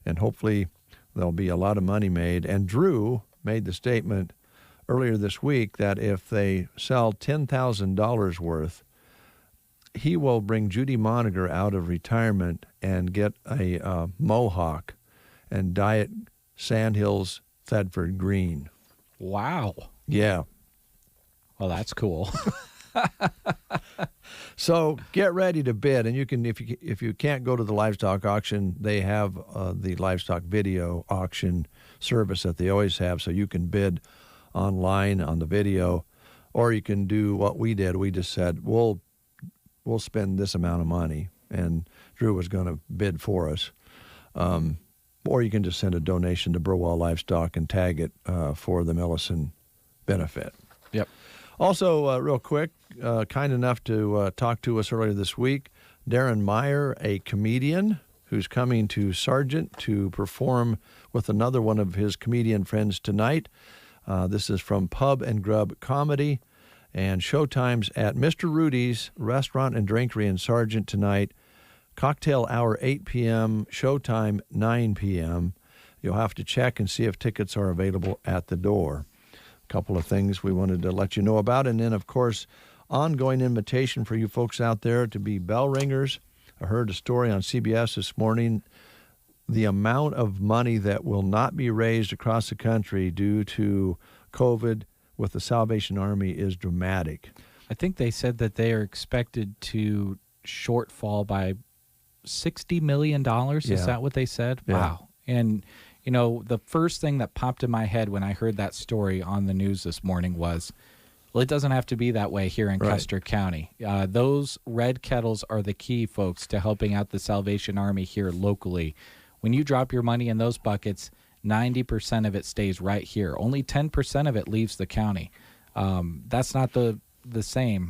and hopefully there'll be a lot of money made. And Drew made the statement earlier this week that if they sell $10,000 worth, he will bring Judy Moniger out of retirement and get a mohawk and dye it Sandhills Thedford green. Wow. Yeah. Well, that's cool. So get ready to bid, and you can, if you can't go to the livestock auction, they have the livestock video auction service that they always have, so you can bid online on the video, or you can do what we did. We just said we'll spend this amount of money, and Drew was going to bid for us. Or you can just send a donation to Burwell Livestock and tag it for the Millison benefit. Yep. Also, real quick, kind enough to talk to us earlier this week, Darren Meyer, a comedian who's coming to Sargent to perform with another one of his comedian friends tonight. This is from Pub and Grub Comedy, and showtimes at Mr. Rudy's Restaurant and Drinkery in Sargent tonight. Cocktail hour 8 p.m., showtime 9 p.m. You'll have to check and see if tickets are available at the door. A couple of things we wanted to let you know about, and then, of course, ongoing invitation for you folks out there to be bell ringers. I heard a story on CBS this morning. The amount of money that will not be raised across the country due to COVID with the Salvation Army is dramatic. I think they said that they are expected to shortfall by $60 million. Is that what they said? Yeah. Wow. And, you know, the first thing that popped in my head when I heard that story on the news this morning was, well, it doesn't have to be that way here in Custer County. Those red kettles are the key, folks, to helping out the Salvation Army here locally. When you drop your money in those buckets, 90% of it stays right here. Only 10% of it leaves the county. That's not the same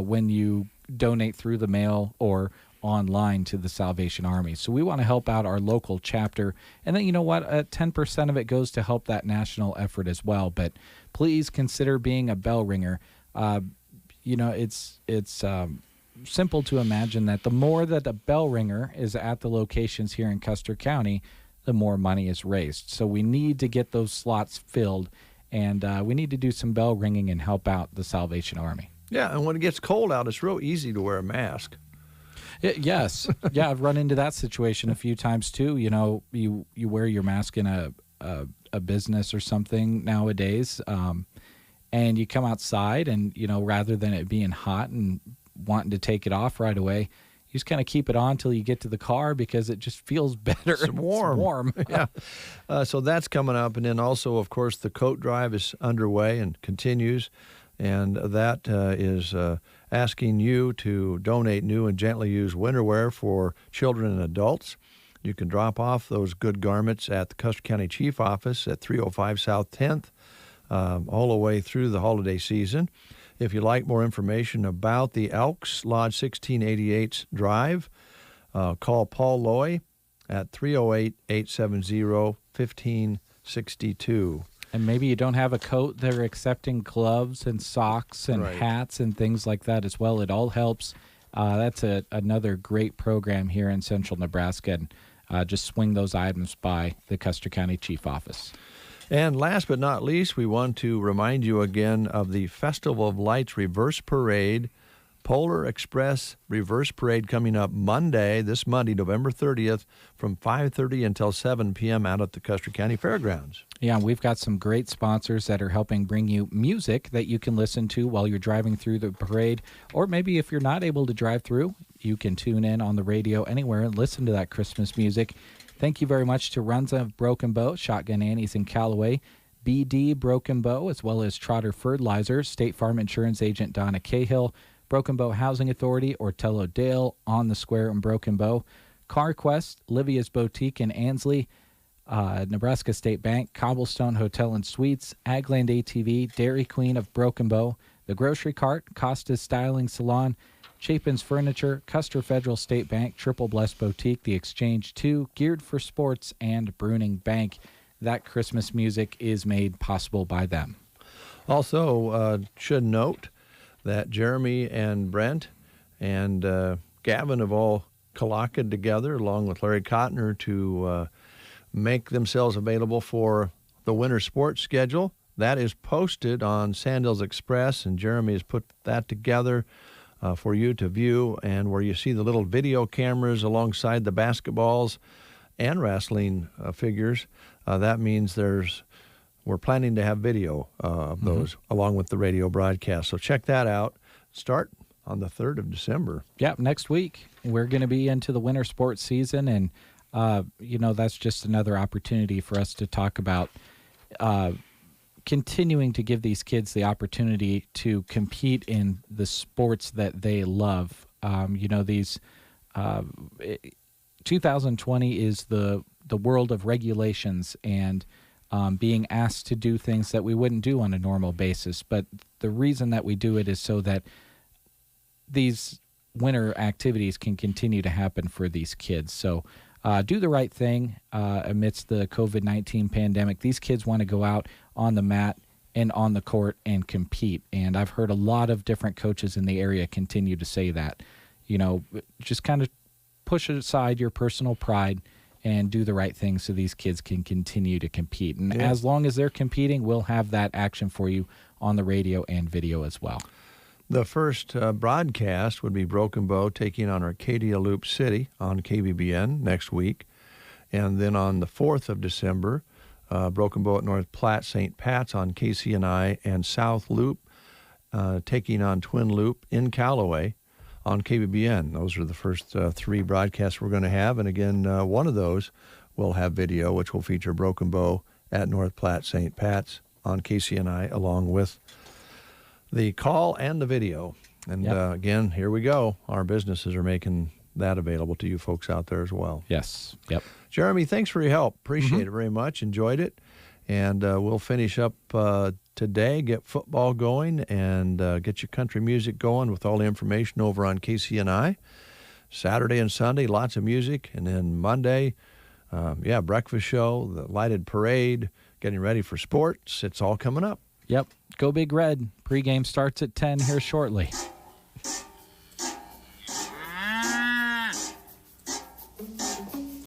when you donate through the mail or online to the Salvation Army. So we want to help out our local chapter. And then, you know what? 10% of it goes to help that national effort as well. But please consider being a bell ringer. You know, it's simple to imagine that the more that a bell ringer is at the locations here in Custer County, the more money is raised. So we need to get those slots filled, and we need to do some bell ringing and help out the Salvation Army. Yeah, and when it gets cold out, it's real easy to wear a mask. Yes. Yeah, I've run into that situation a few times too. You know, you wear your mask in a business or something nowadays, and you come outside and, you know, rather than it being hot and wanting to take it off right away, you just kind of keep it on till you get to the car because it just feels better. It's warm. It's warm. Yeah. So that's coming up. And then also, of course, the coat drive is underway and continues. And that is asking you to donate new and gently used winter wear for children and adults. You can drop off those good garments at the Custer County Chief Office at 305 South 10th all the way through the holiday season. If you'd like more information about the Elks Lodge 1688's drive, call Paul Loy at 308-870-1562. And maybe you don't have a coat, they're accepting gloves and socks and hats and things like that as well. It all helps. That's another great program here in central Nebraska. And just swing those items by the Custer County Chief Office. And last but not least, we want to remind you again of the Festival of Lights Reverse Parade, Polar Express Reverse Parade coming up this Monday, November 30th, from 5:30 until 7 p.m. out at the Custer County Fairgrounds. Yeah, we've got some great sponsors that are helping bring you music that you can listen to while you're driving through the parade. Or maybe if you're not able to drive through, you can tune in on the radio anywhere and listen to that Christmas music. Thank you very much to Runza of Broken Bow, Shotgun Annie's in Callaway, BD Broken Bow, as well as Trotter Fertilizer, State Farm Insurance Agent Donna Cahill, Broken Bow Housing Authority, Ortello Dale, On the Square in Broken Bow, CarQuest, Livia's Boutique in Ansley, Nebraska State Bank, Cobblestone Hotel and Suites, Agland ATV, Dairy Queen of Broken Bow, The Grocery Cart, Costa's Styling Salon, Chapin's Furniture, Custer Federal State Bank, Triple Bless Boutique, The Exchange 2, Geared for Sports, and Bruning Bank. That Christmas music is made possible by them. Also, should note that Jeremy and Brent and Gavin have all collocated together, along with Larry Cotner, to make themselves available for the winter sports schedule. That is posted on Sandals Express, and Jeremy has put that together for you to view, and where you see the little video cameras alongside the basketballs and wrestling figures, that means we're planning to have video of those along with the radio broadcast. So check that out. Start on the 3rd of December. Yeah, next week we're going to be into the winter sports season, and that's just another opportunity for us to talk about continuing to give these kids the opportunity to compete in the sports that they love. 2020 is the world of regulations and being asked to do things that we wouldn't do on a normal basis. But the reason that we do it is so that these winter activities can continue to happen for these kids. So do the right thing amidst the COVID-19 pandemic. These kids want to go out on the mat and on the court and compete. And I've heard a lot of different coaches in the area continue to say that. Just kind of push aside your personal pride and do the right thing so these kids can continue to compete. And as long as they're competing, we'll have that action for you on the radio and video as well. The first broadcast would be Broken Bow taking on Arcadia Loop City on KBBN next week. And then on the 4th of December, Broken Bow at North Platte St. Pat's on KCNI and South Loop taking on Twin Loop in Callaway on KBBN. Those are the first 3 broadcasts we're going to have. And again, one of those will have video, which will feature Broken Bow at North Platte St. Pat's on KCNI, along with the call and the video. And again, here we go. Our businesses are making that available to you folks out there as well. Yes. Yep. Jeremy, thanks for your help. Appreciate it very much. Enjoyed it. And we'll finish up today, get football going, and get your country music going with all the information over on KCNI. Saturday and Sunday, lots of music. And then Monday, breakfast show, the lighted parade, getting ready for sports. It's all coming up. Yep. Go Big Red. Pregame starts at 10 here shortly.